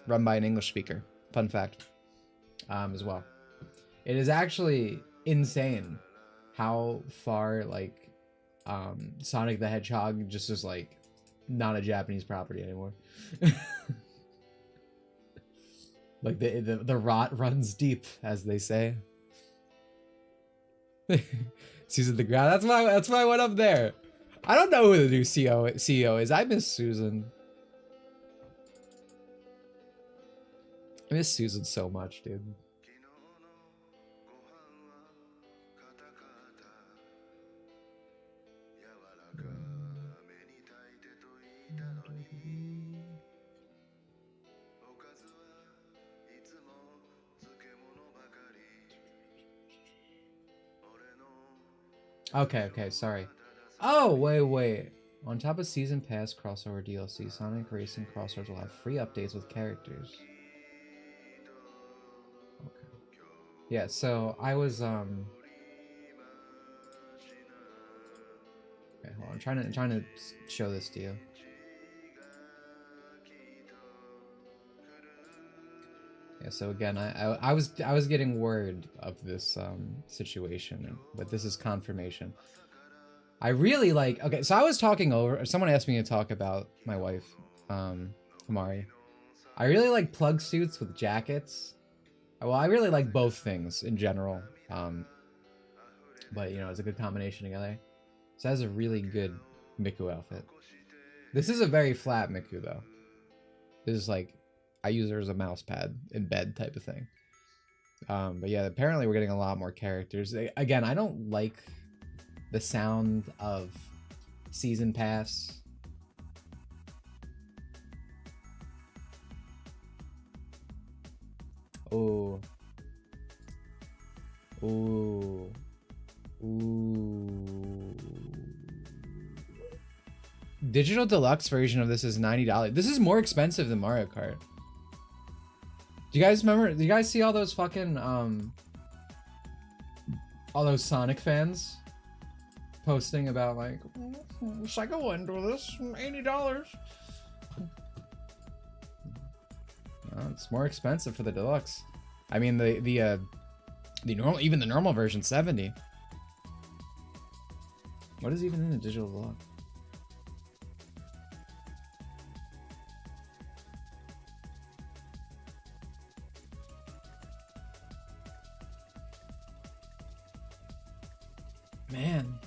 run by an English speaker. Fun fact, as well. It is actually insane how far like Sonic the Hedgehog just is like not a Japanese property anymore. Like the rot runs deep, as they say. Susan the Ground. That's why I went up there. I don't know who the new CEO is. I miss Susan. I miss Susan so much, dude. Okay, sorry. Oh, wait. On top of Season Pass crossover DLC, Sonic Racing Crossroads will have free updates with characters. Okay. Yeah, so I was, Okay, hold on. I'm trying to show this to you. Yeah, so again, I was getting word of this situation, but this is confirmation. I really like. Okay, so I was talking over. Someone asked me to talk about my wife, Amari, I really like plug suits with jackets. Well, I really like both things in general. But, you know, it's a good combination together. So that's a really good Miku outfit. This is a very flat Miku, though. This is like, I use her as a mouse pad in bed type of thing. But yeah, apparently we're getting a lot more characters. Again, I don't like the sound of Season Pass. Oh. Ooh. Ooh. Digital deluxe version of this is $90. This is more expensive than Mario Kart. Do you guys remember? Do you guys see all those fucking all those Sonic fans posting about like Sega went for this $80? It's more expensive for the deluxe. I mean the normal, even the normal version, 70. What is even in the digital deluxe? Man.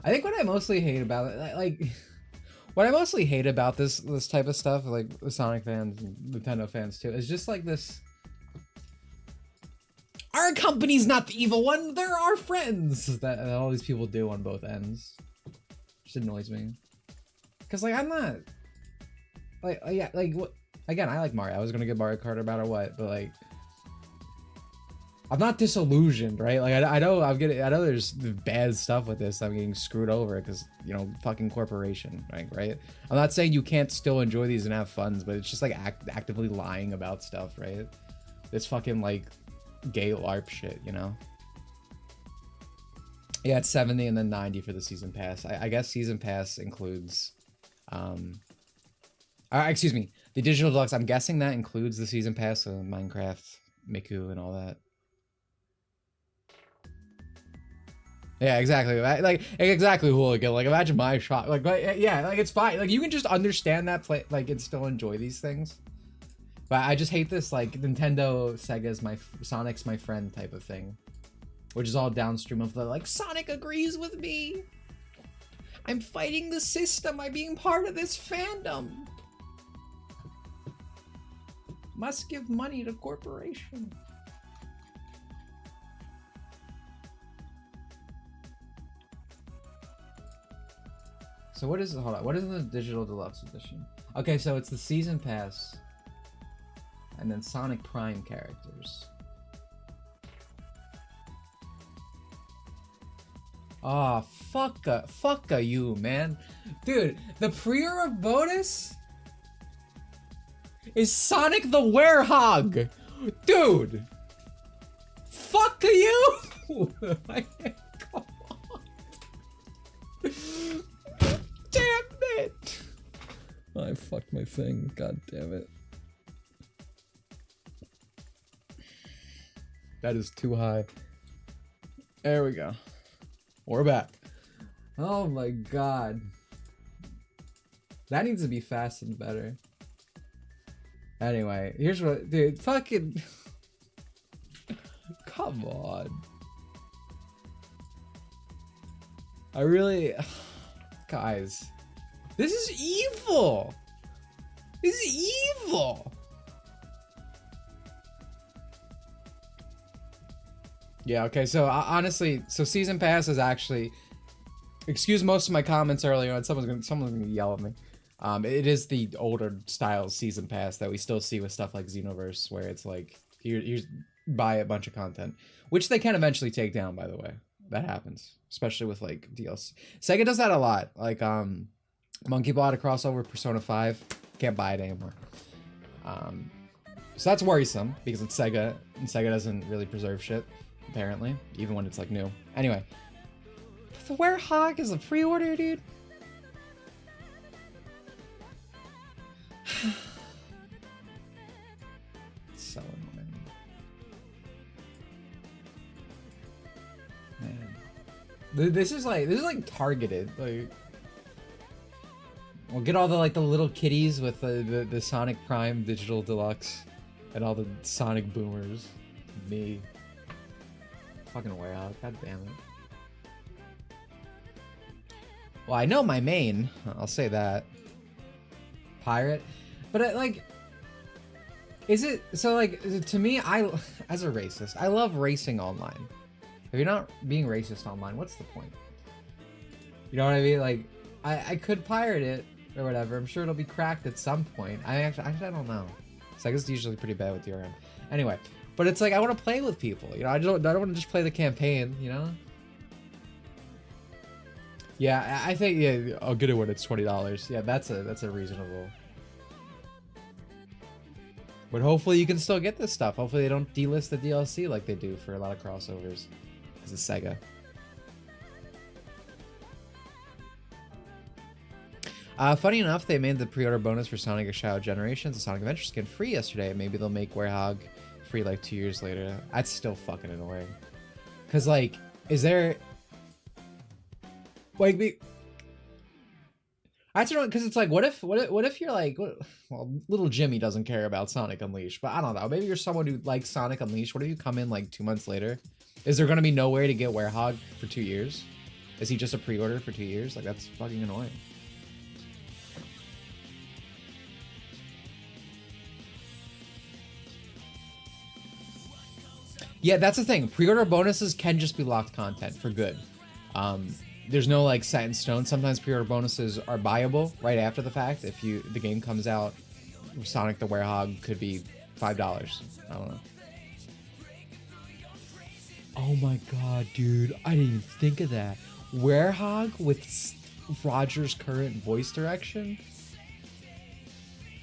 I think what I mostly hate about it, like, what I mostly hate about this type of stuff, like the Sonic fans and Nintendo fans too, is just like this. Our company's not the evil one, they're our friends! That all these people do on both ends. Just annoys me. Cause like, I'm not, like, yeah, like, what, again, I like Mario. I was gonna get Mario Kart no matter what, but like, I'm not disillusioned, right? Like, I know I know there's bad stuff with this. I'm getting screwed over because, you know, fucking corporation, right? I'm not saying you can't still enjoy these and have fun, but it's just like actively lying about stuff, right? This fucking like gay LARP shit, you know? Yeah, it's 70 and then 90 for the season pass. I guess season pass includes, excuse me, the digital deluxe. I'm guessing that includes the season pass of Minecraft, Miku, and all that. Yeah, exactly. Like exactly, Hooligan. Like, imagine my shot. Like, yeah, like it's fine. Like, you can just understand that play, like, and still enjoy these things. But I just hate this, like, Nintendo, Sega's Sonic's my friend type of thing, which is all downstream of the like Sonic agrees with me. I'm fighting the system. I'm being part of this fandom. Must give money to corporation. So what is it? Hold on. What is the digital deluxe edition? Okay, so it's the season pass, and then Sonic Prime characters. Ah, oh, fuck you, man, dude. The pre-order bonus is Sonic the Werehog, dude. Fuck you. Come on. Damn it! I fucked my thing. God damn it. That is too high. There we go. We're back. Oh my god. That needs to be fastened better. Anyway, here's what, dude, fucking come on. I really, guys, this is evil. This is evil. Yeah, okay, so honestly, so season pass is actually, excuse most of my comments earlier on, someone's gonna yell at me. It is the older style season pass that we still see with stuff like Xenoverse, where it's like, here's buy a bunch of content, which they can eventually take down, by the way. That happens, especially with like DLC. Sega does that a lot. Like, Monkey bought a crossover Persona 5, can't buy it anymore. So that's worrisome because it's Sega, and Sega doesn't really preserve shit, apparently, even when it's like new. Anyway, the Werehog is a pre-order, dude. So annoying. Man. This is like targeted. Like, We'll get all the like the little kitties with the Sonic Prime Digital Deluxe, and all the Sonic Boomers. Me. Fucking Werehog. God damn it. Well, I know my main. I'll say that. Pirate, but like, is it so? Like, to me, as a racist, I love racing online. If you're not being racist online, what's the point? You know what I mean? Like, I could pirate it or whatever. I'm sure it'll be cracked at some point. I don't know. So I guess it's usually pretty bad with DRM. Anyway, but it's like I want to play with people. You know, I don't want to just play the campaign. You know. Yeah, I think yeah, I'll get it when it's $20. Yeah, that's a reasonable. But hopefully you can still get this stuff. Hopefully they don't delist the DLC like they do for a lot of crossovers. Because it's Sega. Funny enough, they made the pre-order bonus for Sonic Shadow Generations and Sonic Adventure skin free yesterday. Maybe they'll make Werehog free like 2 years later. That's still fucking annoying. Cause like, is there like the? I don't know, because it's like, what if you're like, well, little Jimmy doesn't care about Sonic Unleashed, but I don't know. Maybe you're someone who likes Sonic Unleashed. What if you come in like 2 months later? Is there gonna be no way to get Werehog for 2 years? Is he just a pre-order for 2 years? Like that's fucking annoying. Yeah, that's the thing. Pre-order bonuses can just be locked content for good. There's no like set in stone. Sometimes pre-order bonuses are buyable right after the fact. If the game comes out, Sonic the Werehog could be $5. I don't know. Oh my god, dude! I didn't even think of that. Werehog with Roger's current voice direction.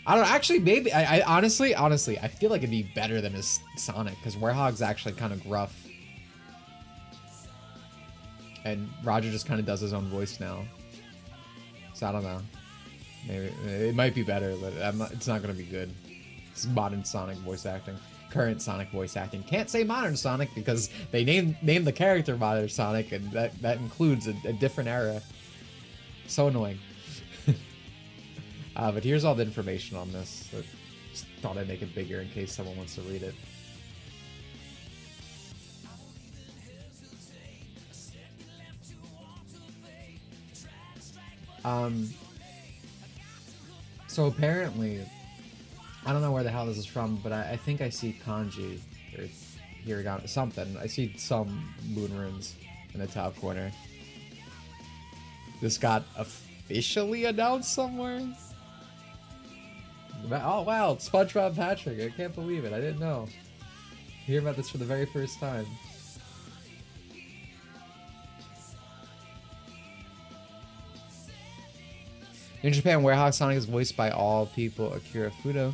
I don't know, actually, maybe I honestly, I feel like it'd be better than his Sonic because Werehog's actually kind of gruff. And Roger just kind of does his own voice now. So I don't know. Maybe it might be better, but it's not going to be good. It's modern Sonic voice acting. Current Sonic voice acting. Can't say modern Sonic because they named the character Modern Sonic, and that includes a different era. So annoying. But here's all the information on this. I just thought I'd make it bigger in case someone wants to read it. So apparently, I don't know where the hell this is from, but I think I see kanji or hiragana, something. I see some moon runes in the top corner. This got officially announced somewhere. Oh wow, it's SpongeBob Patrick. I can't believe it. I didn't know. Hear about this for the very first time. In Japan, Werehog Sonic is voiced by all people Akira Fudo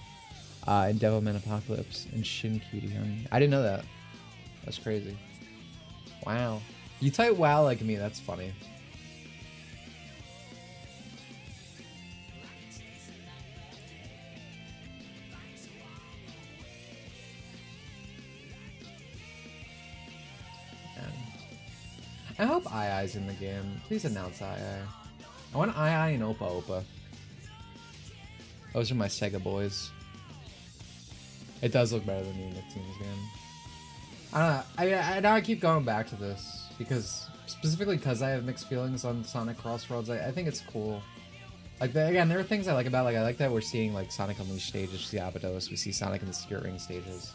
in Devilman Apocalypse and Shin Kyuhyun. I didn't know that. That's crazy. Wow. You type wow like me, that's funny. I hope II's in the game. Please announce II. I want II and Opa Opa. Those are my Sega boys. It does look better than the Nicktoons game. I don't know. I now I keep going back to this because specifically because I have mixed feelings on Sonic Crossroads. I think it's cool. Like again, there are things I like about it. Like I like that we're seeing like Sonic Unleashed stages, see Abydos, we see Sonic in the Secret Ring stages.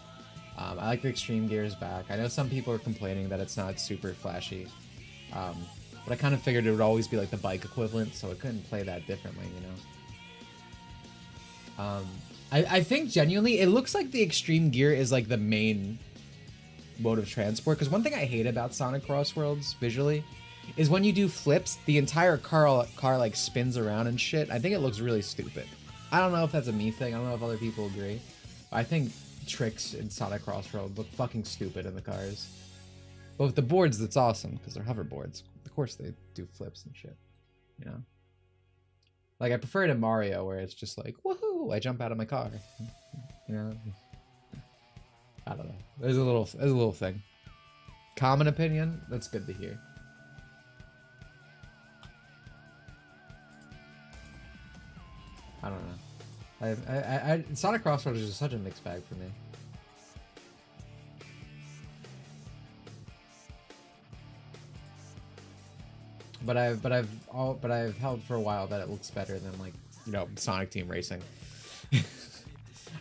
I like the Extreme Gears back. I know some people are complaining that it's not super flashy. But I kind of figured it would always be like the bike equivalent, so it couldn't play that differently, you know? I think genuinely, it looks like the Extreme Gear is like the main mode of transport, because one thing I hate about Sonic Crossroads visually is when you do flips, the entire car like spins around and shit. I think it looks really stupid. I don't know if that's a me thing, I don't know if other people agree. But I think tricks in Sonic Crossroads look fucking stupid in the cars. But with the boards, that's awesome, because they're hoverboards. Of course they do flips and shit, you know? Like, I prefer it in Mario, where it's just like, woohoo, I jump out of my car. You know? I don't know. There's a little thing. Common opinion, that's good to hear. Sonic Crossroads is just such a mixed bag for me. But I've held for a while that it looks better than, like, you know, Sonic Team Racing.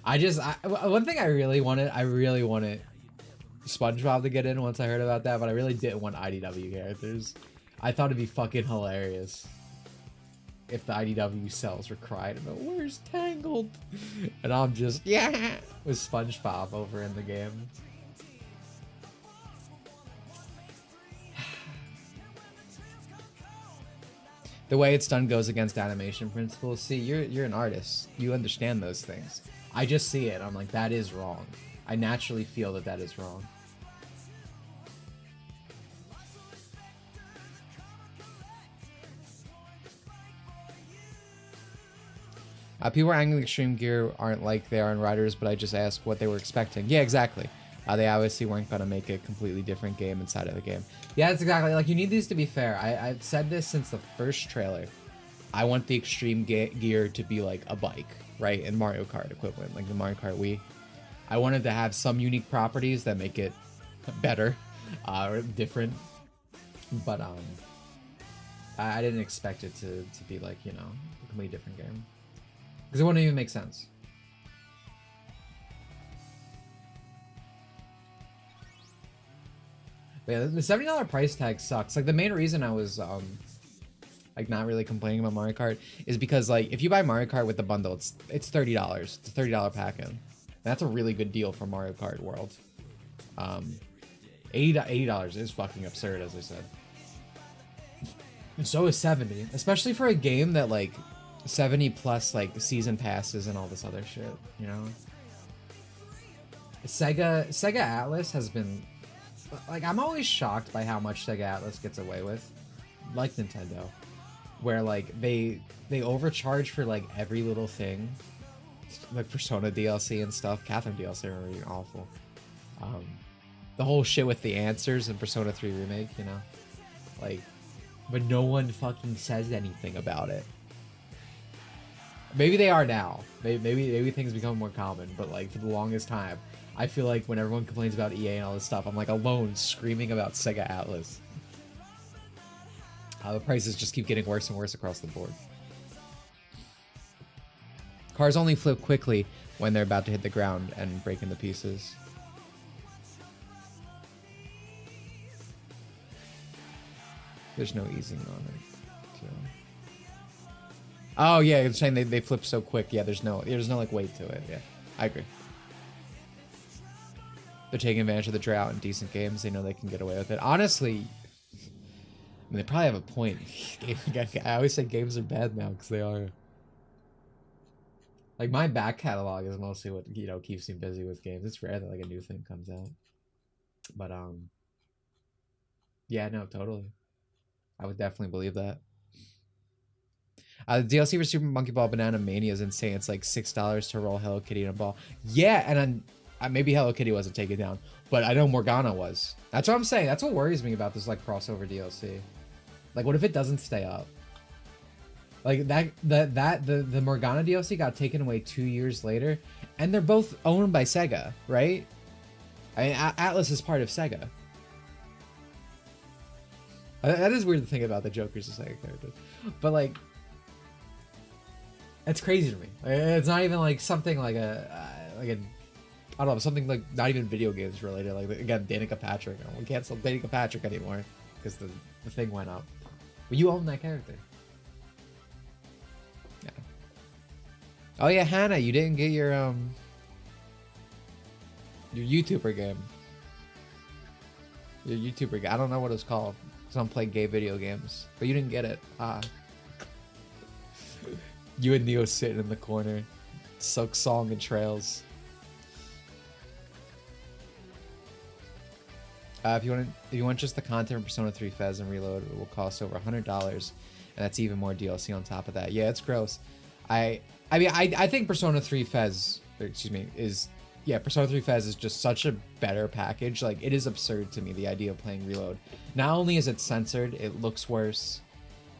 One thing I really wanted SpongeBob to get in once I heard about that, but I really didn't want IDW characters. I thought it'd be fucking hilarious if the IDW cells were crying about, where's Tangled? And I'm just, yeah, with SpongeBob over in the game. The way it's done goes against animation principles. See, you're an artist. You understand those things. I just see it. I'm like, that is wrong. I naturally feel that is wrong. People are angling Extreme Gear aren't like they are in Riders, but I just asked what they were expecting. Yeah, exactly. They obviously weren't going to make a completely different game inside of the game. Yeah, that's exactly, like, you need these to be fair. I've said this since the first trailer. I want the Extreme Gear to be like a bike, right? And Mario Kart equivalent, like the Mario Kart Wii. I wanted to have some unique properties that make it better, or different. But I didn't expect it to be like, you know, a completely different game. Because it wouldn't even make sense. But yeah, the $70 price tag sucks. Like, the main reason I was like not really complaining about Mario Kart is because, like, if you buy Mario Kart with the bundle, it's $30. It's a $30 pack-in. That's a really good deal for Mario Kart World. $80 is fucking absurd, as I said. And so is 70, especially for a game that, like, 70 plus, like, season passes and all this other shit, you know? Sega Atlas has been, like, I'm always shocked by how much Sega Atlas gets away with, like Nintendo, where, like, they overcharge for, like, every little thing, like Persona DLC and stuff. Catherine DLC are really awful. The whole shit with the answers in Persona 3 Remake, you know, like, but no one fucking says anything about it. Maybe they are now. Maybe things become more common, but, like, for the longest time, I feel like when everyone complains about EA and all this stuff, I'm, like, alone screaming about Sega Atlas. The prices just keep getting worse and worse across the board. Cars only flip quickly when they're about to hit the ground and break into pieces. There's no easing on it. So. Oh yeah, I'm saying they flip so quick. Yeah, there's no like weight to it. Yeah, I agree. They're taking advantage of the drought in decent games. They know they can get away with it. Honestly, I mean, they probably have a point. I always say games are bad now because they are. Like, my back catalog is mostly what, you know, keeps me busy with games. It's rare that, like, a new thing comes out. But yeah, no, totally. I would definitely believe that. The DLC for Super Monkey Ball Banana Mania is insane. It's like $6 to roll Hello Kitty in a ball. Yeah, and then maybe Hello Kitty wasn't taken down, but I know Morgana was. That's what I'm saying. That's what worries me about this, like, crossover DLC. Like, what if it doesn't stay up? Like, the Morgana DLC got taken away 2 years later, and they're both owned by Sega, right? I mean, Atlas is part of Sega. That is weird to think about. The Joker's a Sega character, but, like, it's crazy to me. It's not even like something like I don't know, something like not even video games related. Like, again, Danica Patrick. We can't sell Danica Patrick anymore because the thing went up. But you own that character. Yeah. Oh yeah, Hannah, you didn't get your YouTuber game. Your YouTuber game. I don't know what it's called. Because I'm playing gay video games. But you didn't get it. You and Neo sitting in the corner. Soak Song and Trails. If you want just the content from Persona 3 Fez and Reload, it will cost over $100, and that's even more DLC on top of that. Yeah, it's gross. I mean, I think Persona 3 Fez, Persona 3 Fez is just such a better package. Like, it is absurd to me, the idea of playing Reload. Not only is it censored, it looks worse.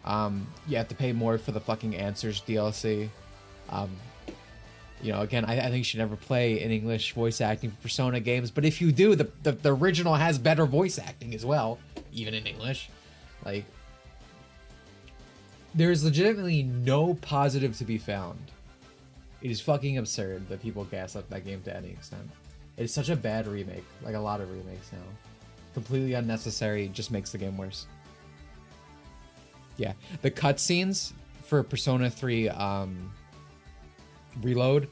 You have to pay more for the fucking Answers DLC. You know, again, I think you should never play in English voice acting for Persona games, but if you do, the original has better voice acting as well, even in English. Like, there's legitimately no positive to be found. It is fucking absurd that people gas up that game to any extent. It's such a bad remake, like a lot of remakes now. Completely unnecessary, just makes the game worse. Yeah, the cutscenes for Persona 3 Reload,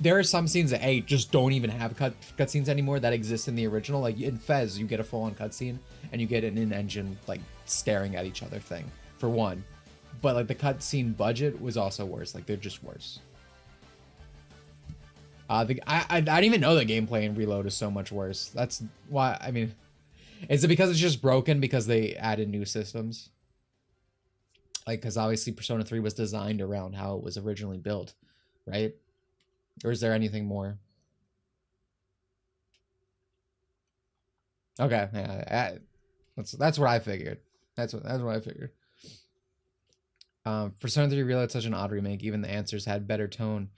there are some scenes that just don't even have cutscenes anymore that exist in the original. Like in Fez, you get a full-on cutscene and you get an in-engine like staring at each other thing for one, but like the cutscene budget was also worse. Like they're just worse. I didn't even know the gameplay in Reload is so much worse. That's why, I mean, is it because it's just broken because they added new systems? Like, because obviously Persona 3 was designed around how it was originally built, right? Or is there anything more? Okay, yeah, that's what I figured. That's what I figured. Persona 3 Reload such an odd remake. Even the answers had better tone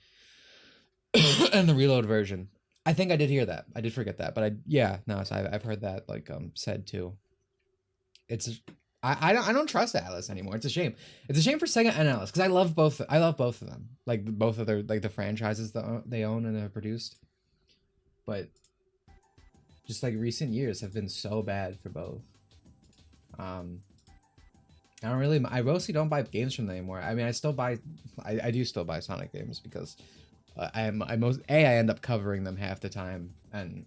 in the Reload version. I think I did hear that. I did forget that, but I've heard that like said too. It's I don't trust Atlas anymore. It's a shame. It's a shame for Sega and Atlas because I love both of them. Like both of their like the franchises that they own and have produced. But just like recent years have been so bad for both. I mostly don't buy games from them anymore. I mean, I do still buy Sonic games because I end up covering them half the time, and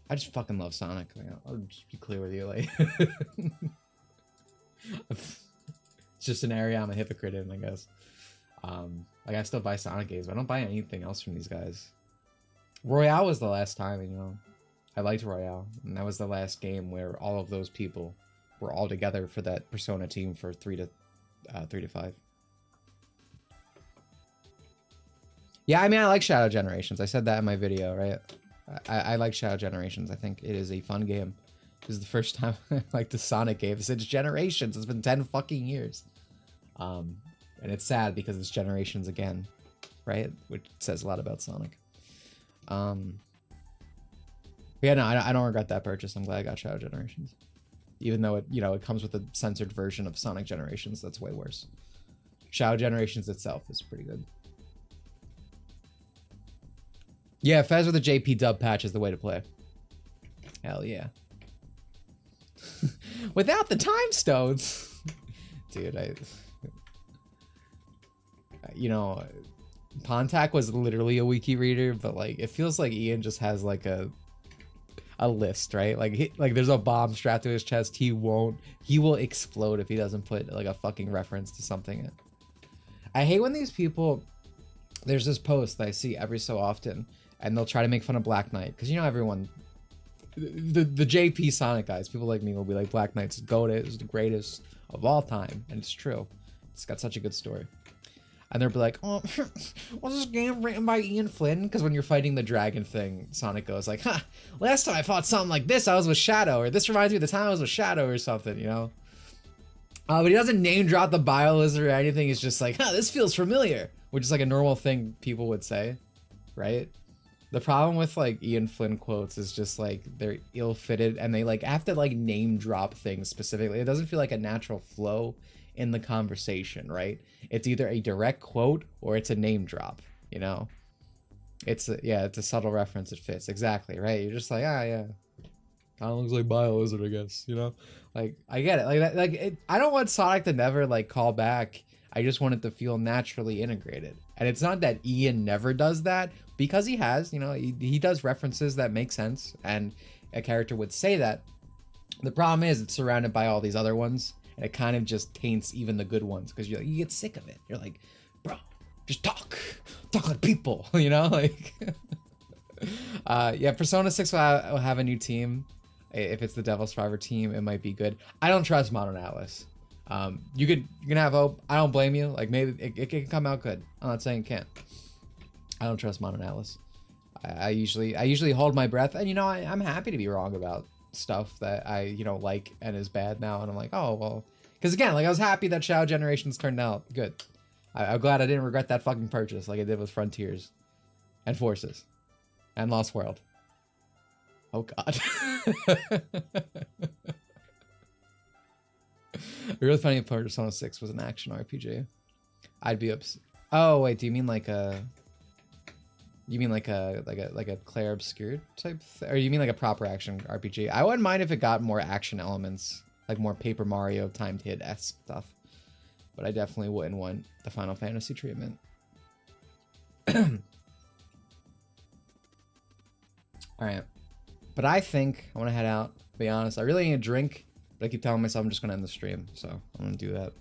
I just fucking love Sonic. Like, I'll just be clear with you, like it's just an area I'm a hypocrite in, I guess. Like I still buy Sonic games, but I don't buy anything else from these guys. Royale was the last time, and you know, I liked Royale, and that was the last game where all of those people were all together for that Persona team for 3 to 5. Yeah, I mean, I like Shadow Generations. I said that in my video, right? I like Shadow Generations. I think it is a fun game. This is the first time I like the Sonic game since Generations. It's been 10 fucking years. And it's sad because it's Generations again, right? Which says a lot about Sonic. Yeah, no, I don't regret that purchase. I'm glad I got Shadow Generations. Even though it comes with a censored version of Sonic Generations, that's way worse. Shadow Generations itself is pretty good. Yeah, Fez with a JP dub patch is the way to play. Hell yeah. Without the time stones. Dude, Pontac was literally a wiki reader, but like it feels like Ian just has like a list, right? Like there's a bomb strapped to his chest. He will explode if he doesn't put like a fucking reference to something. I hate when these people, there's this post that I see every so often, and they'll try to make fun of Black Knight, because everyone, the JP Sonic guys, people like me will be like, Black Knight's GOAT, is the greatest of all time, and it's true. It's got such a good story. And they'll be like, oh, was this game written by Ian Flynn? Because when you're fighting the dragon thing, Sonic goes like, last time I fought something like this, I was with Shadow, or this reminds me of the time I was with Shadow or something, but he doesn't name drop the Biolizard or anything. It's just like, this feels familiar, which is like a normal thing people would say, right? The problem with like Ian Flynn quotes is just like they're ill-fitted, and they like have to like name drop things specifically. It doesn't feel like a natural flow in the conversation, right? It's either a direct quote or it's a name drop, It's a subtle reference. It fits exactly, right? You're just like, yeah, kind of looks like Biolizard, I guess, Like I get it, I don't want Sonic to never like call back. I just want it to feel naturally integrated. And it's not that Ian never does that, because he has, he does references that make sense, and a character would say that. The problem is it's surrounded by all these other ones, and it kind of just taints even the good ones, because you get sick of it. You're like, bro, just talk like people, like. Yeah, Persona 6 will have a new team. If it's the Devil Survivor team, it might be good. I don't trust Modern Atlas. You can have hope. I don't blame you. Like, maybe it can come out good. I'm not saying it can't. I don't trust Modern Atlas. I usually hold my breath, and I'm happy to be wrong about stuff that I like and is bad now, and I'm like, oh well, because again, like I was happy that Shadow Generations turned out good. I'm glad I didn't regret that fucking purchase like I did with Frontiers and Forces and Lost World. Oh god. Really funny if Persona 6 was an action RPG. I'd be upset. Oh wait, do you mean like a? You mean like a Claire Obscure type, or you mean like a proper action RPG? I wouldn't mind if it got more action elements, like more Paper Mario timed hit-esque stuff. But I definitely wouldn't want the Final Fantasy treatment. All right, but I think I want to head out. To be honest, I really need a drink, but I keep telling myself I'm just gonna end the stream, so I'm gonna do that.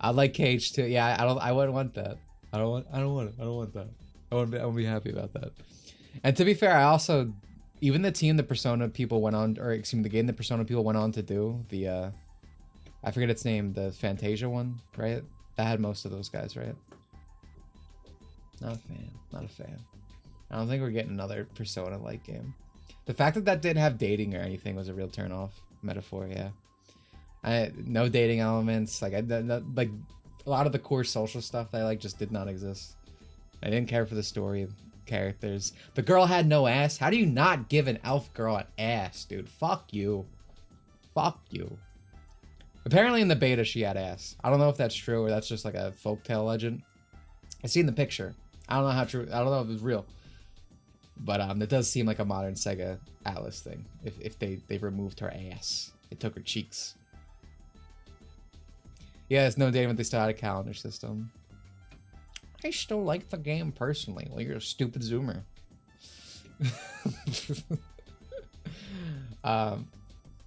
I like Cage too. Yeah, I wouldn't want that. I don't want that. I won't be happy about that. And to be fair, I also, even the team the Persona people went on, or excuse me, the game the Persona people went on to do, the, I forget its name, the Fantasia one, right? That had most of those guys, right? Not a fan. Not a fan. I don't think we're getting another Persona-like game. The fact that that didn't have dating or anything was a real turn-off. Metaphor, yeah. No dating elements. Like, like a lot of the core social stuff that I like just did not exist. I didn't care for the story, characters. The girl had no ass. How do you not give an elf girl an ass, dude? Fuck you. Fuck you. Apparently in the beta she had ass. I don't know if that's true or that's just like a folktale legend. I seen the picture. I don't know how true. I don't know if it's real. But it does seem like a modern Sega Atlas thing. If they removed her ass, they took her cheeks. Yeah, it's no dating, but they still had a calendar system. I still like the game personally. Well, you're a stupid zoomer.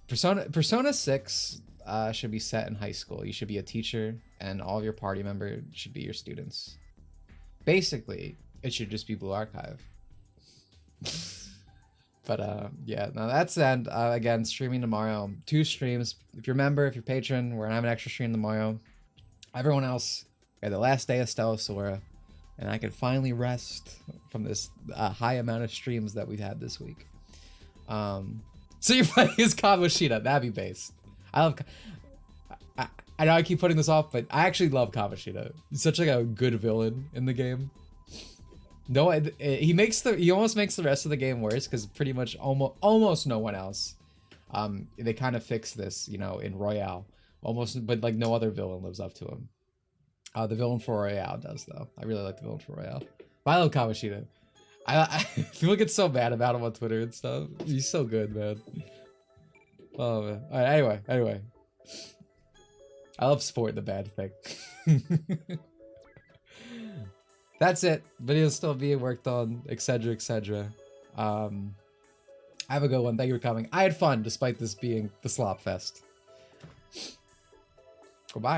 Persona 6 should be set in high school. You should be a teacher, and all of your party members should be your students. Basically, it should just be Blue Archive. But yeah, no, that's the end. Again, streaming tomorrow. 2 streams. If you're a member, if you're a patron, we're gonna have an extra stream tomorrow. Everyone else, the last day of Stellasora, and I can finally rest from this high amount of streams that we've had this week. So you're playing as Kamoshida. That'd be based. I love. I know I keep putting this off, but I actually love Kamoshida. He's such like a good villain in the game. No, he almost makes the rest of the game worse because pretty much almost no one else. They kind of fixed this, you know, in Royale almost, but like no other villain lives up to him. The villain for Royale does though. I really like the villain for Royale. But I love Kamoshida. People get so mad about him on Twitter and stuff. He's so good, man. Oh man. All right, anyway. I love sport, the bad thing. That's it. Video's still being worked on, etc, etc. Have a good one. Thank you for coming. I had fun despite this being the Slop Fest. Goodbye.